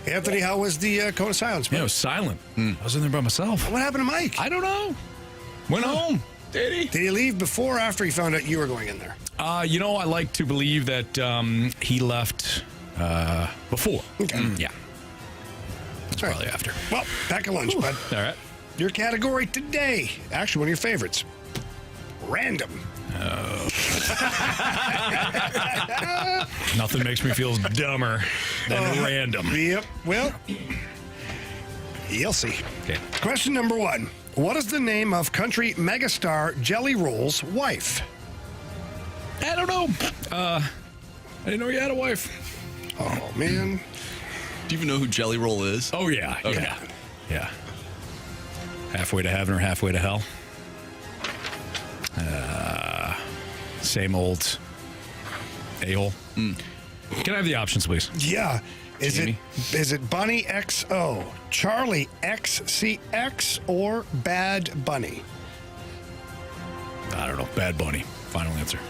Anthony, how was the Code of Silence? Yeah, it was silent. I was in there by myself. What happened to Mike? I don't know. Went home. Did he? Did he leave before or after he found out you were going in there? I like to believe that he left before. Okay. Yeah. That's probably after. Well, pack a lunch, bud. All right. Your category today, actually one of your favorites, random. Nothing makes me feel dumber than random. Yep. Well, you'll see. Okay. Question number 1. What is the name of country megastar Jelly Roll's wife? I don't know. I didn't know you had a wife. Oh, man. Do you even know who Jelly Roll is? Oh, yeah. Okay. Yeah. Halfway to heaven or halfway to hell? Same old a-hole. Can I have the options, please? Yeah. Is Jamie? it Bunny XO, Charlie XCX, or Bad Bunny? I don't know. Bad Bunny. Final answer.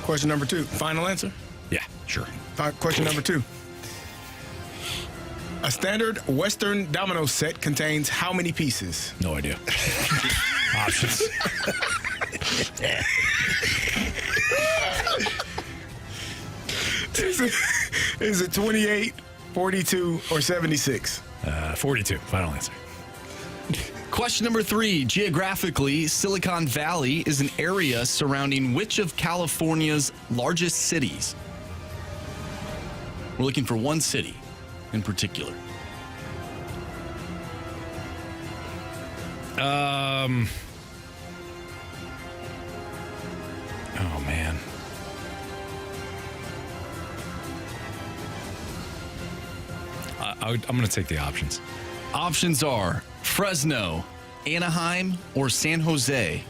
Question number 2. Final answer? Yeah, sure. Question number 2. A standard Western domino set contains how many pieces? No idea. Options. Is it 28, 42, or 76? 42. Final answer. Question number 3. Geographically, Silicon Valley is an area surrounding which of California's largest cities? We're looking for one city in particular. Oh, man. I'm going to take the options. Options are Fresno, Anaheim, or San Jose.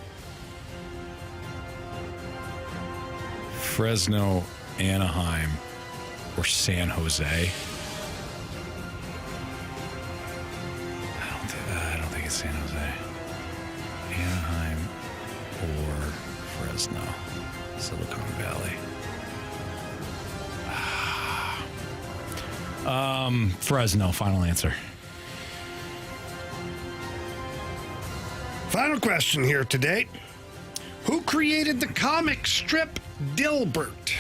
Fresno, Anaheim, or San Jose. I don't think it's San Jose. Anaheim or Fresno. Silicon Valley. Fresno, final answer. Final question here today. Who created the comic strip Dilbert?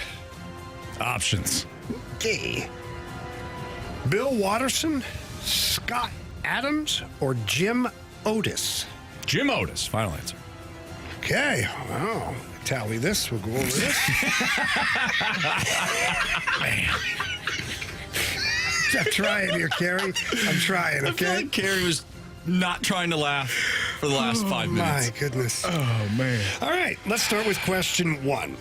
Options. Okay. Bill Watterson, Scott Adams, or Jim Otis? Jim Otis, final answer. Okay. Wow. Tally this. We'll go over this. Man. I'm trying here, Carey. I'm trying, okay? I feel like Carey was not trying to laugh for the last 5 minutes. My goodness. Oh, man. All right, let's start with question 1.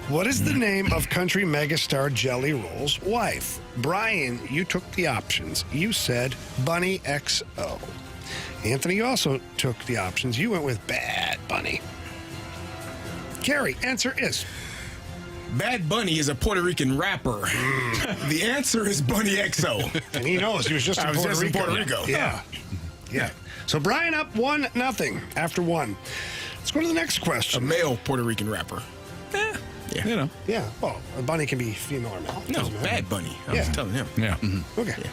What is the name of country megastar Jelly Roll's wife? Brian, you took the options. You said Bunny XO. Anthony, you also took the options. You went with Bad Bunny. Carey, answer is Bad Bunny is a Puerto Rican rapper. The answer is Bunny XO. And he knows. He was just in Puerto Rico. Yeah. So Brian up 1-0 after one. Let's go to the next question. A male Puerto Rican rapper. Yeah. You know. Yeah. Well, a bunny can be female or male. No, Bad Bunny. I was telling him. Yeah. Okay. Yeah.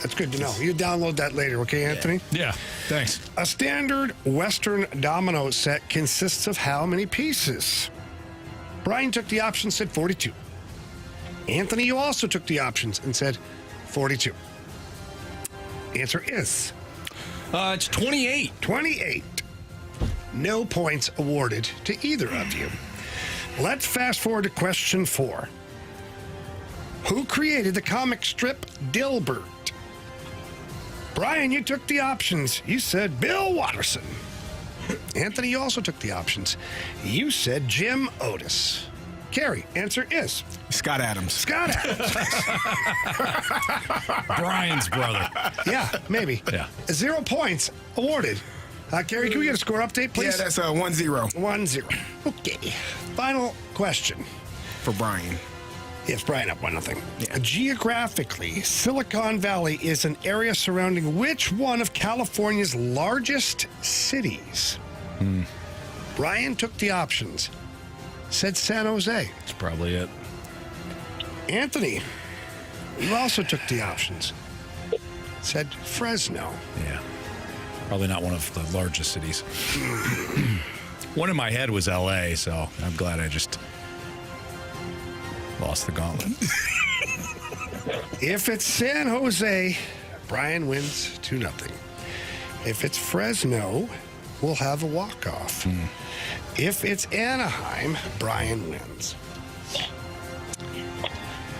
That's good to know. You download that later, okay, Anthony? Yeah. Thanks. A standard Western domino set consists of how many pieces? Brian took the option, said 42. Anthony, you also took the options and said 42. Answer is... It's 28. 28. No points awarded to either of you. Let's fast forward to question 4. Who created the comic strip Dilbert? Brian, you took the options. You said Bill Watterson. Anthony, you also took the options. You said Jim Otis. Carey, answer is... Scott Adams. Scott Adams. Brian's brother. Yeah, maybe. Yeah. 0 points awarded. Carey, can we get a score update, please? Yeah, that's 1-0. 1-0. Okay. Final question. For Brian. Yes, Brian up 1-0. Yeah. Geographically, Silicon Valley is an area surrounding which one of California's largest cities? Brian took the options. Said San Jose. That's probably it. Anthony, you also took the options. Said Fresno. Yeah. Probably not one of the largest cities. One in my head was L.A., so I'm glad I just lost the gauntlet. If it's San Jose, Brian wins 2-0. If it's Fresno, we'll have a walk-off. If it's Anaheim, Brian wins.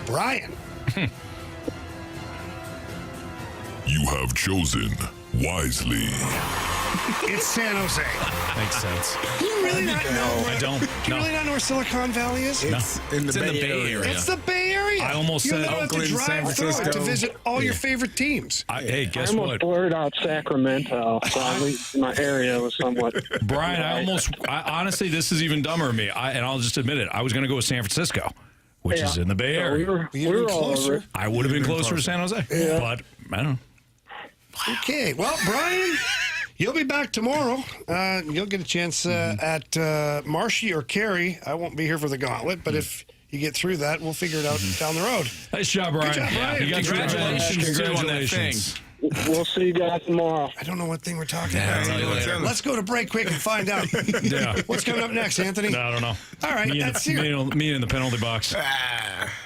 Brian. You have chosen wisely. It's San Jose. Makes sense. Do you really not know? I don't. Do you really not know where Silicon Valley is? It's in the Bay Area. It's the Bay Area. I almost you said don't have to Oakland, San drive through it Francisco. to visit all your favorite teams. Hey, guess I almost what? blurred out Sacramento, so at least my area was somewhat. Brian, honestly, this is even dumber of me. And I'll just admit it. I was going to go with San Francisco, which is in the Bay Area. We were all over it. I would have been closer to San Jose, but I don't know. Okay, well, Brian, you'll be back tomorrow. You'll get a chance at Marshy or Carey. I won't be here for the gauntlet, but if you get through that, we'll figure it out down the road. Nice job, Brian. Good job, Brian. You got Congratulations. We'll see you guys tomorrow. I don't know what thing we're talking I'll tell you about. later. Let's go to break quick and find out. What's coming up next, Anthony? No, I don't know. All right, that's it. Me in the penalty box.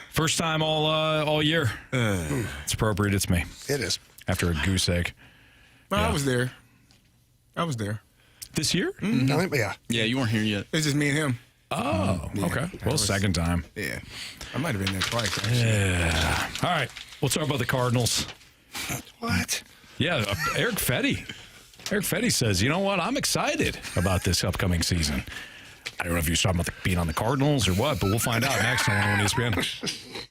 First time all year. It's appropriate. It's me. It is. After a goose egg. Well, I was there. This year? Yeah. Yeah, you weren't here yet. It's just me and him. Oh, okay. Well, second time. Yeah. I might have been there twice, actually. Yeah. All right. We'll talk about the Cardinals. What? Yeah, Eric Fetty. Eric Fetty says, you know what? I'm excited about this upcoming season. I don't know if you're talking about being on the Cardinals or what, but we'll find out next on ESPN.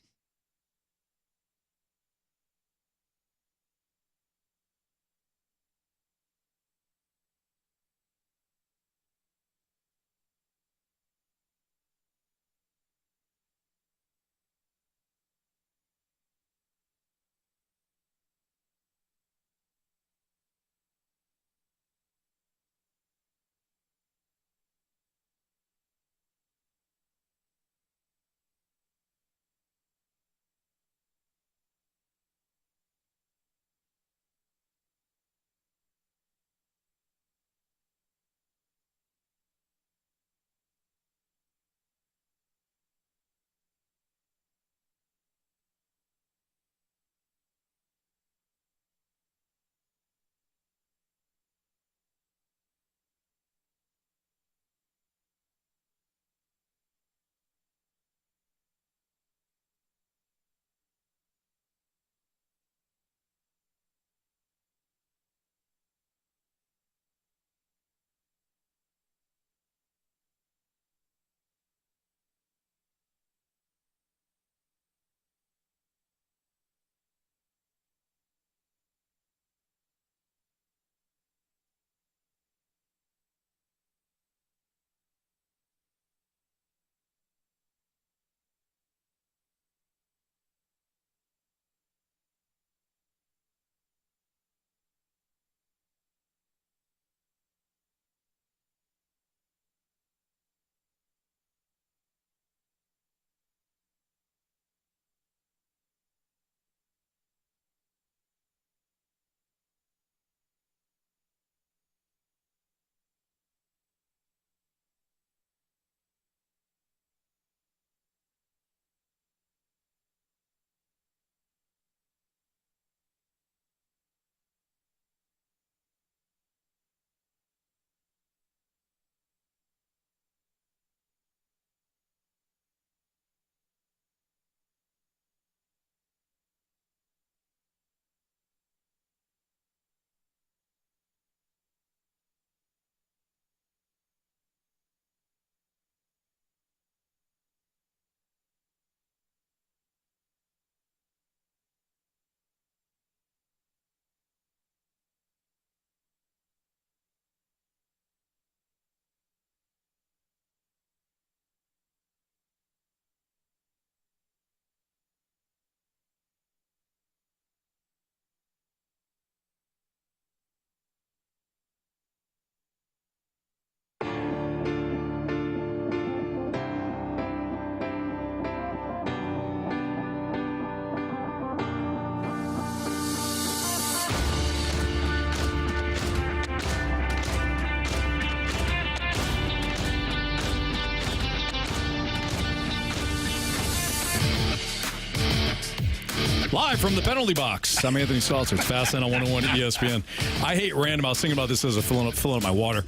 Live from the penalty box. I'm Anthony Stalter. It's Fast Lane on 101 at ESPN. I hate random. I was thinking about this as I filling up my water.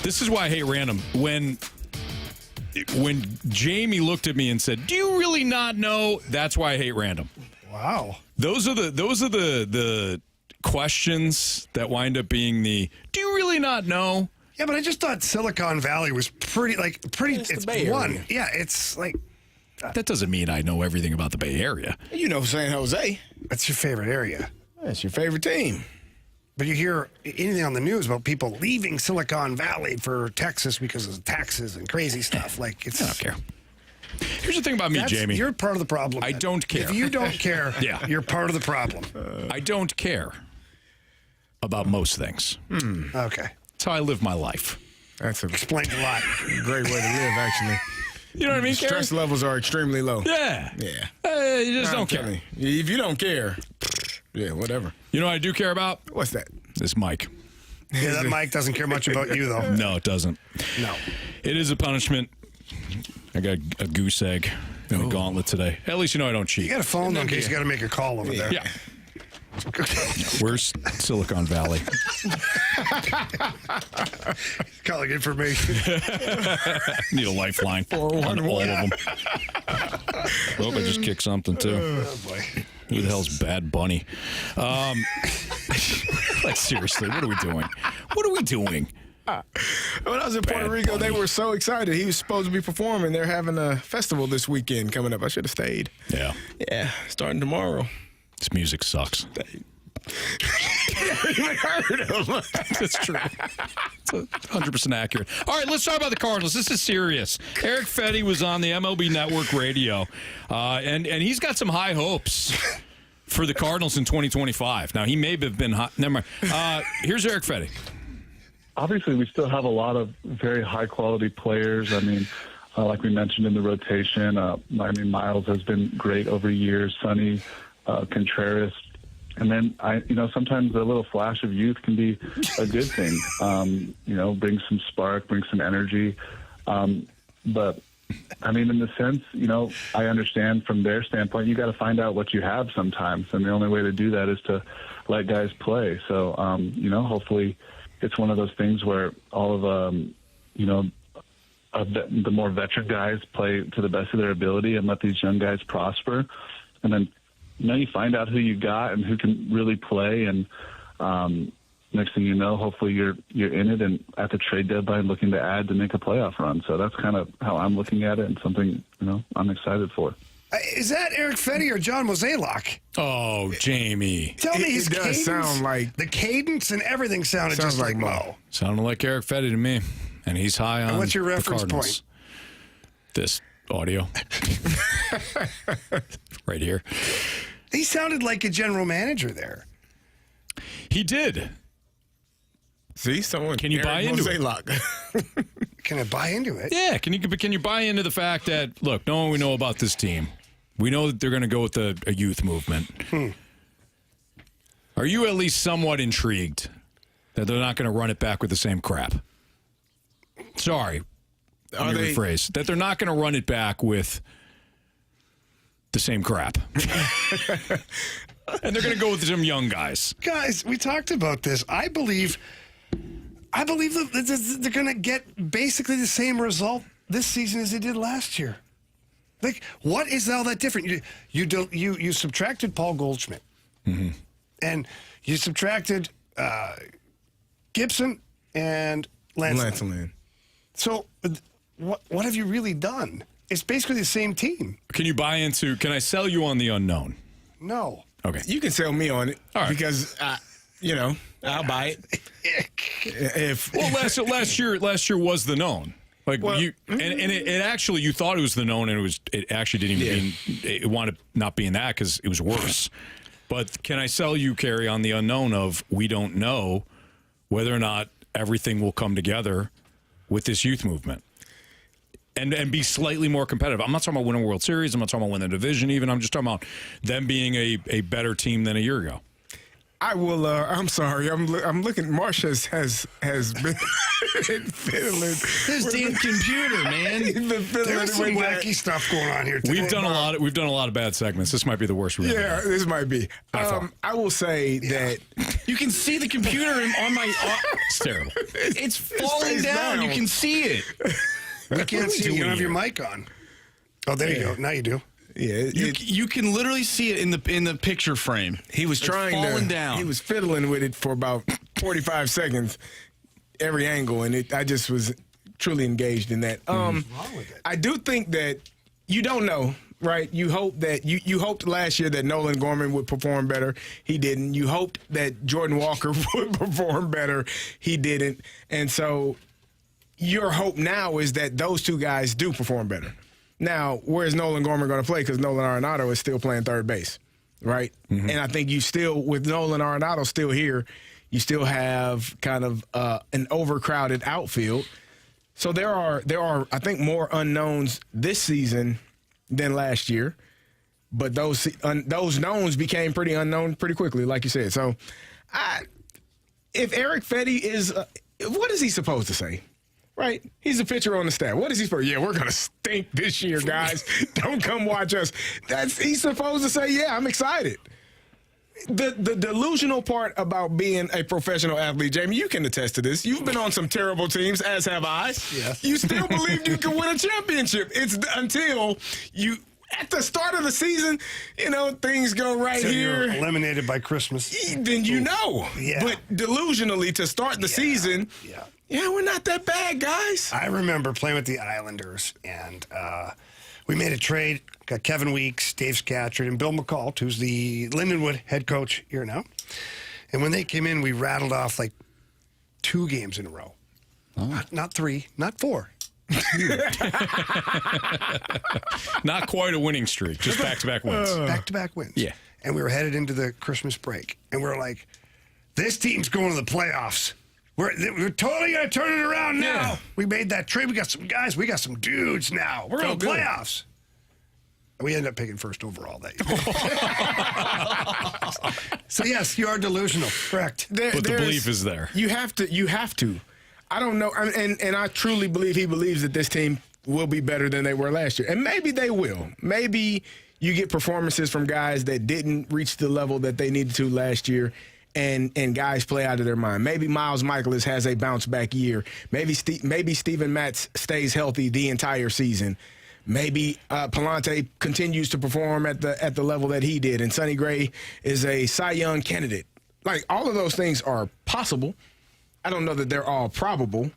This is why I hate random. When Jamie looked at me and said, "Do you really not know?" That's why I hate random. Wow. Those are the questions that wind up being the "Do you really not know?" Yeah, but I just thought Silicon Valley was pretty. It's the Bay one. Area. Yeah, it's like. That doesn't mean I know everything about the Bay Area. You know San Jose. That's your favorite area. That's your favorite team. But you hear anything on the news about people leaving Silicon Valley for Texas because of taxes and crazy stuff. Like it's. I don't care. Here's the thing about me, Jamie. You're part of the problem. I don't care. If you don't care, Yeah. you're part of the problem. I don't care about most things. Okay. That's how I live my life. That's Explains a lot. great way to live, actually. You know what I mean, Stress Carey? levels are extremely low. Yeah. Yeah. You just I'm don't care. telling you. If you don't care, yeah, whatever. You know what I do care about? What's that? This mic. Yeah, that Mike doesn't care much about you, though. No, it doesn't. No. It is a punishment. I got a goose egg and a gauntlet today. At least you know I don't cheat. You got a phone, though, in case you got to make a call over there. Yeah. Where's Silicon Valley? Calling information. Need a lifeline on all of them. Hope I just kicked something, too. Oh, boy. Who the hell's Bad Bunny? Like, seriously, what are we doing? What are we doing? When I was in Puerto Rico, they were so excited. He was supposed to be performing. They're having a festival this weekend coming up. I should have stayed. Yeah. Yeah, starting tomorrow. This music sucks. Never even heard of him. That's true. It's 100% accurate. All right, let's talk about the Cardinals. This is serious. Eric Fetty was on the MLB Network radio, and he's got some high hopes for the Cardinals in 2025. Now, he may have been hot. Never mind. Here's Eric Fetty. Obviously, we still have a lot of very high-quality players. I mean, like we mentioned in the rotation, Miles has been great over years. Sonny, Contreras. And then, sometimes a little flash of youth can be a good thing. Bring some spark, bring some energy. But, in the sense, I understand from their standpoint, you got to find out what you have sometimes. And the only way to do that is to let guys play. So, hopefully it's one of those things where all of, the more veteran guys play to the best of their ability and let these young guys prosper. And then, you find out who you got and who can really play, and next thing you know, hopefully you're in it and at the trade deadline looking to add to make a playoff run. So that's kind of how I'm looking at it, and something I'm excited for. Is that Eric Fetty or John Mozeliak? Oh, Jamie. Tell me his cadence. Does sound like the cadence and everything sounded just like Mo. Sounded like Eric Fetty to me, and he's high on. And what's your reference the Cardinals. point? This audio, right here. He sounded like a general manager there. He did. See, someone. Can you buy into it? Can I buy into it? Yeah. Can you buy into the fact that, look, knowing we know about this team, we know that they're going to go with a youth movement. Are you at least somewhat intrigued that they're not going to run it back with the same crap? Sorry. Let me rephrase. That they're not going to run it back with the same crap. And they're going to go with some young guys. Guys, we talked about this. I believe that they're going to get basically the same result this season as they did last year. Like, what is all that different? You subtracted Paul Goldschmidt, and you subtracted Gibson and Lance Lynn. So, what have you really done? It's basically the same team. Can I sell you on the unknown? No. Okay. You can sell me on it. All right. Because, I'll buy it. Last year was the known. It actually, you thought it was the known, and it actually didn't even mean, it wound up not being that because it was worse. But can I sell you, Carey, on the unknown of we don't know whether or not everything will come together with this youth movement? And be slightly more competitive. I'm not talking about winning a World Series. I'm not talking about winning the division even. I'm just talking about them being a better team than a year ago. I will. I'm sorry. I'm looking. Marsh has been fiddling. His damn computer, man. He's been fiddling. There's some wacky stuff going on here today. We've done a lot of bad segments. This might be the worst we've ever done. This might be. I will say that you can see the computer on my. It's terrible. It's falling down. You can see it. We can't see you. You don't have your mic on. Oh, there you go. Now you do. Yeah, you can literally see it in the picture frame. He was falling down. He was fiddling with it for about 45 seconds, every angle, and I just was truly engaged in that. I do think that you don't know, right? You hope that you hoped last year that Nolan Gorman would perform better. He didn't. You hoped that Jordan Walker would perform better. He didn't. And so your hope now is that those two guys do perform better. Now, where's Nolan Gorman going to play? Because Nolan Arenado is still playing third base, right? Mm-hmm. And I think you still, with Nolan Arenado still here, you still have kind of an overcrowded outfield. So there are, I think, more unknowns this season than last year. But those knowns became pretty unknown pretty quickly, like you said. So if Eric Fetty is, what is he supposed to say? Right? He's a pitcher on the staff. What is he supposed to? Yeah, we're going to stink this year, guys. Don't come watch us. He's supposed to say, yeah, I'm excited. The delusional part about being a professional athlete, Jamie, you can attest to this. You've been on some terrible teams, as have I. Yes. You still believe you can win a championship. It's until you, at the start of the season, things go right here. You're eliminated by Christmas. Then you know. Yeah. But delusionally, to start the season, yeah, we're not that bad, guys. I remember playing with the Islanders, and we made a trade. Got Kevin Weeks, Dave Scatcherd, and Bill McCall, who's the Lindenwood head coach here now. And when they came in, we rattled off like 2 games in a row. Oh. Not 3, not 4. Not quite a winning streak, just back-to-back wins. Back-to-back wins. Yeah. And we were headed into the Christmas break, and we were like, this team's going to the playoffs. We're totally going to turn it around now. Yeah. We made that trade. We got some guys. We got some dudes now. We're in the playoffs. We ended up picking first overall that year. So, yes, you are delusional. Correct. But the belief is there. You have to. I don't know. And I truly believe he believes that this team will be better than they were last year. And maybe they will. Maybe you get performances from guys that didn't reach the level that they needed to last year. And guys play out of their mind. Maybe Miles Michaelis has a bounce-back year. Maybe Steven Matz stays healthy the entire season. Maybe Palante continues to perform at the level that he did, and Sonny Gray is a Cy Young candidate. Like, all of those things are possible. I don't know that they're all probable,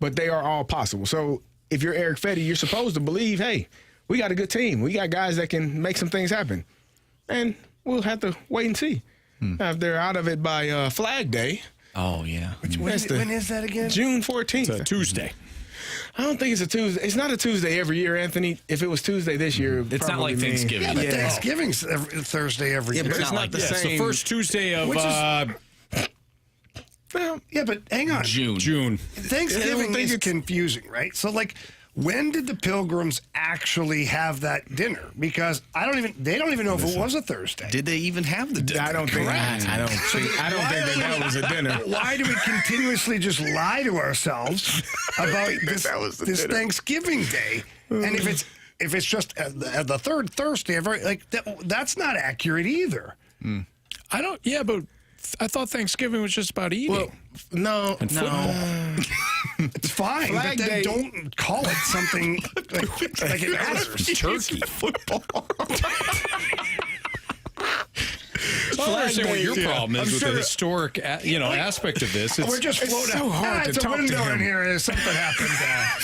but they are all possible. So if you're Eric Fetty, you're supposed to believe, hey, we got a good team. We got guys that can make some things happen. And we'll have to wait and see. If they're out of it by Flag Day. Oh, yeah. When is that again? June 14th. It's a Tuesday. I don't think it's a Tuesday. It's not a Tuesday every year, Anthony. If it was Tuesday this year, it's not like Thanksgiving. Yeah, but Thanksgiving's Thursday every year. But it's not the same. It's the first Tuesday of... well, yeah, but hang on. June. Thanksgiving is confusing, right? So, like, when did the Pilgrims actually have that dinner? Because they don't even know if it was a Thursday. Did they even have the dinner? I don't think that was a dinner. Why do we continuously just lie to ourselves about this Thanksgiving Day? And if it's just the third Thursday, that's not accurate either. But I thought Thanksgiving was just about eating. Well, no. It's fine, Flag but then don't call it something like it matters. Turkey. Football. I don't understand what your problem is with the historic, aspect of this. We're just floating. So hard to talk to window him. In here. Something happened.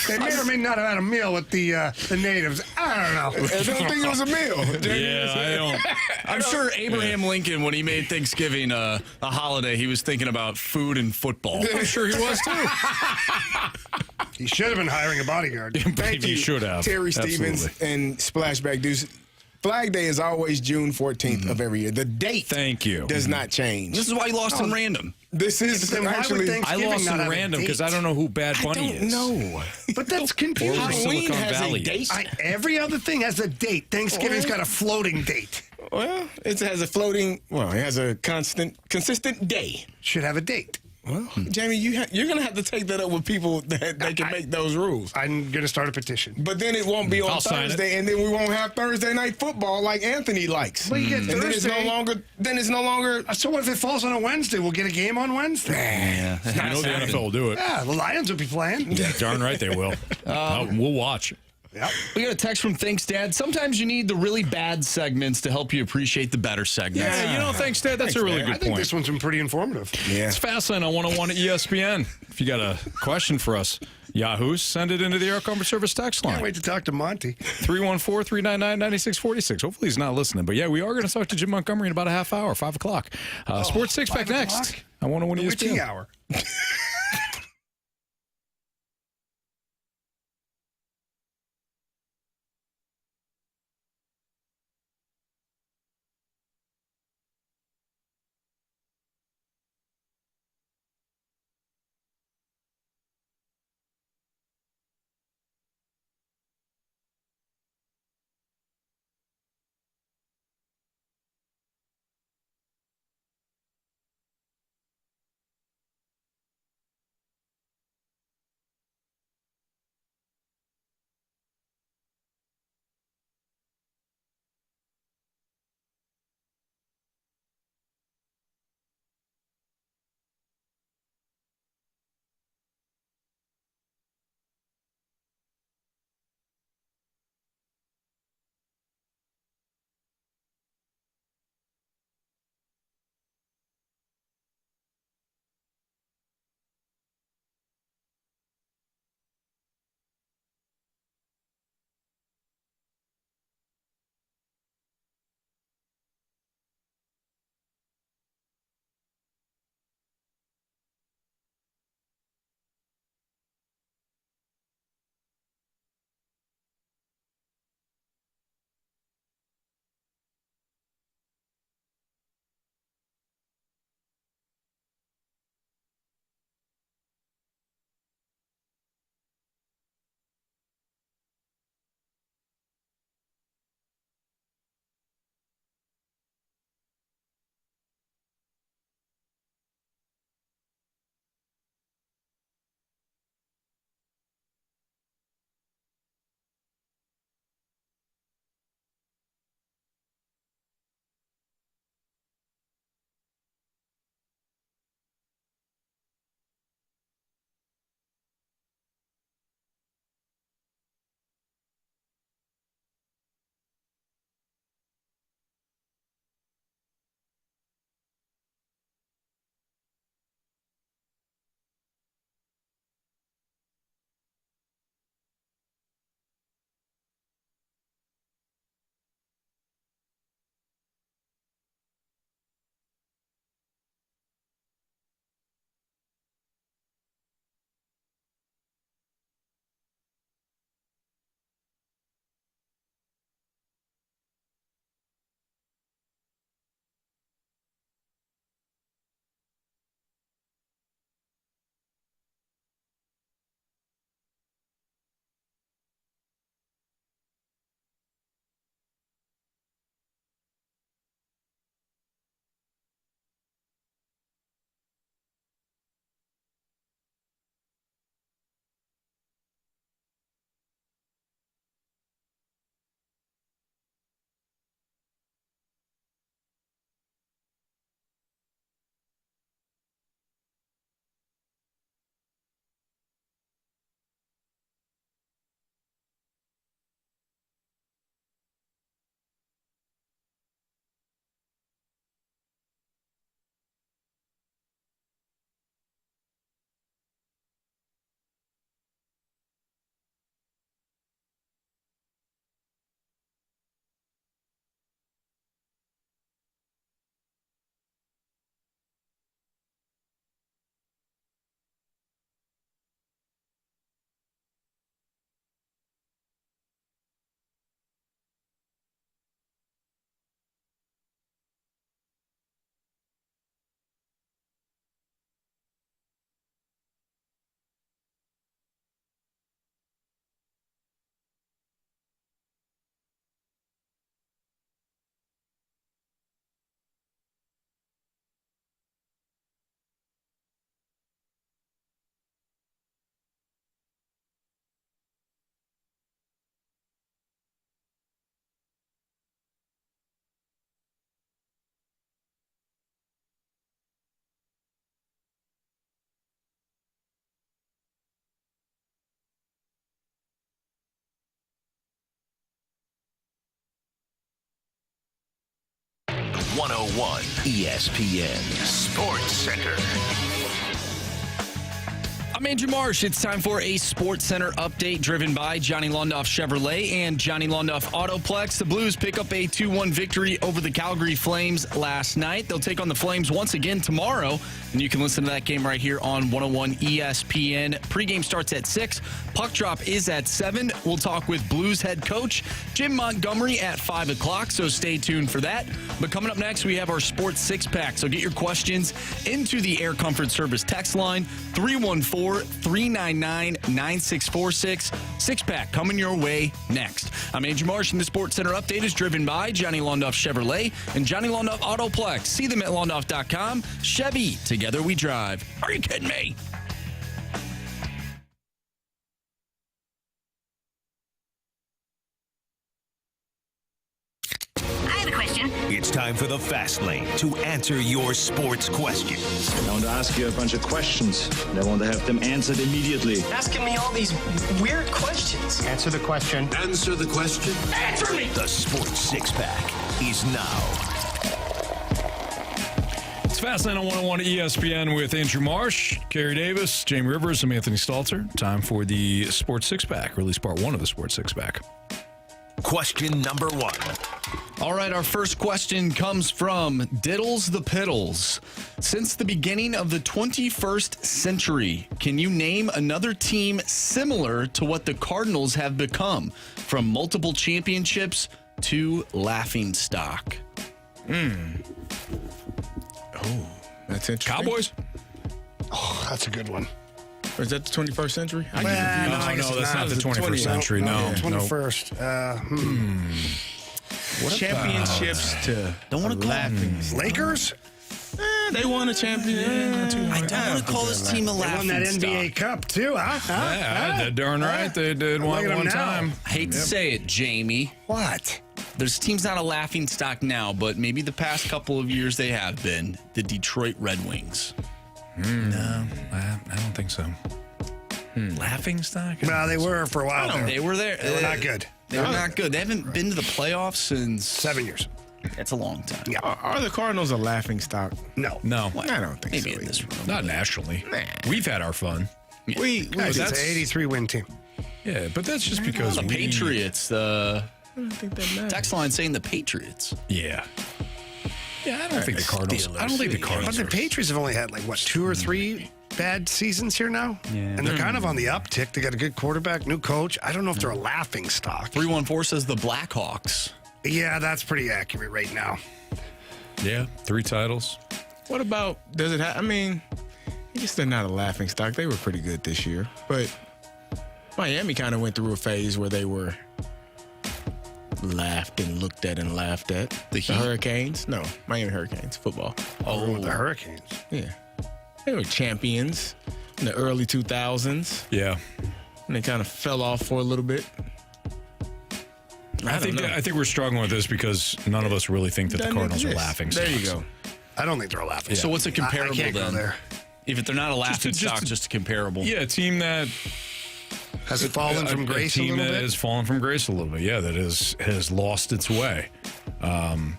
They may or may not have had a meal with the natives. I don't know. I don't think it was a meal. Yeah, I don't. I'm sure Abraham Lincoln, when he made Thanksgiving a holiday, he was thinking about food and football. I'm sure he was too. He should have been hiring a bodyguard. Thank you. Should have. Terry Stevens and Splashback Dudes. Flag Day is always June 14th of every year. The date does not change. This is why you lost in random. This is actually... I lost in random because I don't know who Bad Bunny is. No. But that's confusing. Halloween has a date. Every other thing has a date. Thanksgiving's got a floating date. Well, it has a floating. Well, it has a consistent day. Should have a date. Well, Jamie, you're going to have to take that up with people that they can make those rules. I'm going to start a petition. But then it won't be on I'll sign Thursday, and then we won't have Thursday night football like Anthony likes. Well, you get and Thursday. Then it's no longer. So what if it falls on a Wednesday? We'll get a game on Wednesday. Yeah, you know the NFL will do it. Yeah, the Lions will be playing. Yeah, darn right they will. We'll watch. Yep. We got a text from Thanks Dad. Sometimes you need the really bad segments to help you appreciate the better segments. Yeah, you know, thanks, Dad. That's a really good I think point. this one's been pretty informative. Yeah. It's Fastlane on 101 at ESPN. If you got a question for us, Yahoos, send it into the Air Comfort Service text line. Can't wait to talk to Monty. 314-399-9646. Hopefully he's not listening. But, yeah, we are going to talk to Jim Montgomery in about a half hour, 5 o'clock. Sports Six Pack next. I want to win Witchy ESPN. hour. 101 ESPN Sports Center. I'm Andrew Marsh. It's time for a Sports Center update driven by Johnny Londoff Chevrolet and Johnny Londoff Autoplex. The Blues pick up a 2-1 victory over the Calgary Flames last night. They'll take on the Flames once again tomorrow, and you can listen to that game right here on 101 ESPN. Pregame starts at 6. Puck drop is at 7. We'll talk with Blues head coach Jim Montgomery at 5 o'clock, so stay tuned for that. But coming up next, we have our Sports Six-Pack, so get your questions into the Air Comfort Service text line, 314-399-9646. Six-Pack coming your way next. I'm Andrew Marsh, and the Sports Center update is driven by Johnny Londoff Chevrolet and Johnny Londoff Autoplex. See them at londoff.com. Chevy, together we drive. Are you kidding me? It's time for the Fast Lane to answer your sports questions. I want to ask you a bunch of questions, and I want to have them answered immediately. Asking me all these weird questions. Answer the question. Answer the question. Answer me! The Sports Six-Pack is now. It's Fastlane on 101 ESPN with Andrew Marsh, Carey Davis, Jamie Rivers, and Anthony Stalter. Time for the Sports Six-Pack, or at least part one of the Sports Six-Pack. Question number 1. All right, our first question comes from Diddles the Piddles. Since the beginning of the 21st century, can you name another team similar to what the Cardinals have become, from multiple championships to laughingstock? Oh, that's interesting. Cowboys? Oh, that's a good one. Or is that the 21st century? No, that's not the 21st century. No, 21st. What championships to don't want to laughing Lakers? They won a championship. I don't want to call this team a laughing They won that NBA Cup, too, huh? They're darn right. They did one time. I hate to say it, Jamie. What? This team's not a laughing stock now, but maybe the past couple of years they have been. The Detroit Red Wings. No, I don't think so. Laughing stock? No, they were for a while there. They were there. They were not good. They were not good. They haven't been to the playoffs since 7 years. That's a long time. Yeah. Are the Cardinals a laughing stock? No. No. Well, I don't think maybe so. in this room. Not nationally. Nah. We've had our fun. We It's an 83 win team. Yeah, but that's just because the Patriots. I don't think that matters. Text line saying the Patriots. Yeah. Yeah, I don't think the Cardinals. I don't think the Cardinals. But the Patriots have only had 2 or 3 bad seasons here now. Yeah. And they're kind of on the uptick. They got a good quarterback, new coach. I don't know if they're a laughing stock. 314 says the Blackhawks. Yeah, that's pretty accurate right now. Yeah, 3 titles. What about, does it have, I guess they're not a laughing stock. They were pretty good this year. But Miami kind of went through a phase where they were laughed and looked at and laughed at. The Hurricanes? No, Miami Hurricanes, football. Oh, the Hurricanes. Yeah. They were champions in the early 2000s. Yeah. And they kind of fell off for a little bit. I think we're struggling with this because none of us really think that the Cardinals are laughing stocks. There you go. I don't think they're a laughing stock. So what's a comparable I can't then? go there. If they're not a laughing stock, just a comparable. Yeah, a team that has fallen from grace a little bit. A team that has fallen from grace a little bit. Yeah, that has lost its way. The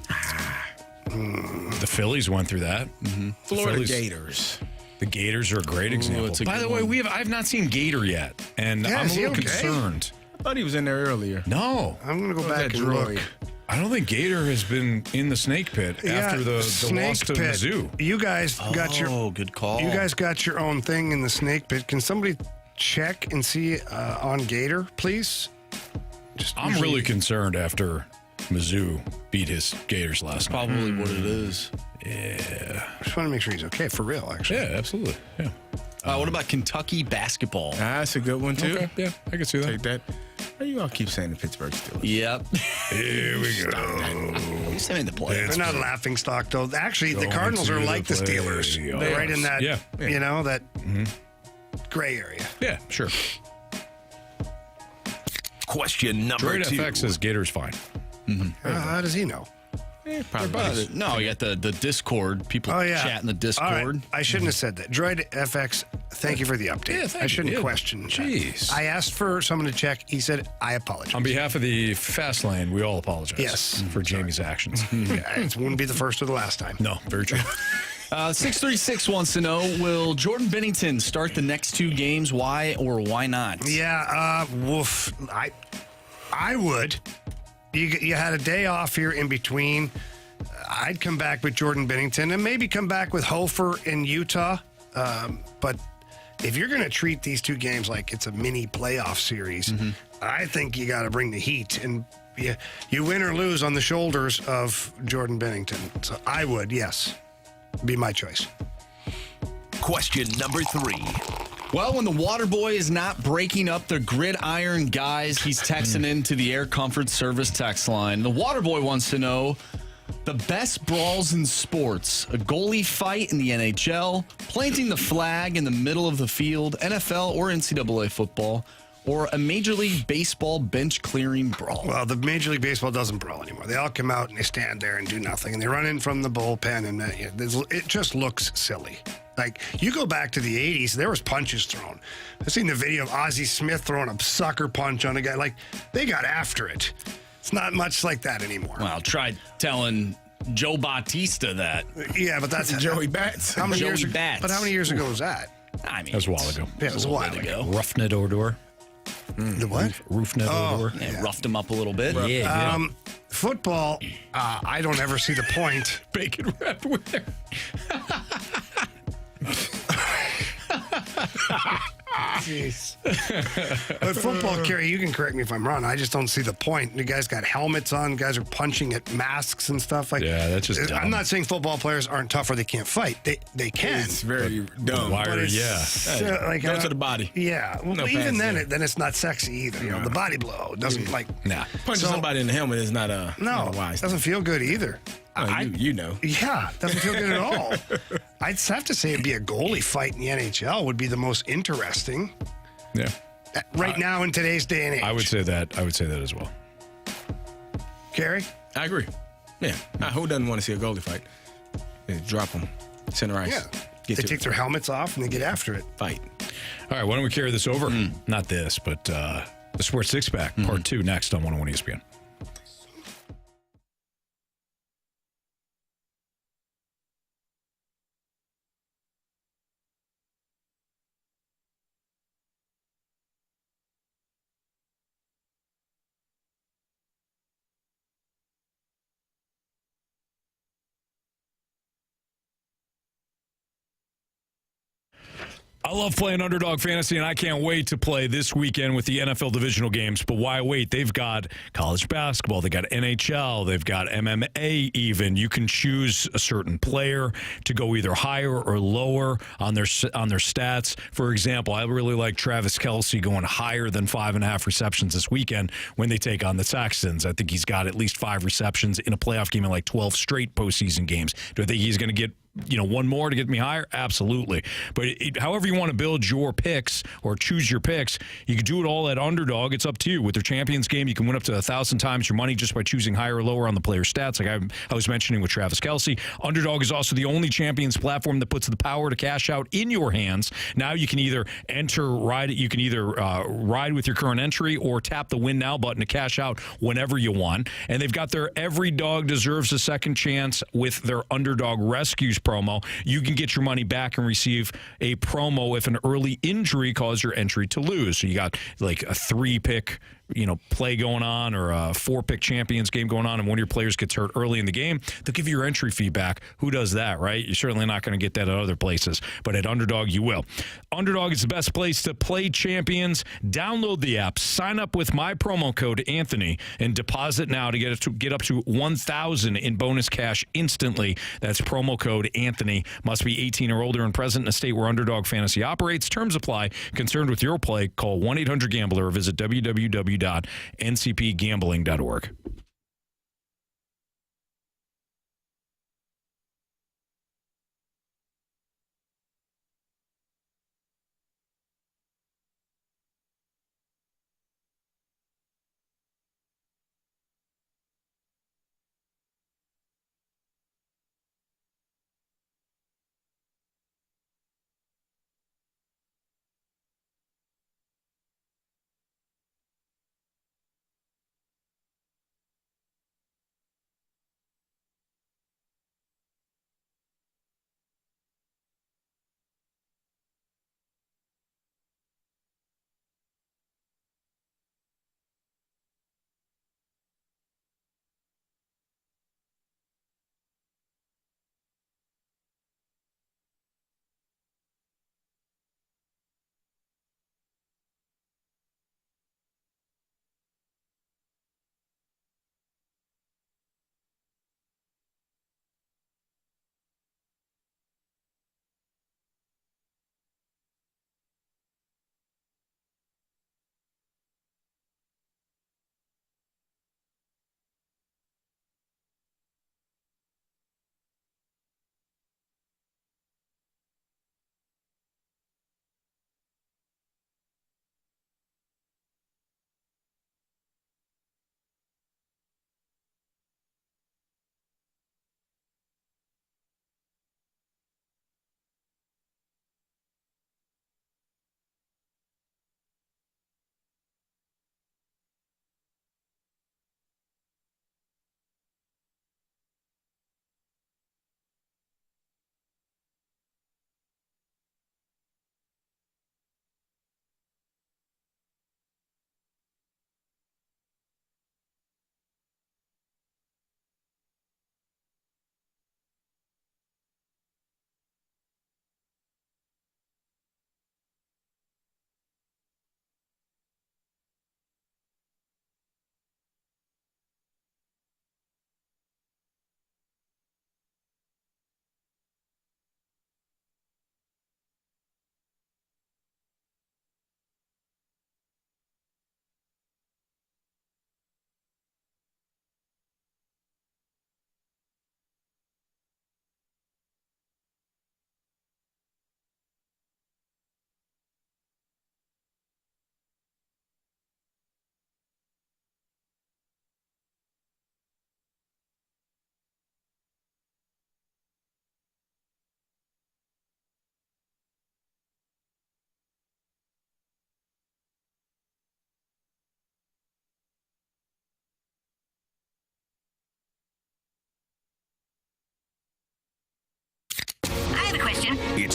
Phillies went through that. Mm-hmm. Florida Gators. The Gators are a great example. By the way, I've not seen Gator yet, and I'm a little concerned. I thought he was in there earlier. No. I'm going to go back and look. I don't think Gator has been in the snake pit after the loss to Mizzou. You guys got your... Oh, good call. You guys got your own thing in the snake pit. Can somebody check and see on Gator, please? I'm really concerned after Mizzou beat his Gators last night. Probably what it is. Yeah. I just want to make sure he's okay, for real, actually. Yeah, absolutely. Yeah. What about Kentucky basketball? That's a good one, too. Okay, yeah, I can see that. Take that. Why you all keep saying the Pittsburgh Steelers? Yep. Here we go. He's saying the play. They're not a laughing stock, though. Actually, the Cardinals are like the Steelers. They're right in that, that gray area. Yeah, sure. Question number 2. FX says Gator's fine. How does he know? No, you got the Discord. People chat in the Discord. All right. I shouldn't have said that. Droid FX, thank you for the update. Yeah, I shouldn't you. question that. Jeez. I asked for someone to check. He said, I apologize. On behalf of the Fast Lane, we all apologize. Yes. For Jamie's actions. It wouldn't be the first or the last time. No, very true. 636 wants to know, will Jordan Binnington start the next 2 games? Why or why not? Yeah, woof. I would. You had a day off here in between. I'd come back with Jordan Binnington and maybe come back with Hofer in Utah. But if you're going to treat these 2 games like it's a mini playoff series, I think you got to bring the heat. And you win or lose on the shoulders of Jordan Binnington. So I would, yes, be my choice. Question number 3. Well, when the water boy is not breaking up the gridiron guys, he's texting into the Air Comfort Service text line. The water boy wants to know the best brawls in sports: a goalie fight in the NHL, planting the flag in the middle of the field, NFL or NCAA football, or a Major League Baseball bench clearing brawl. Well, the Major League Baseball doesn't brawl anymore. They all come out and they stand there and do nothing, and they run in from the bullpen, and it just looks silly. Like, you go back to the 80s, there was punches thrown. I've seen the video of Ozzie Smith throwing a sucker punch on a guy. Like, they got after it. It's not much like that anymore. Well, try telling Joe Bautista that. Yeah, but that's Joey Bats. How many Joey years ago? Bats. But how many years ago was that? I mean, That was a while ago. Yeah, it was a while ago. Roughneck Odor. The what? Roofnet Odor. Yeah, roughed him up a little bit. Football, I don't ever see the point. Bacon wrapped winner. Jeez. But football, Carey, you can correct me if I'm wrong. I just don't see the point. The guys got helmets on. Guys are punching at masks and stuff. Like, Yeah, that's just dumb. I'm not saying football players aren't tough or they can't fight. They can. It's very dumb. Why But are, it's, yeah. like, Go to the body. Yeah. Well, No even pads then, it's not sexy either. You know, the body blow doesn't like. Nah. Punching somebody in the helmet is not a No, wise. doesn't feel good either. You know. Yeah, doesn't feel good at all. I'd have to say it'd be a goalie fight in the NHL would be the most interesting. Yeah. Right now in today's day and age. I would say that as well. Carey? I agree. Yeah. Who doesn't want to see a goalie fight? They drop them. Center ice. Yeah. Get They to take their helmets off and they get after it. fight. All right, why don't we carry this over? Not this, but the Sports Six-Pack, Part 2, next on 101 ESPN. I love playing Underdog Fantasy, and I can't wait to play this weekend with the NFL divisional games. But why wait? They've got college basketball. They've got NHL. They've got MMA even. You can choose a certain player to go either higher or lower on their stats. For example, I really like Travis Kelce going higher than 5.5 receptions this weekend when they take on the Texans. I think he's got at least 5 receptions in a playoff game in like 12 straight postseason games. Do I think he's going to get one more to get me higher? Absolutely. But however you want to build your picks or choose your picks, you can do it all at Underdog. It's up to you. With their Champions game, you can win up to 1,000 times your money just by choosing higher or lower on the player stats, like I was mentioning with Travis Kelce. Underdog is also the only Champions platform that puts the power to cash out in your hands. Now you can either ride with your current entry or tap the Win Now button to cash out whenever you want. And they've got their Every Dog Deserves a Second Chance with their Underdog Rescues promo. You can get your money back and receive a promo if an early injury caused your entry to lose. So you got like a 3-pick play going on or a 4-pick Champions game going on, and one of your players gets hurt early in the game, they'll give you your entry fee back. Who does that, right? You're certainly not going to get that at other places, but at Underdog you will. Underdog is the best place to play Champions. Download the app, sign up with my promo code Anthony, and deposit now to get up to $1,000 in bonus cash instantly. That's promo code Anthony. Must be 18 or older and present in a state where Underdog Fantasy operates. Terms apply. Concerned with your play, call 1-800-GAMBLER or visit www.ncpgambling.org.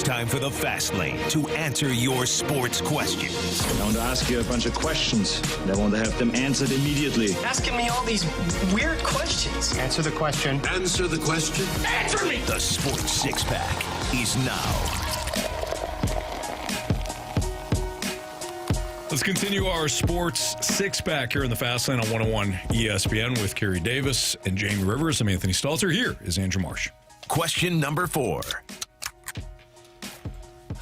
time for the Fast Lane to answer your sports questions. I want to ask you a bunch of questions, and I want to have them answered immediately. Asking me all these weird questions. Answer the question. Answer the question. Answer me! The Sports Six-Pack is now. Let's continue our sports six-pack here in the Fast Lane on 101 ESPN with Carey Davis and Jamie Rivers. I'm Anthony Stalter. Here is Andrew Marsh. Question number 4.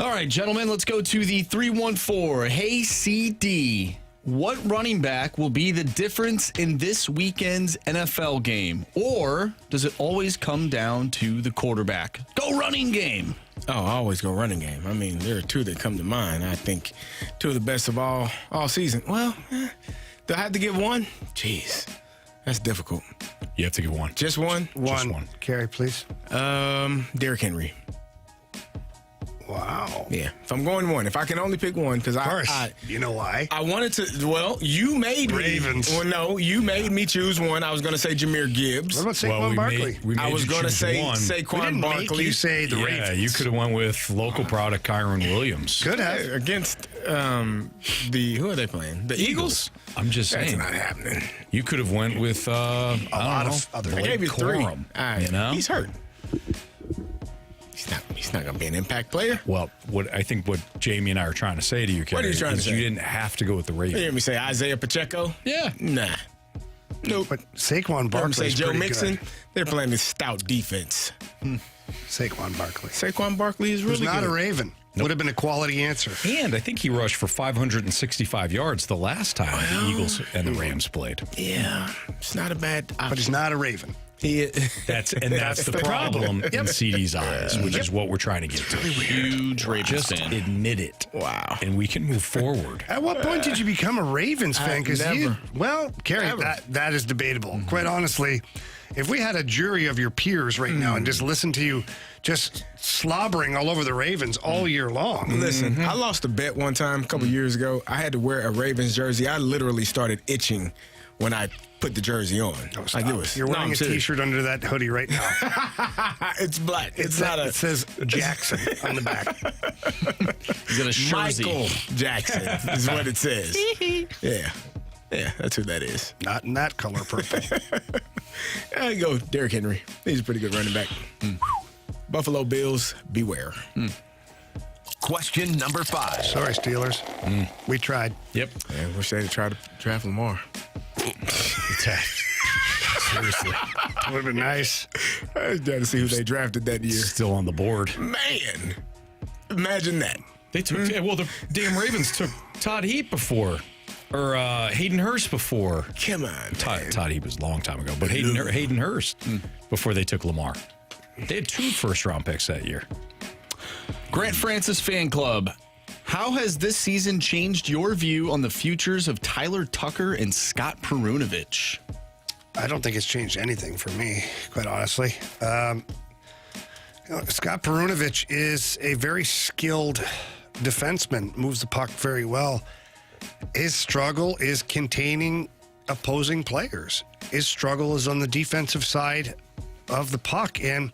All right, gentlemen, let's go to the 314. Hey, CD, what running back will be the difference in this weekend's NFL game? Or does it always come down to the quarterback? Go running game. Oh, I always go running game. I mean, there are two that come to mind. I think two of the best of all season. Well, do I have to give one? Jeez, that's difficult. You have to give one. Just one? Just one. Carey, please. Derrick Henry. Wow. Yeah, if I'm going one, if I can only pick one, because you know why? I wanted to. Well, you made Ravens. me. Well, no, you made me choose one. I was going to say Jahmyr Gibbs. What about Saquon Barkley? I was going to say one. Saquon Barkley. Make you say the Ravens. Yeah, you could have went with local product Kyron Williams. Could have. Against who are they playing? The Eagles? I'm just saying. That's not happening. You could have went with a lot of other. I gave you 3. You know? He's hurt. He's not going to be an impact player. Well, what Jamie and I are trying to say to you, Carey, What are you trying to say? You didn't have to go with the Ravens. You hear me say Isaiah Pacheco? Yeah. Nah. Nope. But Saquon Barkley Say is Joe pretty Mixon? good. They're playing this stout defense. Saquon Barkley. Saquon Barkley is really Who's not good. a Raven. Would have been a quality answer. And I think he rushed for 565 yards the last time the Eagles and the Rams played. Yeah. It's not a bad option. But he's not a Raven. That's the problem in CD's eyes, which is what we're trying to get to. Huge Ravens Just fan. admit it. Wow. And we can move forward. At what point did you become a Ravens fan? Because never. Carey, that is debatable. Quite honestly, if we had a jury of your peers right now and just listen to you just slobbering all over the Ravens all year long. Listen, I lost a bet one time a couple years ago. I had to wear a Ravens jersey. I literally started itching when I put the jersey on. You're wearing a T-shirt under that hoodie right now. It's black. It's not It says Jackson on the back. He's got a jersey. Michael Jackson is what it says. Yeah, that's who that is. Not in that color purple. I go Derrick Henry. He's a pretty good running back. Buffalo Bills, beware. Question number 5. Sorry, Steelers. We tried. Yep. I wish they'd tried to draft Lamar. Seriously. Would have been nice. I was trying to see who they drafted that year. Still on the board. Man, imagine that. They took, the damn Ravens took Todd Heap before. Or Hayden Hurst before. Come on. Todd Heap was a long time ago. But Hayden Hurst before they took Lamar. They had 2 first-round picks that year. Grant Francis Fan Club. How has this season changed your view on the futures of Tyler Tucker and Scott Perunovich? I don't think it's changed anything for me, quite honestly. Scott Perunovich is a very skilled defenseman, moves the puck very well. His struggle is containing opposing players. His struggle is on the defensive side of the puck. And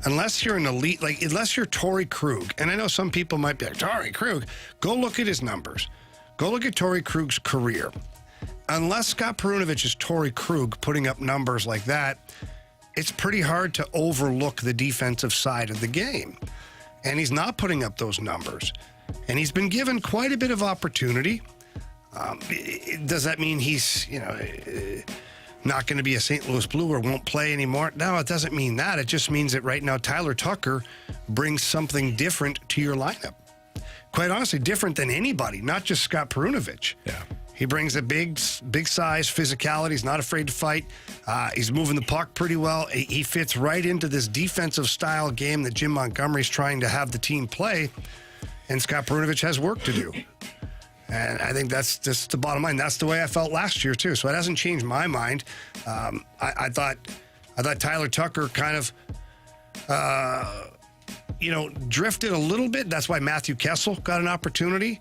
unless you're an elite, unless you're Torrey Krug, and I know some people might be like, Torrey Krug, go look at his numbers. Go look at Torrey Krug's career. Unless Scott Perunovich is Torrey Krug putting up numbers like that, it's pretty hard to overlook the defensive side of the game. And he's not putting up those numbers. And he's been given quite a bit of opportunity. Does that mean he's, not going to be a St. Louis Blue or won't play anymore? No, it doesn't mean that. It just means that right now Tyler Tucker brings something different to your lineup. Quite honestly, different than anybody, not just Scott Perunovich. Yeah. He brings a big size, physicality. He's not afraid to fight. He's moving the puck pretty well. He fits right into this defensive style game that Jim Montgomery's trying to have the team play. And Scott Perunovich has work to do. And I think that's just the bottom line. That's the way I felt last year, too. So it hasn't changed my mind. I thought Tyler Tucker kind of, drifted a little bit. That's why Matthew Kessel got an opportunity.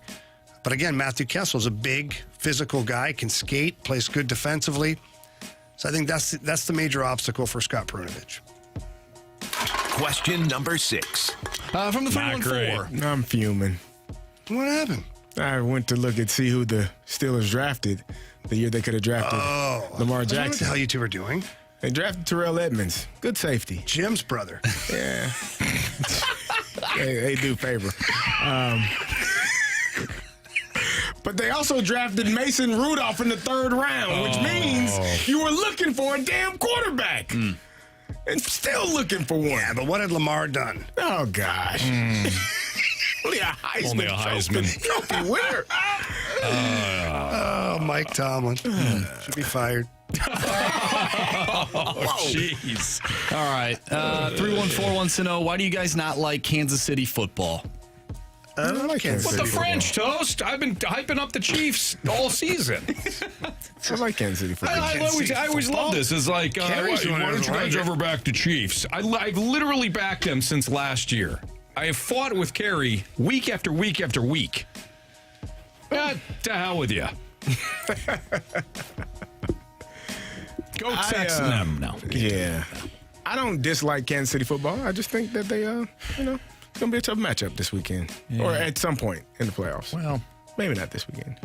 But again, Matthew Kessel's a big, physical guy, can skate, plays good defensively. So I think that's the major obstacle for Scott Perunovich. Question number 6. From the 314. I'm fuming. What happened? I went to see who the Steelers drafted the year they could have drafted Lamar Jackson. What the hell you two are doing? They drafted Terrell Edmonds. Good safety. Jim's brother. Yeah. they do favor. But they also drafted Mason Rudolph in the 3rd round, which means you were looking for a damn quarterback. And still looking for one. Yeah, but what had Lamar done? Oh, gosh. Only a Heisman Trophy winner. Mike Tomlin. Should be fired. Jeez. All right. 314 wants to know, why do you guys not like Kansas City football? I don't like Kansas What City the French toast? I've been hyping up the Chiefs all season. I like Kansas City football. I always love this. It's like, why don't you guys ever back the Chiefs? I've literally backed them since last year. I have fought with Carey week after week after week. To hell with you. Go text them. No. Yeah. I don't dislike Kansas City football. I just think that they, it's going to be a tough matchup this weekend. Yeah. Or at some point in the playoffs. Well, maybe not this weekend.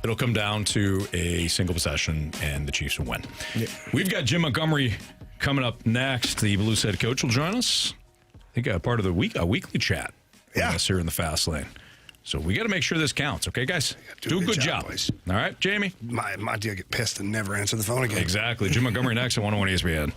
It'll come down to a single possession, and the Chiefs will win. Yeah. We've got Jim Montgomery coming up next. The Blues head coach will join us. I think part of the weekly chat. Yeah. Here in the fast lane. So we got to make sure this counts, okay, guys? Do a good job. Boys. All right, Jamie? My deal get pissed and never answer the phone again. Exactly. Jim Montgomery next at 101 ESPN.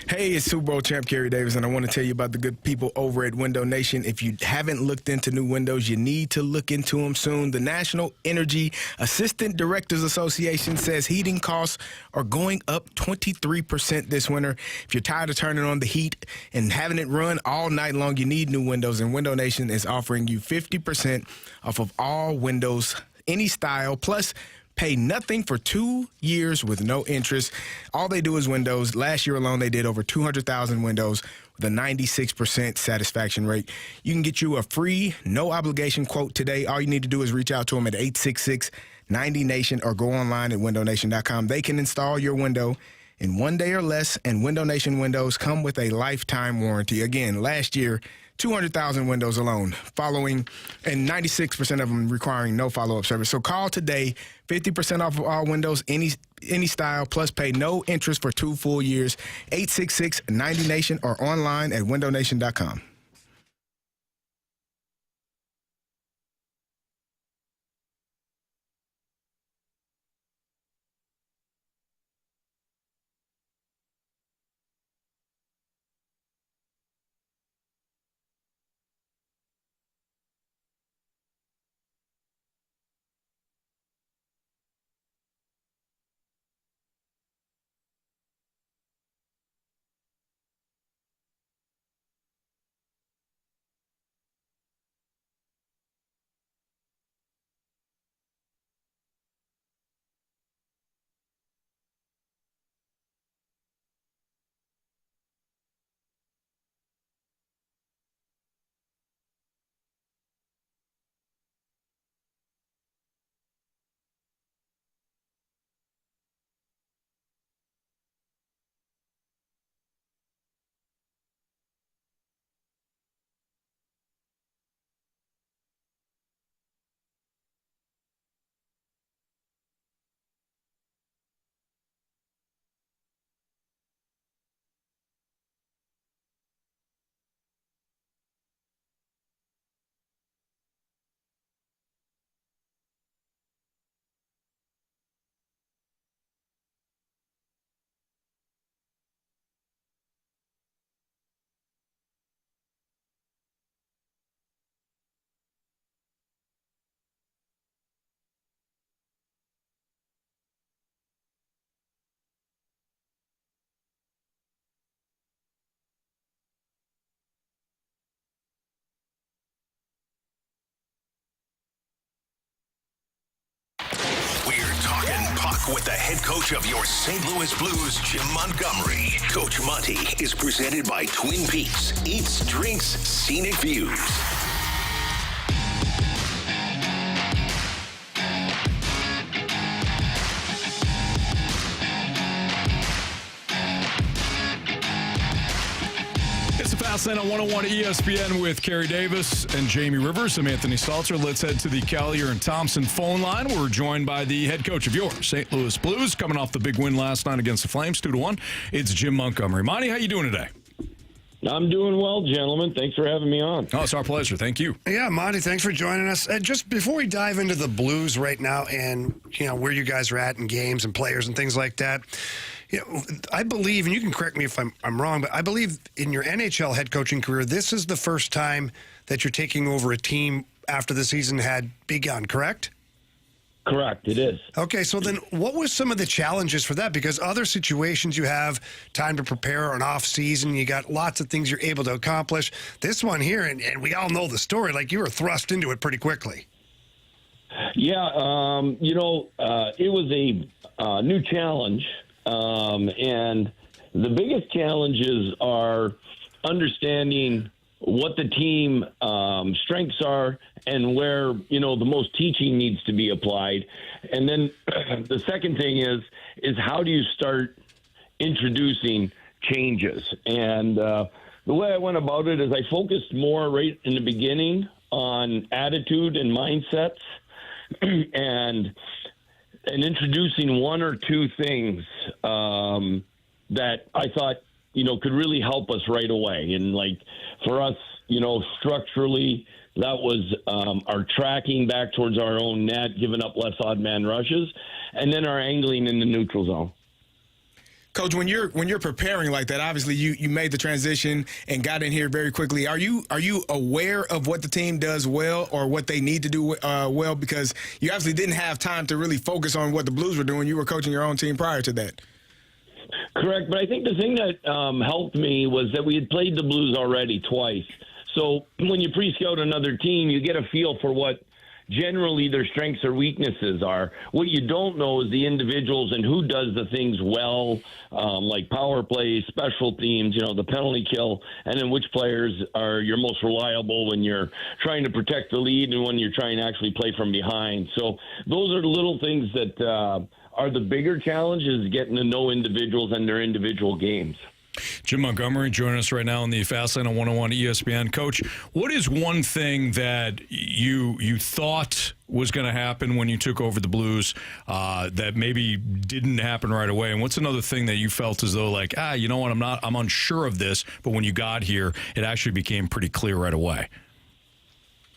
Hey, it's Super Bowl champ Carey Davis, and I want to tell you about the good people over at Window Nation. If you haven't looked into new windows, you need to look into them soon. The National Energy Assistant Directors Association says heating costs are going up 23% this winter. If you're tired of turning on the heat and having it run all night long, you need new windows, and Window Nation is offering you 50% off of all windows, any style, plus pay nothing for 2 years with no interest. All they do is windows. Last year alone, they did over 200,000 windows with a 96% satisfaction rate. You can get you a free, no-obligation quote today. All you need to do is reach out to them at 866-90NATION or go online at windownation.com. They can install your window in 1 day or less, and Window Nation windows come with a lifetime warranty. Again, last year, 200,000 windows alone, and 96% of them requiring no follow-up service. So call today, 50% off of all windows, any style, plus pay no interest for 2 full years. 866-90NATION or online at windownation.com. Talk with the head coach of your St. Louis Blues, Jim Montgomery. Coach Monty is presented by Twin Peaks. Eats, drinks, scenic views. It's the Fast Lane on 101 ESPN with Carey Davis and Jamie Rivers. I'm Anthony Stalter. Let's head to the Collier and Thompson phone line. We're joined by the head coach of your St. Louis Blues, coming off the big win last night against the Flames, 2-1. It's Jim Montgomery. Monty, how you doing today? I'm doing well, gentlemen. Thanks for having me on. Oh, it's our pleasure. Thank you. Yeah, Monty, thanks for joining us. Just before we dive into the Blues right now and, where you guys are at in games and players and things like that, I believe, and you can correct me if I'm wrong, but I believe in your NHL head coaching career, this is the first time that you're taking over a team after the season had begun, correct? Correct, it is. Okay, so then what was some of the challenges for that? Because other situations you have time to prepare an off season, you got lots of things you're able to accomplish. This one here, and we all know the story, like you were thrust into it pretty quickly. Yeah, it was a new challenge. And the biggest challenges are understanding what the team strengths are and where, the most teaching needs to be applied. And then the second thing is how do you start introducing changes? And the way I went about it is I focused more right in the beginning on attitude and mindsets and introducing one or two things that I thought, could really help us right away. And like for us, structurally, that was our tracking back towards our own net, giving up less odd man rushes, and then our angling in the neutral zone. Coach, when you're preparing like that, obviously you made the transition and got in here very quickly. Are you aware of what the team does well or what they need to do well? Because you obviously didn't have time to really focus on what the Blues were doing. You were coaching your own team prior to that. Correct, but I think the thing that helped me was that we had played the Blues already twice. So when you pre-scout another team, you get a feel for what generally their strengths or weaknesses are. What you don't know is the individuals and who does the things well, like power play, special teams, the penalty kill, and then which players are your most reliable when you're trying to protect the lead and when you're trying to actually play from behind. So those are the little things that are the bigger challenges, getting to know individuals and their individual games. Jim Montgomery joining us right now on the Fast Lane on 101 ESPN. Coach, what is one thing that you thought was going to happen when you took over the Blues that maybe didn't happen right away? And what's another thing that you felt as though like, you know what, I'm unsure of this, but when you got here, it actually became pretty clear right away?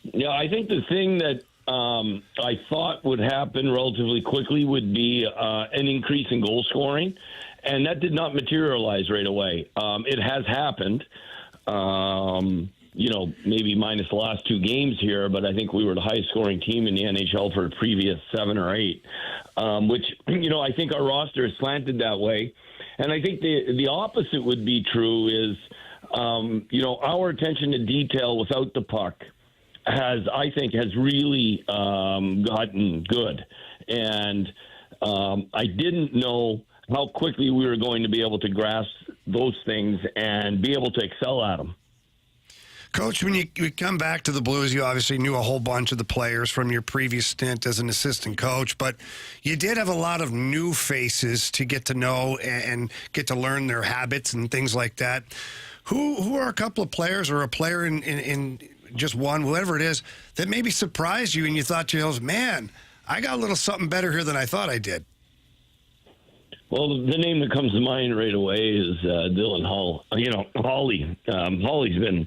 Yeah, I think the thing that I thought would happen relatively quickly would be an increase in goal scoring. And that did not materialize right away. It has happened, maybe minus the last two games here, but I think we were the highest scoring team in the NHL for the previous 7 or 8, which, I think our roster is slanted that way. And I think the opposite would be true is, our attention to detail without the puck has really gotten good. And I didn't know how quickly we were going to be able to grasp those things and be able to excel at them. Coach, when you come back to the Blues, you obviously knew a whole bunch of the players from your previous stint as an assistant coach, but you did have a lot of new faces to get to know and get to learn their habits and things like that. Who are a couple of players or a player in just one, whoever it is, that maybe surprised you and you thought to yourself, man, I got a little something better here than I thought I did? Well, the name that comes to mind right away is Dylan Hull. Hawley. Hawley's been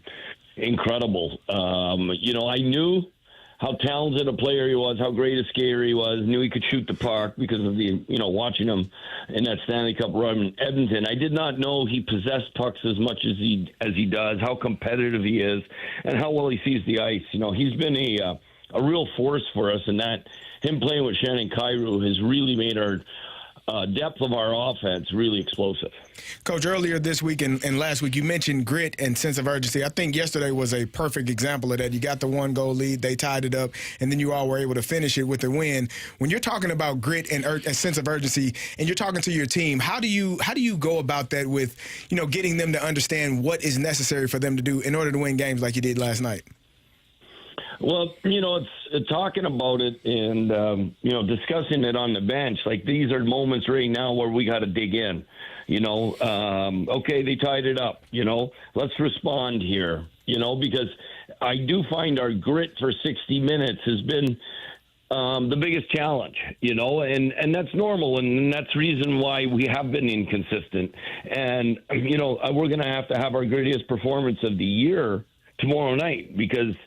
incredible. I knew how talented a player he was, how great a skater he was. Knew he could shoot the puck because of the watching him in that Stanley Cup run in Edmonton. I did not know he possessed pucks as much as he does, how competitive he is, and how well he sees the ice. He's been a real force for us, and that him playing with Shannon Kyrou has really made our depth of our offense really explosive. Coach, earlier this week and last week, you mentioned grit and sense of urgency. I think yesterday was a perfect example of that. You got the 1-goal lead, they tied it up, and then you all were able to finish it with a win. When you're talking about grit and sense of urgency, and you're talking to your team, how do you go about that with, getting them to understand what is necessary for them to do in order to win games like you did last night? Well, it's talking about it and, discussing it on the bench. Like, these are moments right now where we got to dig in. Okay, they tied it up. Let's respond here, because I do find our grit for 60 minutes has been the biggest challenge, and that's normal. And that's the reason why we have been inconsistent. And, we're going to have our grittiest performance of the year tomorrow night because –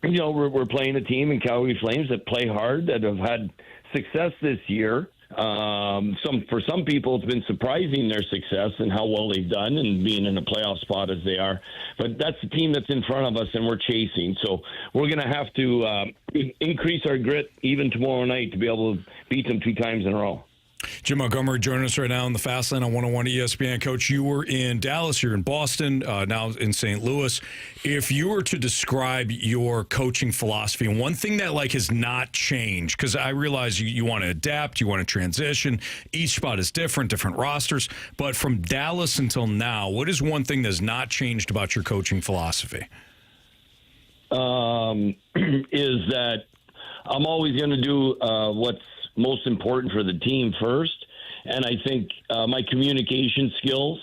we're playing a team in Calgary Flames that play hard, that have had success this year. For some people, it's been surprising their success and how well they've done and being in a playoff spot as they are. But that's the team that's in front of us, and we're chasing. So we're going to have to increase our grit even tomorrow night to be able to beat them 2 times in a row. Jim Montgomery joining us right now on the Fast Lane on 101 ESPN. Coach, you were in Dallas, you're in Boston, now in St. Louis. If you were to describe your coaching philosophy, and one thing that has not changed, because I realize you want to adapt, you want to transition, each spot is different rosters, but from Dallas until now, what is one thing that's not changed about your coaching philosophy? Is that I'm always going to do what's most important for the team first. And I think my communication skills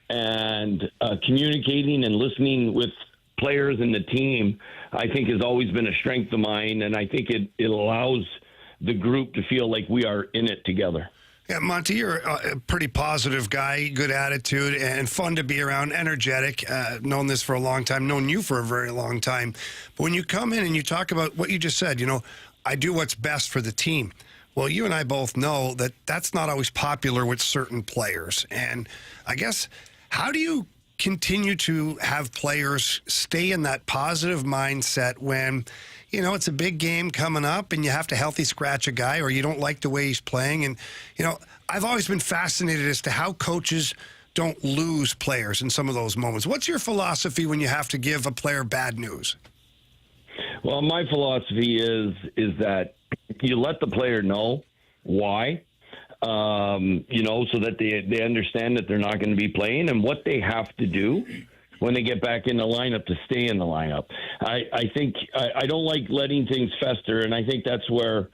and communicating and listening with players and the team, I think has always been a strength of mine. And I think it allows the group to feel like we are in it together. Yeah, Monty, you're a pretty positive guy, good attitude, and fun to be around, energetic. Known this for a long time, known you for a very long time. But when you come in and you talk about what you just said, I do what's best for the team. Well, you and I both know that that's not always popular with certain players. And I guess, how do you continue to have players stay in that positive mindset when, it's a big game coming up and you have to healthy scratch a guy or you don't like the way he's playing? And, I've always been fascinated as to how coaches don't lose players in some of those moments. What's your philosophy when you have to give a player bad news? Well, my philosophy is that you let the player know why, so that they understand that they're not going to be playing and what they have to do when they get back in the lineup to stay in the lineup. I think I don't like letting things fester, and I think that's where,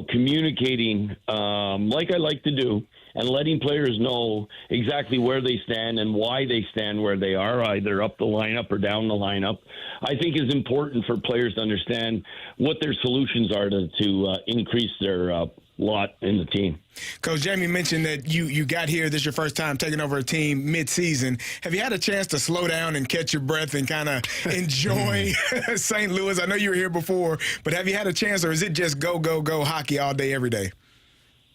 communicating like I like to do and letting players know exactly where they stand and why they stand where they are, either up the lineup or down the lineup, I think is important for players to understand what their solutions are to increase their lot in the team. Coach, Jamie mentioned that you got here. This is your first time taking over a team mid-season. Have you had a chance to slow down and catch your breath and kind of enjoy St. Louis? I know you were here before, but have you had a chance, or is it just go, go, go hockey all day, every day?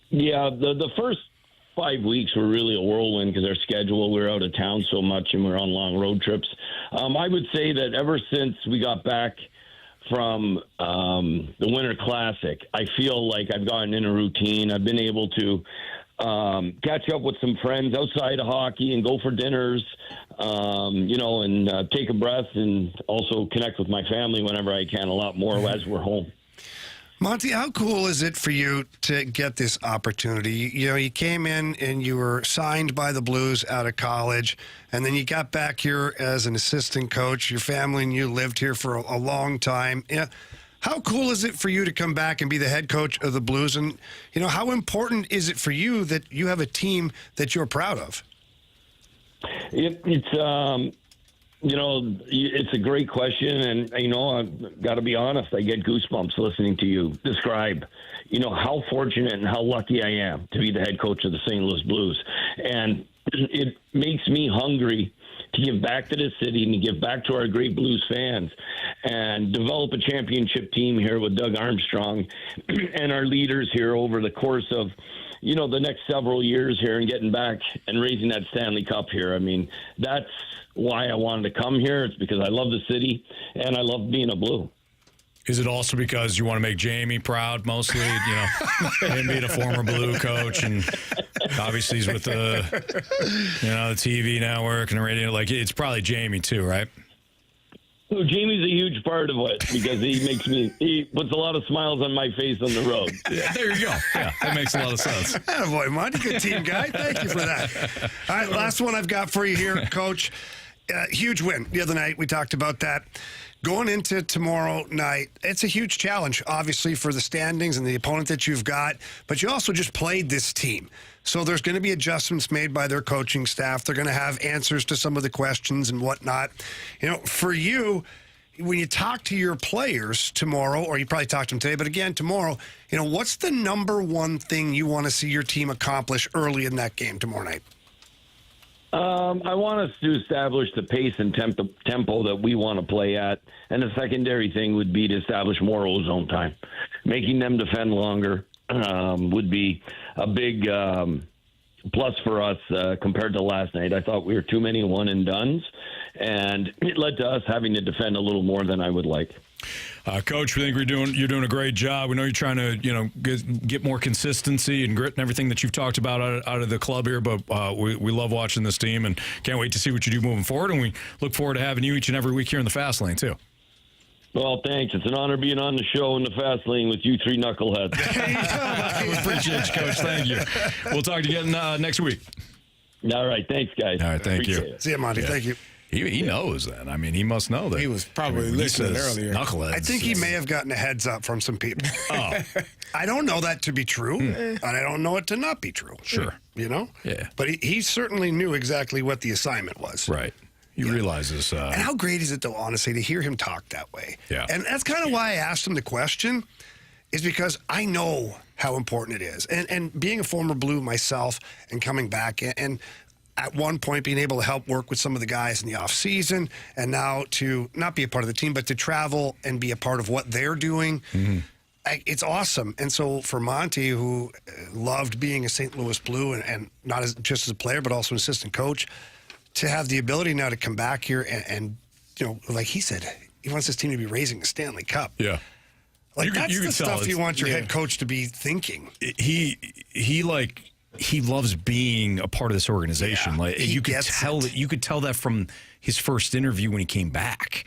Yeah, the first 5 weeks were really a whirlwind because our schedule, we were out of town so much and we were on long road trips. I would say that ever since we got back from the Winter Classic, I feel like I've gotten in a routine. I've been able to catch up with some friends outside of hockey and go for dinners, and take a breath and also connect with my family whenever I can, a lot more as we're home. Monty, how cool is it for you to get this opportunity? You came in and you were signed by the Blues out of college, and then you got back here as an assistant coach. Your family and you lived here for a long time. How cool is it for you to come back and be the head coach of the Blues? And, how important is it for you that you have a team that you're proud of? It's a great question, and, I've got to be honest, I get goosebumps listening to you describe, how fortunate and how lucky I am to be the head coach of the St. Louis Blues. And it makes me hungry to give back to this city and to give back to our great Blues fans and develop a championship team here with Doug Armstrong and our leaders here over the course of, the next several years here and getting back and raising that Stanley Cup here. I mean, that's why I wanted to come here. It's because I love the city and I love being a Blue. Is it also because you want to make Jamie proud, mostly, him being a former Blue coach and Obviously, he's with the TV network and the radio. Like, it's probably Jamie too, right? So Jamie's a huge part of it because he puts a lot of smiles on my face on the road. Yeah, there you go. Yeah, that makes a lot of sense. Attaboy, Monty. Good team guy. Thank you for that. All right, last one I've got for you here, Coach. Huge win the other night. We talked about that. Going into tomorrow night, it's a huge challenge, obviously, for the standings and the opponent that you've got, but you also just played this team. So there's going to be adjustments made by their coaching staff. They're going to have answers to some of the questions and whatnot. For you, when you talk to your players tomorrow, or you probably talked to them today, but again, tomorrow, what's the number one thing you want to see your team accomplish early in that game tomorrow night? I want us to establish the pace and tempo that we want to play at. And the secondary thing would be to establish more ozone time. Making them defend longer would be a big plus for us compared to last night. I thought we were too many one-and-dones, and it led to us having to defend a little more than I would like. Coach, we think you're doing a great job. We know you're trying to get more consistency and grit and everything that you've talked about out of the club here, but we love watching this team and can't wait to see what you do moving forward, and we look forward to having you each and every week here in the Fast Lane too. Well, thanks. It's an honor being on the show in the Fast Lane with you three knuckleheads. We appreciate you, Coach. Thank you. We'll talk to you again next week. All right. Thanks, guys. All right. Thank you. It. See you, Monty. Yeah. Thank you. He knows that. I mean, he must know that. He was probably listening earlier. Knuckleheads. I think he may have gotten a heads up from some people. Oh. I don't know that to be true, and I don't know it to not be true. Sure. Yeah. But he certainly knew exactly what the assignment was. Right. He realizes. And how great is it, though, honestly, to hear him talk that way? Yeah. And that's kind of why I asked him the question, is because I know how important it is. And being a former Blue myself and coming back and at one point being able to help work with some of the guys in the offseason, and now to not be a part of the team, but to travel and be a part of what they're doing. Mm-hmm. It's awesome. And so for Monty, who loved being a St. Louis Blue and not just as a player, but also an assistant coach, to have the ability now to come back here and like he said, he wants his team to be raising the Stanley Cup. Yeah. Like that's the stuff you want your head coach to be thinking. He loves being a part of this organization. Yeah, like you could tell that from his first interview when he came back.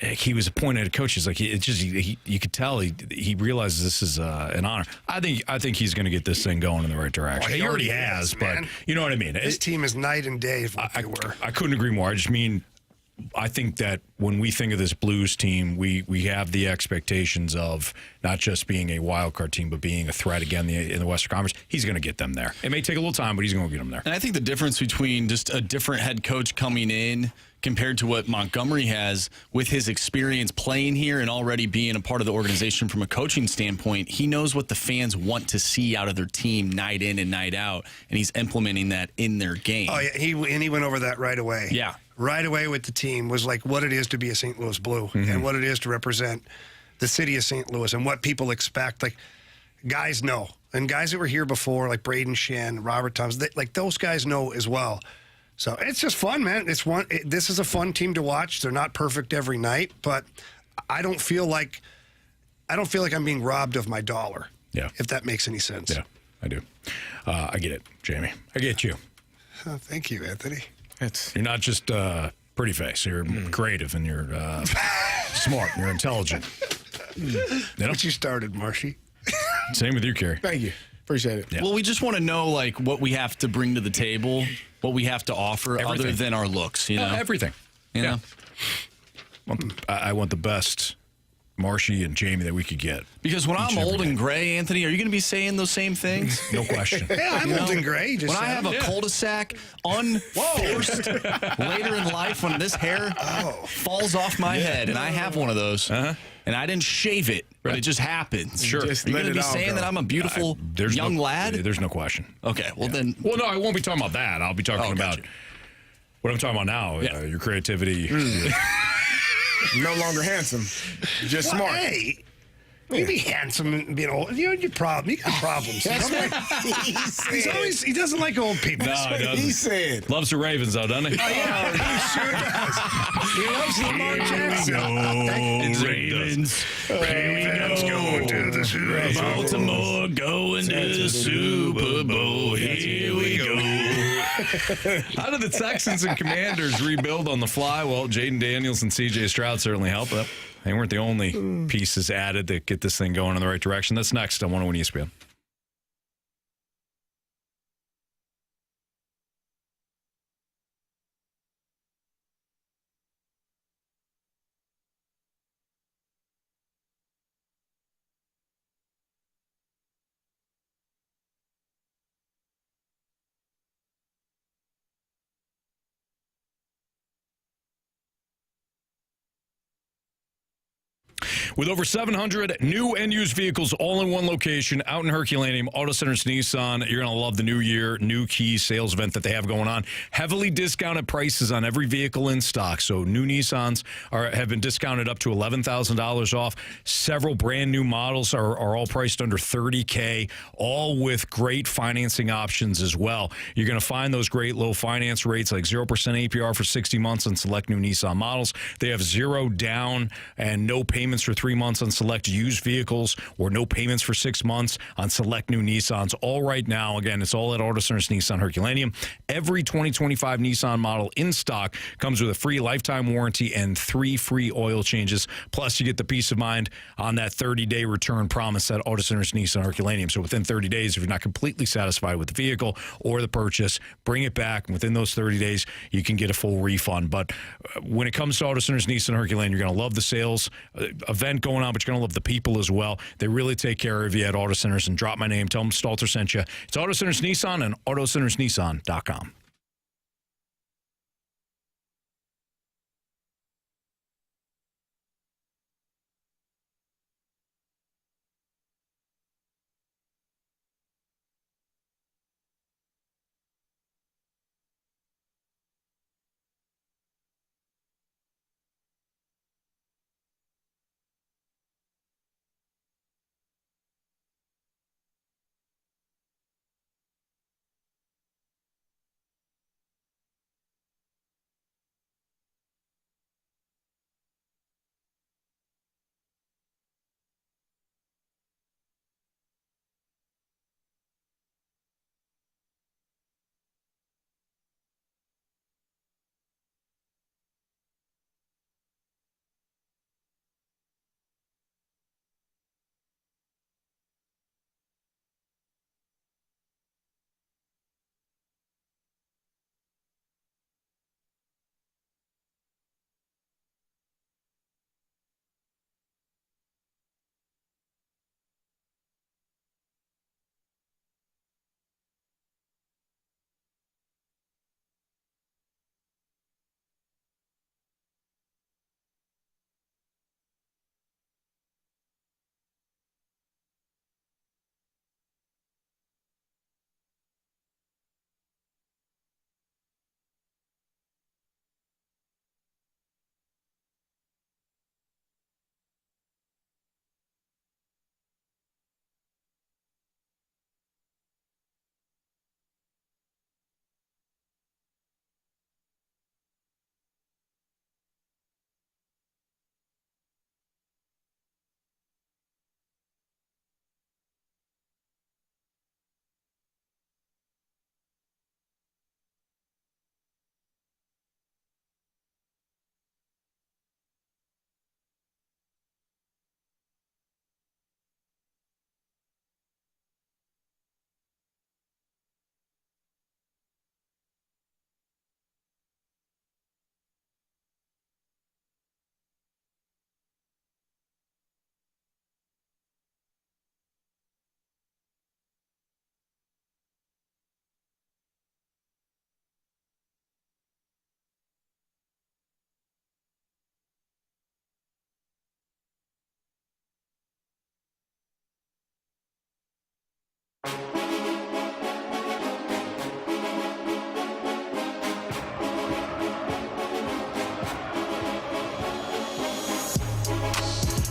He was appointed a coach. He's like, you could tell he realizes this is an honor. I think he's going to get this thing going in the right direction. He already has, but you know what I mean. His team is night and day. I couldn't agree more. I just mean, I think that when we think of this Blues team, we have the expectations of not just being a wild card team, but being a threat again in the Western Conference. He's going to get them there. It may take a little time, but he's going to get them there. And I think the difference between just a different head coach coming in compared to what Montgomery has with his experience playing here and already being a part of the organization from a coaching standpoint, he knows what the fans want to see out of their team night in and night out, and he's implementing that in their game. Oh, yeah, he went over that right away. Yeah. Right away with the team was like what it is to be a St. Louis Blue and what it is to represent the city of St. Louis and what people expect. Like, guys know. And guys that were here before, like Braden Shen, Robert Thomas, those guys know as well. So it's just fun, man. This is a fun team to watch. They're not perfect every night, but I don't feel like I'm being robbed of my dollar. Yeah. If that makes any sense. Yeah, I do. I get it, Jamie. I get you. Oh, thank you, Anthony. You're not just pretty face. You're creative and you're smart. You're intelligent. What you started, Marshy. Same with you, Carey. Thank you. Appreciate it. Yeah. Well, we just want to know what we have to bring to the table, what we have to offer other than our looks. Everything. You know? I want the best Marshy and Jamie that we could get. Because when I'm old and gray, Anthony, are you going to be saying those same things? No question. Yeah, I'm old and gray. When I have a cul-de-sac unforced later in life, when this hair falls off my head, and I have one of those, and I didn't shave it, but it just happens. Sure. Are you going to be saying that I'm a beautiful young lad? There's no question. Okay, well then. Well, no, I won't be talking about that. I'll be talking about what I'm talking about now. Your creativity. No longer handsome, just smart. Hey, You be handsome and being old. You got problems. He doesn't like old people. No, he doesn't. He said. Loves the Ravens, though, doesn't he? Oh, yeah, he sure does. He loves Lamar Jackson. Ravens. Ravens going to the Super Bowl. Baltimore going to the Super Bowl. Here we go. How did the Texans and Commanders rebuild on the fly? Well, Jaden Daniels and C.J. Stroud certainly helped. But they weren't the only pieces added that get this thing going in the right direction. That's next on 101 ESPN. With over 700 new and used vehicles all in one location out in Herculaneum, Auto Centers Nissan, you're going to love the new year, new key sales event that they have going on. Heavily discounted prices on every vehicle in stock. So new Nissans have been discounted up to $11,000 off. Several brand new models are all priced under $30K, all with great financing options as well. You're going to find those great low finance rates like 0% APR for 60 months on select new Nissan models. They have zero down and no payments for 3 months on select used vehicles, or no payments for 6 months on select new Nissans. All right now, again, it's all at Auto Centers Nissan Herculaneum. Every 2025 Nissan model in stock comes with a free lifetime warranty and 3 free oil changes. Plus, you get the peace of mind on that 30-day return promise at Auto Centers Nissan Herculaneum. So within 30 days, if you're not completely satisfied with the vehicle or the purchase, bring it back. And within those 30 days, you can get a full refund. But when it comes to Auto Centers Nissan Herculaneum, you're going to love the sales event going on, but you're going to love the people as well. They really take care of you at Auto Centers. And drop my name. Tell them Stalter sent you. It's Auto Centers Nissan and AutoCentersNissan.com.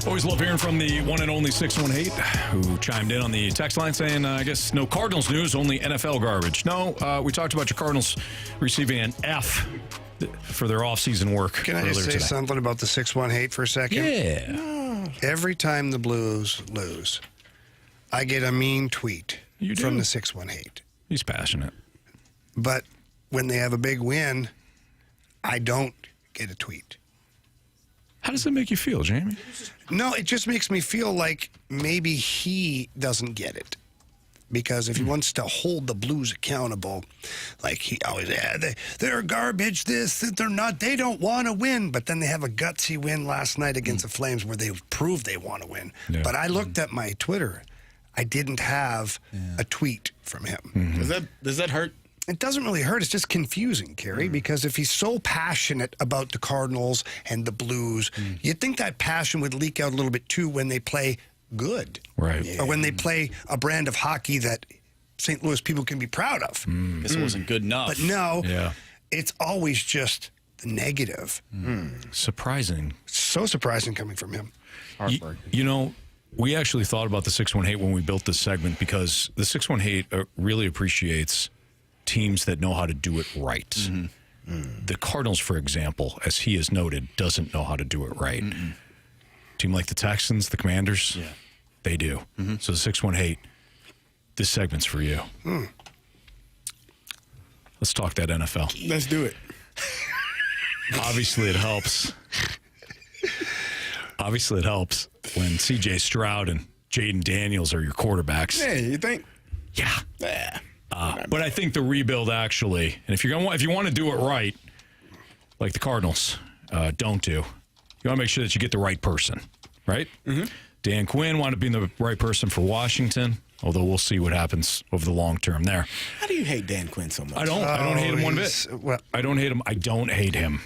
Always love hearing from the one and only 618 who chimed in on the text line saying, I guess no Cardinals news, only NFL garbage. No, we talked about your Cardinals receiving an F for their offseason work. Can I just say something about the 618 for a second? Yeah. Every time the Blues lose, I get a mean tweet from the 618. He's passionate. But when they have a big win, I don't get a tweet. How does that make you feel, Jamie? No, it just makes me feel like maybe he doesn't get it. Because if he wants to hold the Blues accountable, like he always, they're garbage, they don't want to win. But then they have a gutsy win last night against the Flames where they proved they want to win. Yeah. But I looked at my Twitter. I didn't have a tweet from him. Mm-hmm. Does that hurt? It doesn't really hurt. It's just confusing, Carey, because if he's so passionate about the Cardinals and the Blues, you'd think that passion would leak out a little bit too when they play good. Right. Or when they play a brand of hockey that St. Louis people can be proud of. This wasn't good enough. But no, it's always just the negative. Surprising. So surprising coming from him. You know, we actually thought about the 618 when we built this segment because the 618 really appreciates teams that know how to do it right. The Cardinals, for example, as he has noted, doesn't know how to do it right. Team like the Texans, the Commanders, they do. So the 618, this segment's for you. Let's talk that NFL. Let's do it. Obviously, it helps. Obviously, it helps when C.J. Stroud and Jaden Daniels are your quarterbacks. Hey, you think? Yeah. But I think the rebuild actually, and if you want to do it right, like the Cardinals don't do, you want to make sure that you get the right person, right? Dan Quinn wound up being the right person for Washington, although we'll see what happens over the long term there. How do you hate Dan Quinn so much? I don't hate him one bit. I don't hate him. I don't hate him.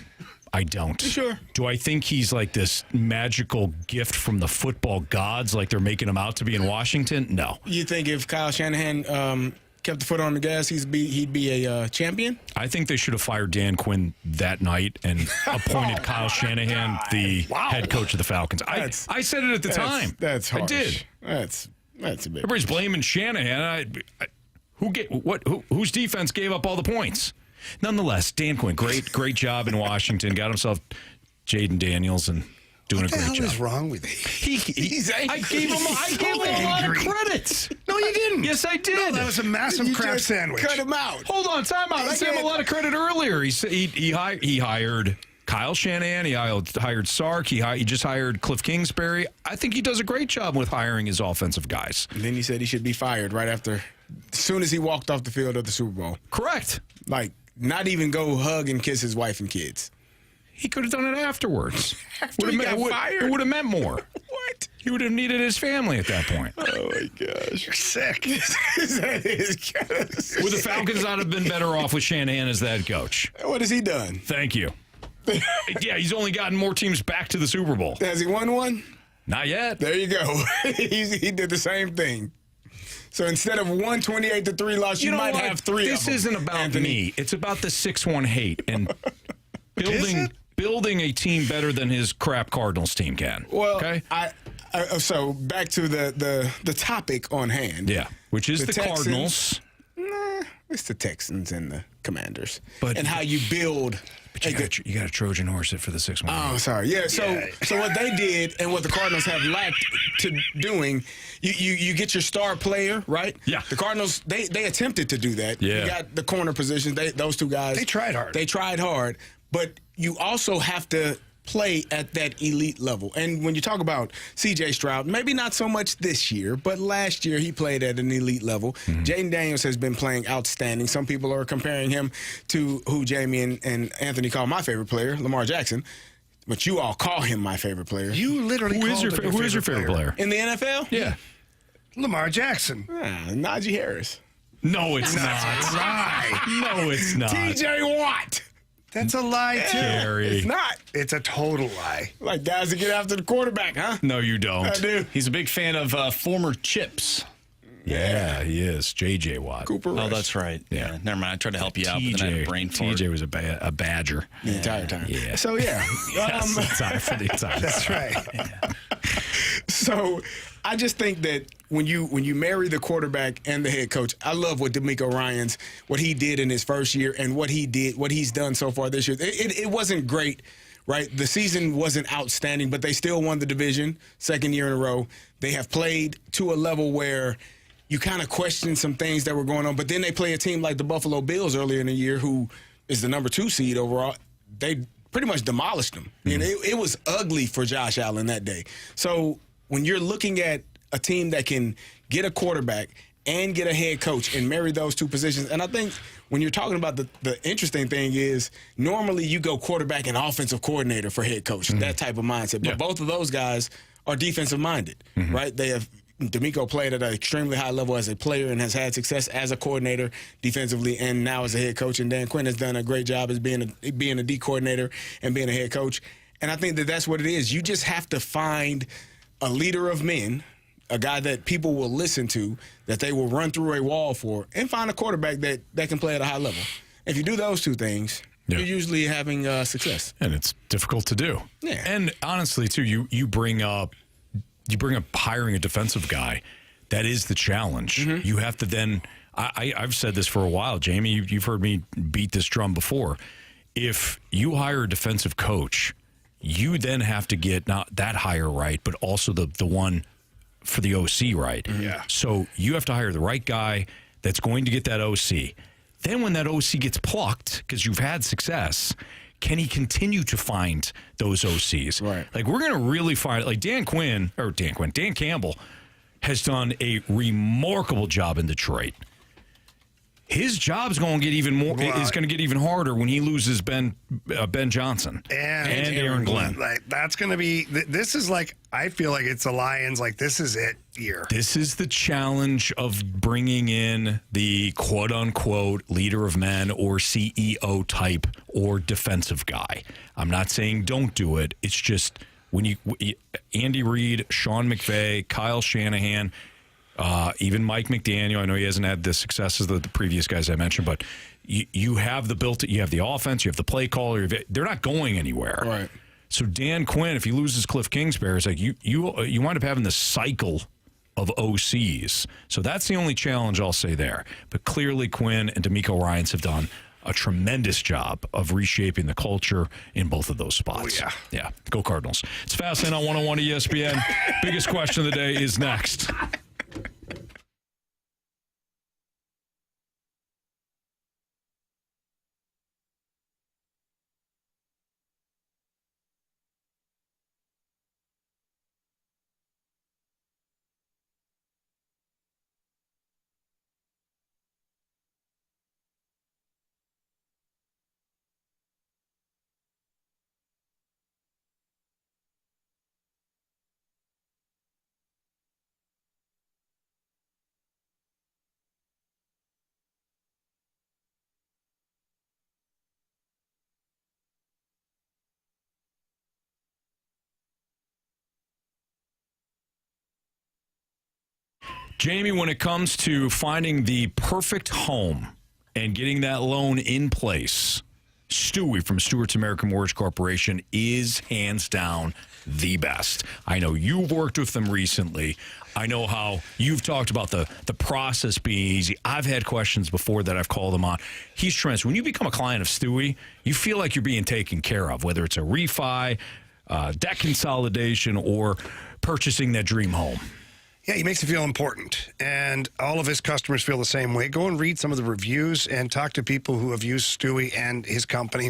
I don't. You sure? Do I think he's like this magical gift from the football gods, like they're making him out to be in Washington? No. You think if Kyle Shanahan kept the foot on the gas, he'd be a champion? I think they should have fired Dan Quinn that night and appointed Kyle Shanahan the head coach of the Falcons. I said it at the time. That's harsh. I did. That's a bit. Everybody's blaming Shanahan. Whose defense gave up all the points? Nonetheless, Dan Quinn, great job in Washington. Got himself Jaden Daniels and doing a great job. What the hell is wrong with him? I gave him a lot of credit. No, you didn't. Yes, I did. No, that was a massive crap sandwich. Cut him out. Hold on, time out. I gave him a lot of credit earlier. He hired Kyle Shanahan. He hired Sark. He just hired Cliff Kingsbury. I think he does a great job with hiring his offensive guys. And then he said he should be fired right after, as soon as he walked off the field of the Super Bowl. Correct. Like, not even go hug and kiss his wife and kids. He could have done it afterwards. After he got fired? It would have meant more. What? He would have needed his family at that point. Oh, my gosh. You're sick. Would the Falcons not have been better off with Shanahan as the head coach? What has he done? Thank you. Yeah, he's only gotten more teams back to the Super Bowl. Has he won one? Not yet. There you go. He did the same thing. So instead of 128-3 loss, you might have three This of them, isn't about Anthony. me. It's about the 618 and building a team better than his crap Cardinals team can. Well, okay? So back to the topic on hand. Yeah, which is the Texans, Cardinals. It's the Texans and the Commanders. But and how you build. But you got a Trojan horse it for the 618. Oh, sorry. Yeah. So what they did and what the Cardinals have lacked to doing, you get your star player, right? Yeah. The Cardinals they attempted to do that. Yeah. You got the corner positions. Those two guys. They tried hard. They tried hard, but you also have to play at that elite level. And when you talk about C.J. Stroud, maybe not so much this year, but last year he played at an elite level. Jaden Daniels has been playing outstanding. Some people are comparing him to who Jamie and Anthony call my favorite player, Lamar Jackson. But you all call him my favorite player. You literally Who is your favorite player? In the NFL? Yeah. Lamar Jackson. Najee Harris. No, it's not. That's a lie. No, it's not. T.J. Watt. That's a lie, too. Carey. It's not. It's a total lie. Like guys that get after the quarterback, huh? No, you don't. I do. He's a big fan of former chips. Yeah, he is. J.J. Watt. Cooper Rush. Oh, that's right. Yeah. Never mind. I tried to help you out, but then I had a brain fart. T.J. was a Badger. The entire time. Yeah. So, yeah. Yes, for the entire That's right. Yeah. So I just think that when you marry the quarterback and the head coach, I love what what he did in his first year and what he's done so far this year. It wasn't great, right? The season wasn't outstanding, but they still won the division, second year in a row. They have played to a level where you kind of question some things that were going on, but then they play a team like the Buffalo Bills earlier in the year, who is the number 2 seed overall. They pretty much demolished them. And it was ugly for Josh Allen that day. So when you're looking at a team that can get a quarterback and get a head coach and marry those two positions, and I think when you're talking about the interesting thing is normally you go quarterback and offensive coordinator for head coach, that type of mindset. But both of those guys are defensive minded, right? D'Amico played at an extremely high level as a player and has had success as a coordinator defensively and now as a head coach. And Dan Quinn has done a great job as being a D coordinator and being a head coach. And I think that that's what it is. You just have to find a leader of men, a guy that people will listen to, that they will run through a wall for, and find a quarterback that can play at a high level. If you do those two things, you're usually having success. And it's difficult to do. Yeah. And honestly, too, you bring up hiring a defensive guy. That is the challenge. You have to then I've said this for a while, Jamie. You've heard me beat this drum before. If you hire a defensive coach, you then have to get not that hire right, but also the one for the OC right. Yeah. So you have to hire the right guy that's going to get that OC. Then when that OC gets plucked, because you've had success, can he continue to find those OCs? Right. Like, we're going to really find, like Dan Campbell has done a remarkable job in Detroit. His job's going to get even more. Is going to get even harder when he loses Ben Johnson and Aaron Glenn. Like, that's going to be. This is like, I feel like it's the Lions. Like, this is it year. This is the challenge of bringing in the quote unquote leader of men or CEO type or defensive guy. I'm not saying don't do it. It's just when Andy Reid, Sean McVay, Kyle Shanahan. Even Mike McDaniel, I know he hasn't had the success as the previous guys I mentioned, but you have you have the offense, you have the play caller. They're not going anywhere. Right. So Dan Quinn, if he loses Cliff Kingsbury, it's like you wind up having the cycle of OCs. So that's the only challenge I'll say there. But clearly Quinn and D'Amico Ryans have done a tremendous job of reshaping the culture in both of those spots. Oh, yeah. Go Cardinals. It's Fast Lane on 101 ESPN. Biggest question of the day is next. Jamie, when it comes to finding the perfect home and getting that loan in place, Stewie from Stewart's American Mortgage Corporation is hands down the best. I know you've worked with them recently. I know how you've talked about the process being easy. I've had questions before that I've called him on. He's tremendous. When you become a client of Stewie, you feel like you're being taken care of, whether it's a refi, debt consolidation, or purchasing that dream home. Yeah, he makes it feel important, and all of his customers feel the same way. Go and read some of the reviews and talk to people who have used Stewie and his company.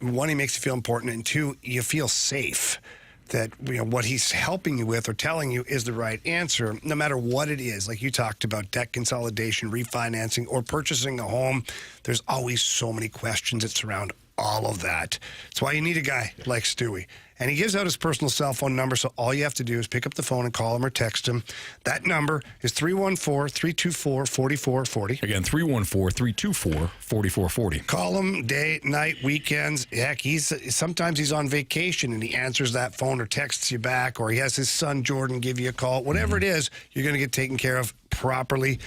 One, he makes you feel important, and two, you feel safe that what he's helping you with or telling you is the right answer, no matter what it is. Like you talked about debt consolidation, refinancing, or purchasing a home. There's always so many questions that surround all of that. That's why you need a guy like Stewie. And he gives out his personal cell phone number, so all you have to do is pick up the phone and call him or text him. That number is 314-324-4440. Again, 314-324-4440. Call him day, night, weekends. Heck, sometimes he's on vacation and he answers that phone or texts you back, or he has his son Jordan give you a call. Whatever it is, you're going to get taken care of properly.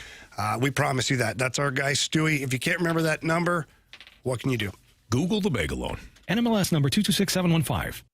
We promise you that. That's our guy, Stewie. If you can't remember that number, what can you do? Google the Bagel Loan. NMLS number 226715.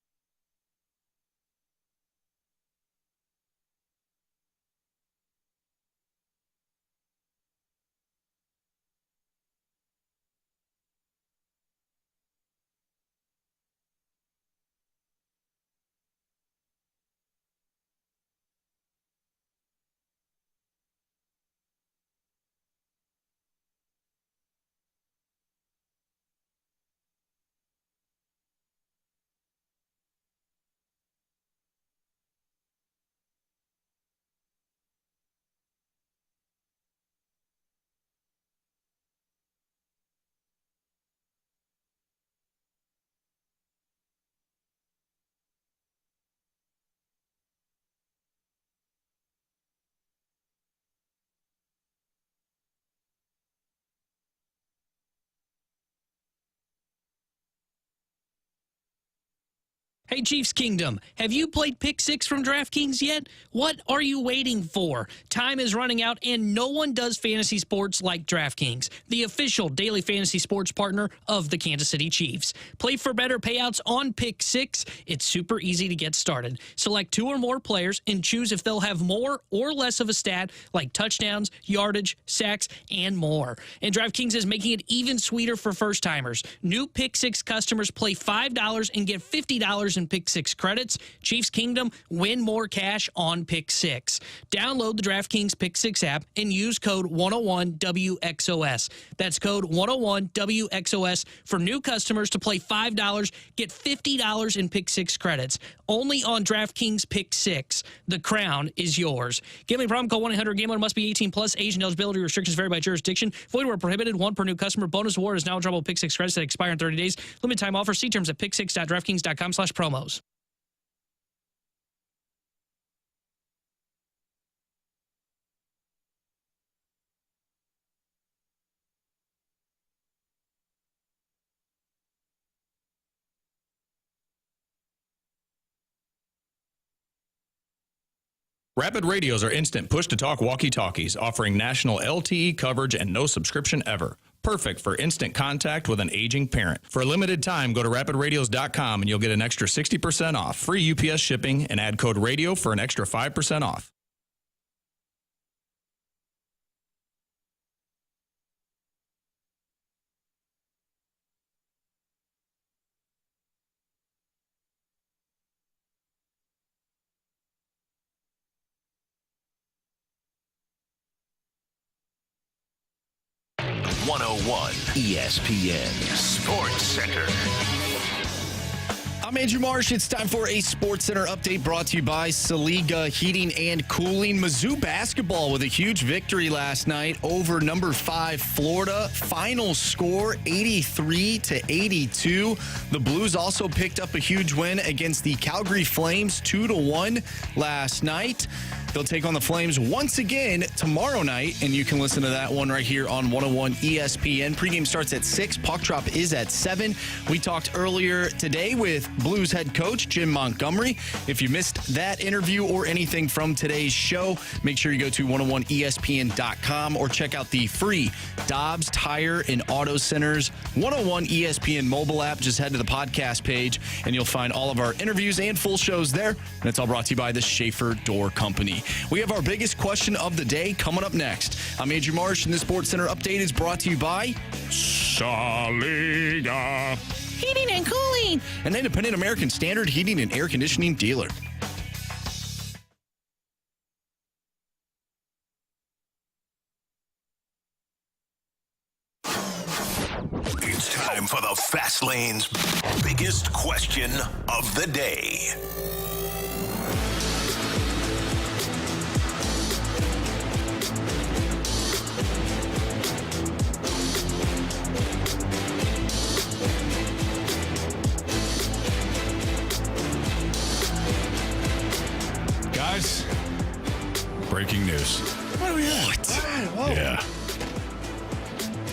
Hey, Chiefs Kingdom, have you played Pick 6 from DraftKings yet? What are you waiting for? Time is running out, and no one does fantasy sports like DraftKings, the official daily fantasy sports partner of the Kansas City Chiefs. Play for better payouts on Pick 6. It's super easy to get started. Select 2 or more players and choose if they'll have more or less of a stat like touchdowns, yardage, sacks, and more. And DraftKings is making it even sweeter for first-timers. New Pick 6 customers play $5 and get $50 in Pick 6 credits. Chiefs Kingdom, win more cash on Pick 6. Download the DraftKings Pick 6 app and use code 101WXOS. That's code 101WXOS for new customers to play $5, get $50 in Pick 6 credits. Only on DraftKings Pick 6. The crown is yours. Gambling problem? Call 1-800-GAMBLER. Must be 18 plus. Age and eligibility restrictions vary by jurisdiction. Void where prohibited. 1 per new customer. Bonus award is now available Pick 6 credits that expire in 30 days. Limited time offer. See terms at pick6.draftkings.com/promos. Rapid Radios are instant push-to-talk walkie-talkies offering national LTE coverage and no subscription ever. Perfect for instant contact with an aging parent. For a limited time, go to rapidradios.com and you'll get an extra 60% off, free UPS shipping, and add code RADIO for an extra 5% off. ESPN Sports Center. I'm Andrew Marsh. It's time for a Sports Center update brought to you by Saliga Heating and Cooling. Mizzou basketball with a huge victory last night over number 5 Florida. Final score 83-82. The Blues also picked up a huge win against the Calgary Flames 2-1 last night. They'll take on the Flames once again tomorrow night, and you can listen to that one right here on 101 ESPN. Pregame starts at 6. Puck drop is at 7. We talked earlier today with Blues head coach Jim Montgomery. If you missed that interview or anything from today's show, make sure you go to 101ESPN.com or check out the free Dobbs Tire and Auto Centers 101 ESPN mobile app. Just head to the podcast page, and you'll find all of our interviews and full shows there. And it's all brought to you by the Schaefer Door Company. We have our biggest question of the day coming up next. I'm Andrew Marsh, and the Sports Center update is brought to you by Saliga Heating and Cooling, an independent American Standard heating and air conditioning dealer. It's time for the Fast Lane's biggest question of the day. breaking news. What do we have? What? Yeah.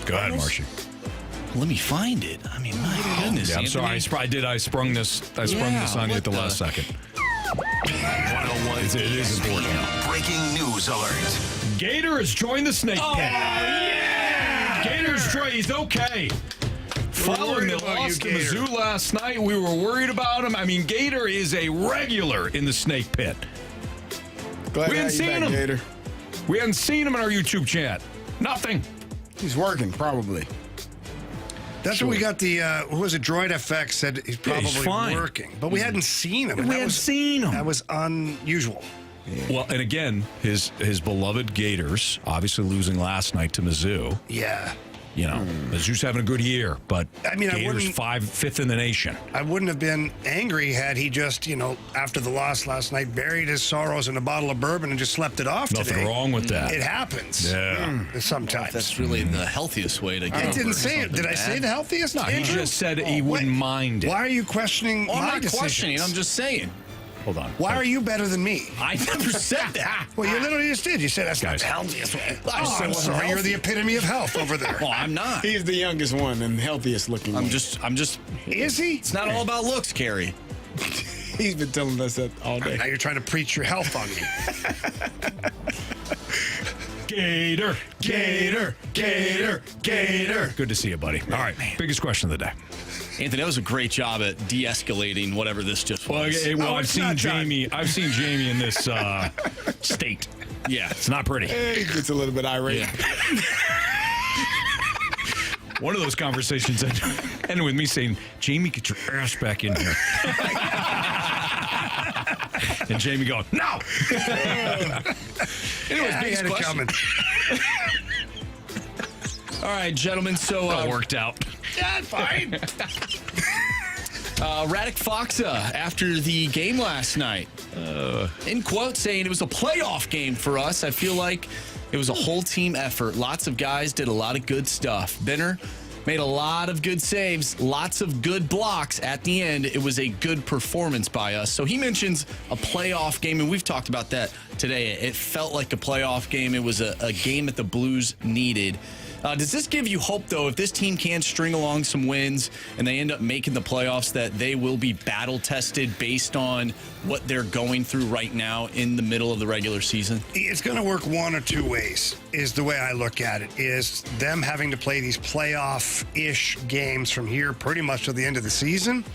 Go ahead, Marshy. Let me find it. I mean, my goodness. Yeah, I'm sorry. I sprung this on you at the last second. 101 It is important. Breaking news alert. Gator has joined the snake pit. Yeah! Gator's joined. He's okay. Following the loss to Mizzou last night, we were worried about him. I mean, Gator is a regular in the snake pit. Glad we hadn't seen him. Gator. We hadn't seen him in our YouTube chat. Nothing. He's working, probably. That's what we got. The who was it? Droid FX said he's probably working, but we hadn't seen him. We hadn't seen him. That was unusual. Yeah. Well, and again, his beloved Gators obviously losing last night to Mizzou. Yeah. You know, Mizzou's having a good year, but I mean, Gators fifth in the nation. I wouldn't have been angry had he just, after the loss last night, buried his sorrows in a bottle of bourbon and just slept it off. Nothing wrong with that. It happens. Yeah. Sometimes. That's really the healthiest way to go. I didn't say it. Did I say the healthiest? No, he just said he wouldn't mind it. Why are you questioning my I'm not decisions? questioning. I'm just saying. Hold on. Why are you better than me? I never said that. Well, you literally just did. You said that's not the healthiest way. I'm sorry. You're the epitome of health over there. Well, I'm not. He's the youngest one and healthiest looking one. I'm just. Is he? It's not all about looks, Carey. He's been telling us that all day. Now you're trying to preach your health on me. Gator, Gator, Gator, Gator. Good to see you, buddy. All right, biggest question of the day. Anthony, that was a great job at de-escalating whatever this just was. Well, I've seen Jamie in this state. Yeah, it's not pretty. He gets a little bit irate. Yeah. One of those conversations ended with me saying, "Jamie, get your ass back in here." And Jamie going, "No." Anyways, biggest question. All right, gentlemen. So that worked out. Yeah, fine. Radek Faksa, after the game last night, in quote, saying it was a playoff game for us. I feel like it was a whole team effort. Lots of guys did a lot of good stuff. Benner made a lot of good saves, lots of good blocks at the end. It was a good performance by us. So he mentions a playoff game, and we've talked about that today. It felt like a playoff game. It was a game that the Blues needed. Does this give you hope, though, if this team can string along some wins and they end up making the playoffs, that they will be battle-tested based on what they're going through right now in the middle of the regular season? It's going to work one or two ways, is the way I look at it, is them having to play these playoff-ish games from here pretty much to the end of the season.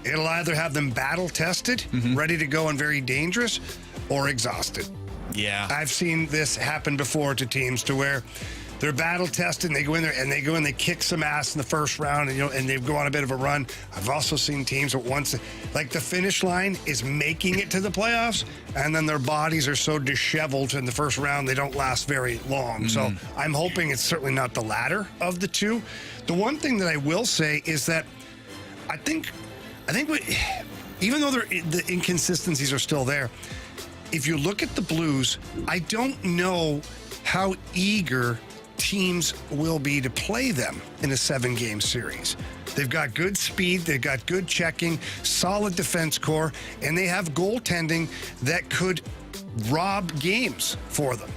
It'll either have them battle-tested, ready to go and very dangerous, or exhausted. Yeah. I've seen this happen before to teams to where they're battle tested and they go in there and they kick some ass in the first round and they go on a bit of a run. I've also seen teams that once like the finish line is making it to the playoffs and then their bodies are so disheveled in the first round they don't last very long. So I'm hoping it's certainly not the latter of the two. The one thing that I will say is that I think even though the inconsistencies are still there, if you look at the Blues, I don't know how eager teams will be to play them in a 7-game series. They've got good speed, they've got good checking, solid defense core, and they have goaltending that could rob games for them.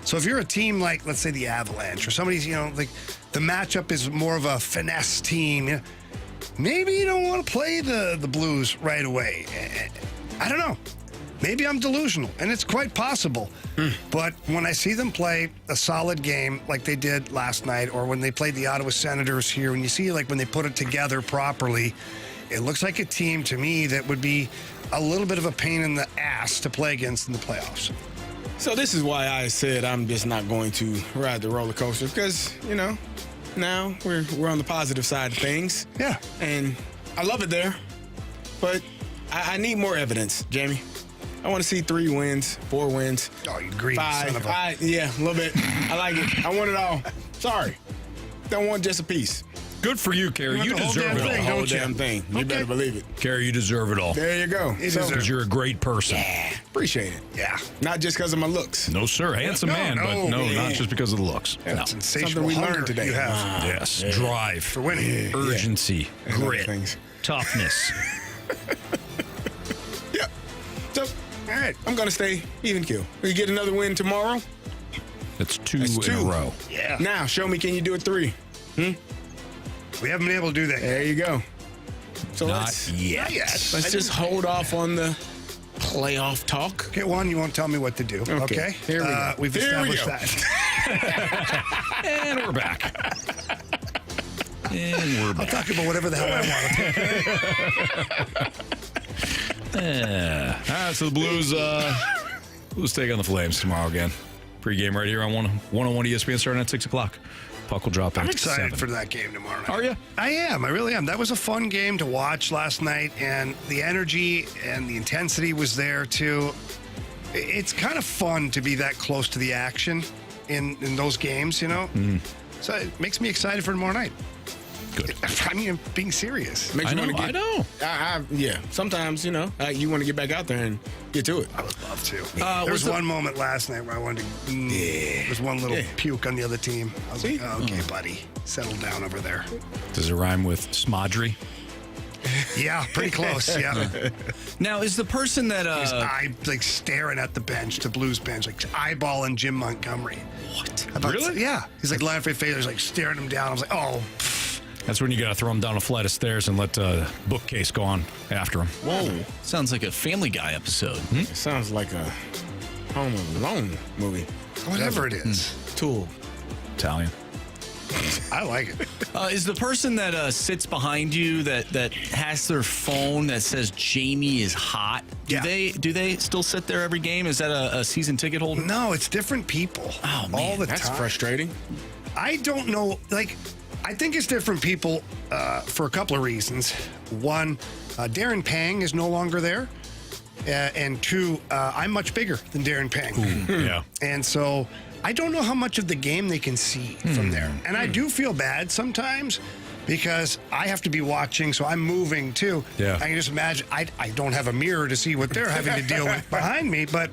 So if you're a team like, let's say, the Avalanche or somebody's, like the matchup is more of a finesse team, maybe you don't want to play the Blues right away. I don't know. Maybe I'm delusional, and it's quite possible. But when I see them play a solid game like they did last night, or when they played the Ottawa Senators here, and you see like when they put it together properly, it looks like a team to me that would be a little bit of a pain in the ass to play against in the playoffs. So this is why I said I'm just not going to ride the roller coaster because, now we're on the positive side of things. Yeah. And I love it there, but I need more evidence, Jamie. I want to see 3 wins, 4 wins. Oh, you greedy 5. son of a... Yeah, a little bit. I like it. I want it all. Sorry. Don't want just a piece. Good for you, Carey. You deserve it all. The whole damn thing. You better believe it. Carey, you deserve it all. There you go. Because you're a great person. Yeah, appreciate it. Yeah. Not just because of my looks. No, sir. Handsome man, but not just because of the looks. Yeah, no. Something we learned today. You have. Yes. Drive. For winning. Urgency. Grit. Things. Toughness. Yeah. So, all right. right. I'm going to stay even keel. We get another win tomorrow. That's two in a row. Yeah. Now, show me, can you do it 3? We haven't been able to do that. There you go. So Not let's yet. let's just hold off on the playoff talk. Okay, Juan, you won't tell me what to do. Okay. Here we go. We've Here we established go. that. And we're back. And we're I'll back. talk about whatever the hell I want. All right, so the Blues take on the Flames tomorrow again. Pre-game right here on 101 ESPN starting at 6 o'clock. Puck will drop in I'm at excited 7. for that game tomorrow night. Are you? I am. I really am. That was a fun game to watch last night, and the energy and the intensity was there, too. It's kind of fun to be that close to the action in those games, you know? So it makes me excited for tomorrow night. Good. I mean, I'm being serious. Makes you want to get. I know. Yeah. Sometimes, you want to get back out there and get to it. I would love to. There was one moment last night where I wanted to. There was one little puke on the other team. I was like, oh, okay, buddy, settle down over there. Does it rhyme with Smodry? Yeah, pretty close. Yeah. Now, is the person that He's like staring at the bench, the Blues bench, like eyeballing Jim Montgomery. What? Really? Yeah. He's like laughing at face, like staring him down. I was like, oh. That's when you got to throw him down a flight of stairs and let the bookcase go on after him. Whoa. Sounds like a Family Guy episode. It sounds like a Home Alone movie. Whatever it is. Tool. Italian. I like it. Is the person that sits behind you that has their phone that says Jamie is hot? Do they still sit there every game? Is that a season ticket holder? No, it's different people. Oh, man. All the That's time. frustrating. I don't know. Like, I think it's different people for a couple of reasons. One, Darren Pang is no longer there. And two, I'm much bigger than Darren Pang. Yeah. And so I don't know how much of the game they can see from there. And I do feel bad sometimes because I have to be watching, so I'm moving too. Yeah. I can just imagine, I don't have a mirror to see what they're having to deal with behind me, but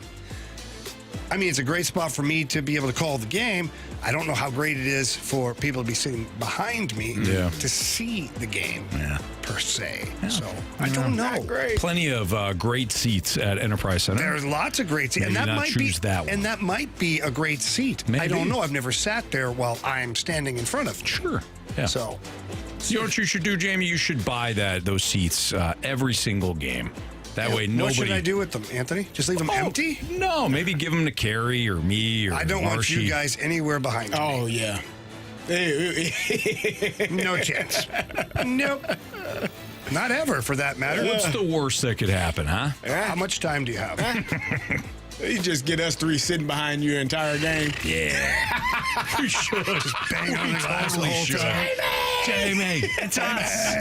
I mean, it's a great spot for me to be able to call the game. I don't know how great it is for people to be sitting behind me to see the game per se. Yeah. So I don't know. Plenty of great seats at Enterprise Center. There's lots of great seats. Maybe And that not might choose be that one. And that might be a great seat. Maybe. I don't know. I've never sat there while I'm standing in front of it. Sure. Yeah. So you know what you should do, Jamie? You should buy those seats every single game. That way nobody... What should I do with them, Anthony? Just leave them empty? No, maybe give them to Carey or me or I don't want you guys anywhere behind me. Oh, yeah. No chance. Nope. Not ever, for that matter. What's the worst that could happen, huh? How much time do you have? You just get us three sitting behind your entire game. Yeah. We should. Just bang on the glass the whole time. Jamie, it's us.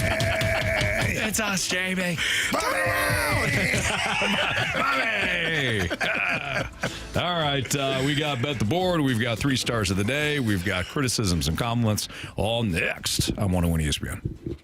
It's us, Jamie. Bobby! All right, we got Bet the Board. We've got 3 stars of the day. We've got criticisms and compliments. All next on 101 ESPN.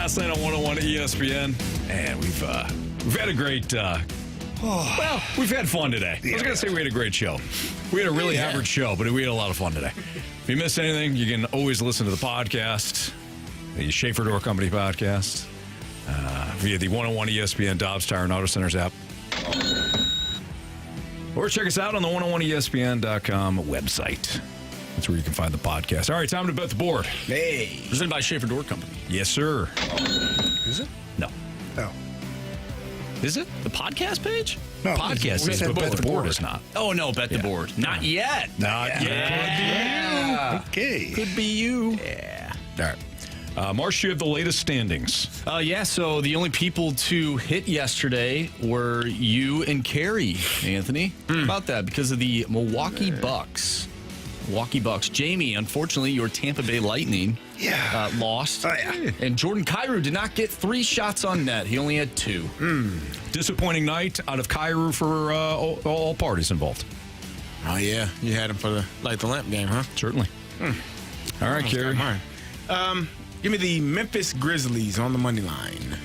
Fastlane on 101 ESPN. And we've had a great, well, we've had fun today. I was going to say we had a great show. We had a really average show, but we had a lot of fun today. If you missed anything, you can always listen to the podcast, the Schaefer Door Company podcast, via the 101 ESPN Dobbs Tire and Auto Centers app. Or check us out on the 101ESPN.com website. That's where you can find the podcast. All right, time to bet the board. Hey. Presented by Schaefer Door Company. Yes, sir. Is it? No. Oh. Is it? The podcast page? No. Podcast is, but bet the board is not. Oh, no, bet the board. Not yet. Not yet. Okay. Could be you. Yeah. All right. Marsh, you have the latest standings. So the only people to hit yesterday were you and Carey, Anthony. How about that? Because of the Milwaukee Bucks. Jamie, unfortunately, your Tampa Bay Lightning lost. And Jordan Kyrou did not get 3 shots on net. He only had 2. Disappointing night out of Kyrou for all parties involved. Oh, yeah. You had him for the Light the Lamp game, huh? Certainly. All right, Carey. Give me the Memphis Grizzlies on the money line.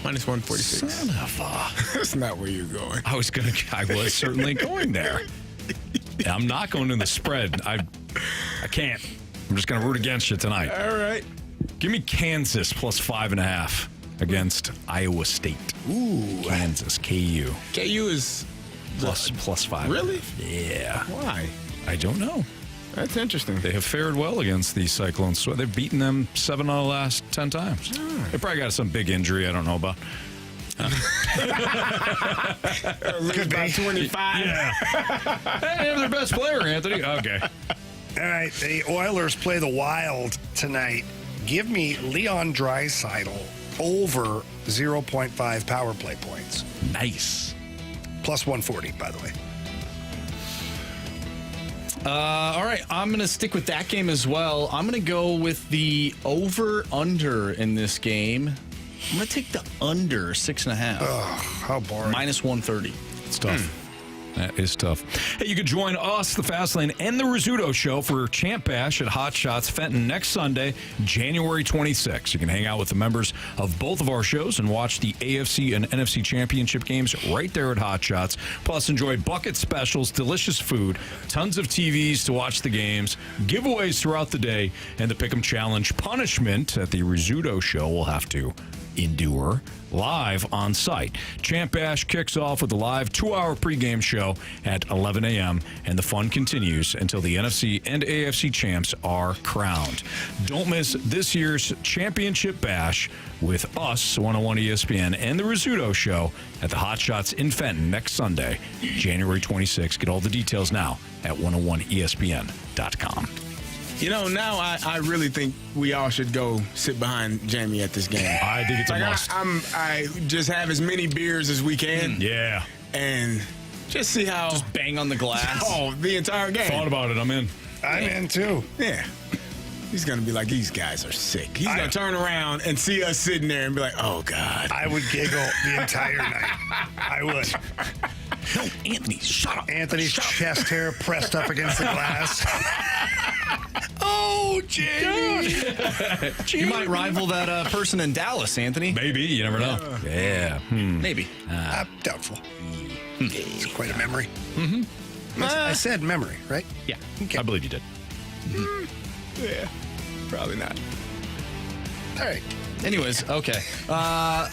Minus 146. Son of a... That's not where you're going. I was certainly going there. I'm not going to the spread. I can't. I'm just going to root against you tonight. All right. Give me Kansas plus 5.5 against Iowa State. Ooh. Kansas, KU. KU is... Plus 5. Really? Yeah. Why? I don't know. That's interesting. They have fared well against the Cyclones. So they've beaten them 7 out of the last 10 times. They probably got some big injury I don't know about. Could be 25. Yeah. Hey, they're their best player, Anthony. Okay. All right. The Oilers play the Wild tonight. Give me Leon Draisaitl over 0.5 power play points. Nice. Plus 140, by the way. All right, I'm going to stick with that game as well. I'm going to go with the over-under in this game. I'm going to take the under 6.5. Ugh, how boring. Minus 130. It's tough. That is tough. Hey, you can join us, the Fastlane, and the Rizzuto Show for Champ Bash at Hot Shots Fenton next Sunday, January 26th. You can hang out with the members of both of our shows and watch the AFC and NFC Championship games right there at Hot Shots. Plus, enjoy bucket specials, delicious food, tons of TVs to watch the games, giveaways throughout the day, and the Pick'em Challenge punishment that the Rizzuto Show will have to endure live on site. Champ Bash kicks off with a live 2-hour pregame show at 11 a.m. and the fun continues until the NFC and AFC champs are crowned. Don't miss this year's Championship Bash with us, 101 ESPN, and the Rizzuto Show at the Hot Shots in Fenton next Sunday, January 26th. Get all the details now at 101ESPN.com. You know, now I really think we all should go sit behind Jamie at this game. I think it's a must. I just have as many beers as we can. Yeah. And just see how... Just bang on the glass. Oh, the entire game. Thought about it. I'm in. I'm in, too. Yeah. He's going to be like, these guys are sick. He's going to turn around and see us sitting there and be like, oh, God. I would giggle the entire night. I would. No, Anthony, shut up. Anthony's chest hair pressed up against the glass. Oh, Jamie. You might rival that person in Dallas, Anthony. Maybe. You never know. Yeah. Maybe. Doubtful. It's quite a memory. Mm-hmm. I said memory, right? Yeah. Okay. I believe you did. Yeah. Probably not. All right. Anyways, okay. Got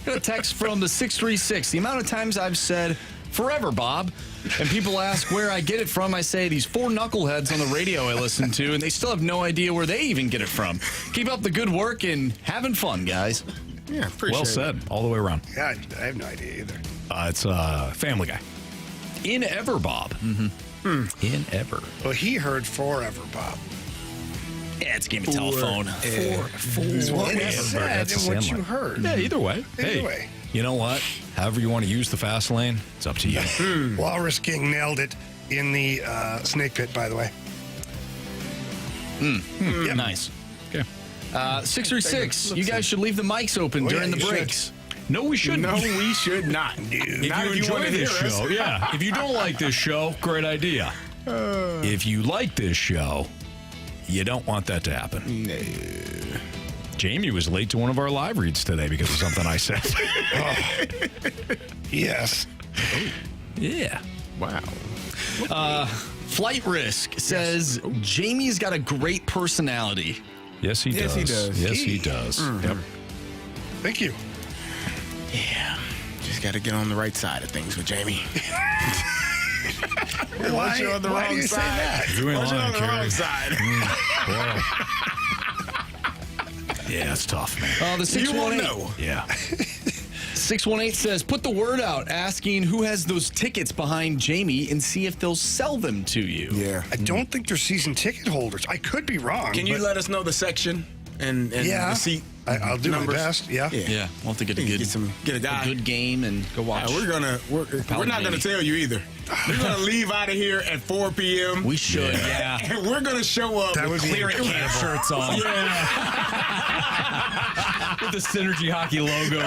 a text from the 636. The amount of times I've said, forever, Bob. And people ask where I get it from. I say these 4 knuckleheads on the radio I listen to, and they still have no idea where they even get it from. Keep up the good work and having fun, guys. Yeah, appreciate well said. it. All the way around. Yeah, I have no idea either. It's Family Guy. In Ever, Bob. Mm-hmm. In Ever. Well, he heard forever, Bob. Yeah, it's a game of telephone. Forever. What he said and what you heard. Yeah, either way. Either way. You know what? However you want to use the fast lane, it's up to you. Walrus King nailed it in the snake pit, by the way. Yep. Nice. Okay. 636, you guys should leave the mics open during the breaks. No, we shouldn't. No, we should not. If you enjoy this show, yeah. If you don't like this show, great idea. If you like this show, you don't want that to happen. No. Jamie was late to one of our live reads today because of something I said. Yes. Yeah. Wow. Flight Risk says Jamie's got a great personality. Yes, he does. Yes, he does. Yes, he does. Yep. Thank you. Yeah. Just got to get on the right side of things with Jamie. Once you're on the wrong side. You ain't Once you're on lying, the wrong Carey. side. Yeah, it's tough, man. The You won't 618. know. Yeah. 618 says, put the word out asking who has those tickets behind Jamie and see if they'll sell them to you. Yeah. I don't think they're season ticket holders. I could be wrong. Can you but- let us know the section and Yeah. the seat? I'll do numbers? my best. Yeah. Yeah, we'll have to get a Get a guy. good game and go watch. We're not gonna tell you either. We're gonna leave out of here at 4 p.m. We should, yeah. And we're gonna show up That would with be clear incredible. camp Shirts on. With the Synergy Hockey logo.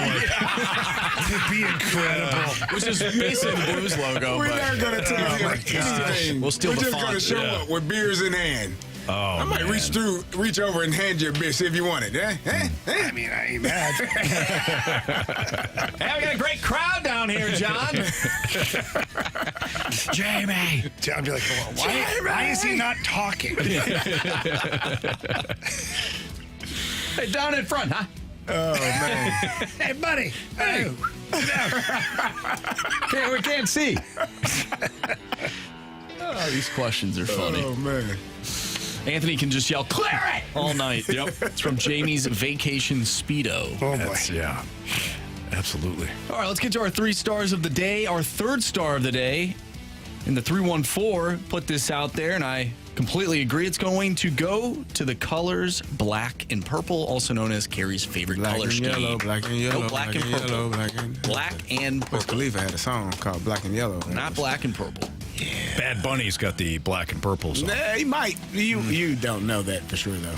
It'd be incredible. Which is basically the Blues logo. We're but not gonna tell you anything. We'll steal We're the just font. gonna show Yeah. up with beers in hand. Oh, I might man. reach over and hand you a beer, see if you want it. Eh? I mean, I ain't mad. Hey, we got a great crowd down here, John. Jamie. I'd be like, well, why is he not talking? Hey, down in front, huh? Oh man. Hey, buddy. Hey. We can't see. Oh, these questions are funny. Oh man. Anthony can just yell, clear it! All night. Yep. It's from Jamie's Vacation Speedo. Oh, boy. Yeah. Absolutely. All right, let's get to our 3 stars of the day. Our 3rd star of the day in the 314 put this out there, and I completely agree. It's going to go to the colors black and purple, also known as Carey's favorite Black color and scheme. yellow, black and yellow, No, black and purple. yellow, black and Black and Wiz purple. Khalifa had a song called Black and Yellow. Not black and purple. Bad Bunny's got the black and purple song. Nah, he might. You don't know that for sure though.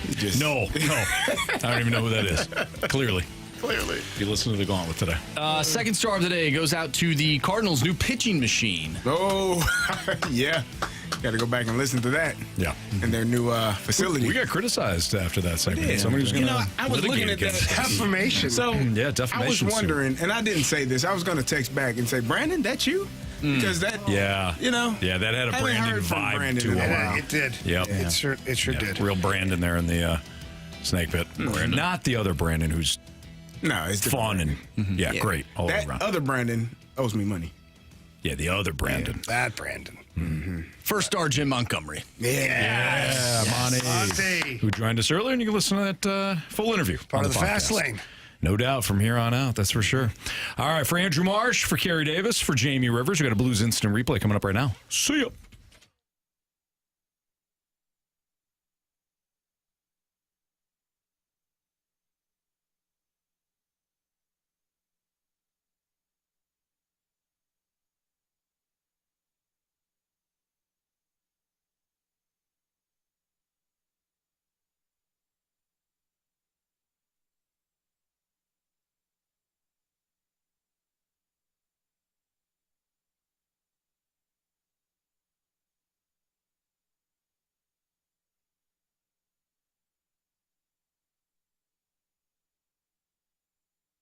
You just No. I don't even know who that is. Clearly. clearly. You listen to the Gauntlet today. 2nd star of the day goes out to the Cardinals' new pitching machine. Oh yeah. Got to go back and listen to that. Yeah. And their new facility. We got criticized after that segment. Yeah. Somebody was going to I was looking at that Defamation. So Yeah, defamation I was suit. wondering, and I didn't say this. I was going to text back and say, Brandon, that's you? Because that, Yeah. you know, Yeah, that had a haven't Brandon heard from vibe Brandon to in a it. while. It did. Yep. It sure did. Real Brandon there in the snake pit. Not the other Brandon who's No, it's different. fun and yeah, great all That around. other Brandon owes me money. Yeah, the other Brandon. That Brandon. 1st star, Jim Montgomery. Yeah, Monty, Monty. who joined us earlier, and you can listen to that full interview. Part on of the fast podcast. lane. No doubt from here on out, that's for sure. All right, for Andrew Marsh, for Carey Davis, for Jamie Rivers, we got a Blues Instant Replay coming up right now. See ya.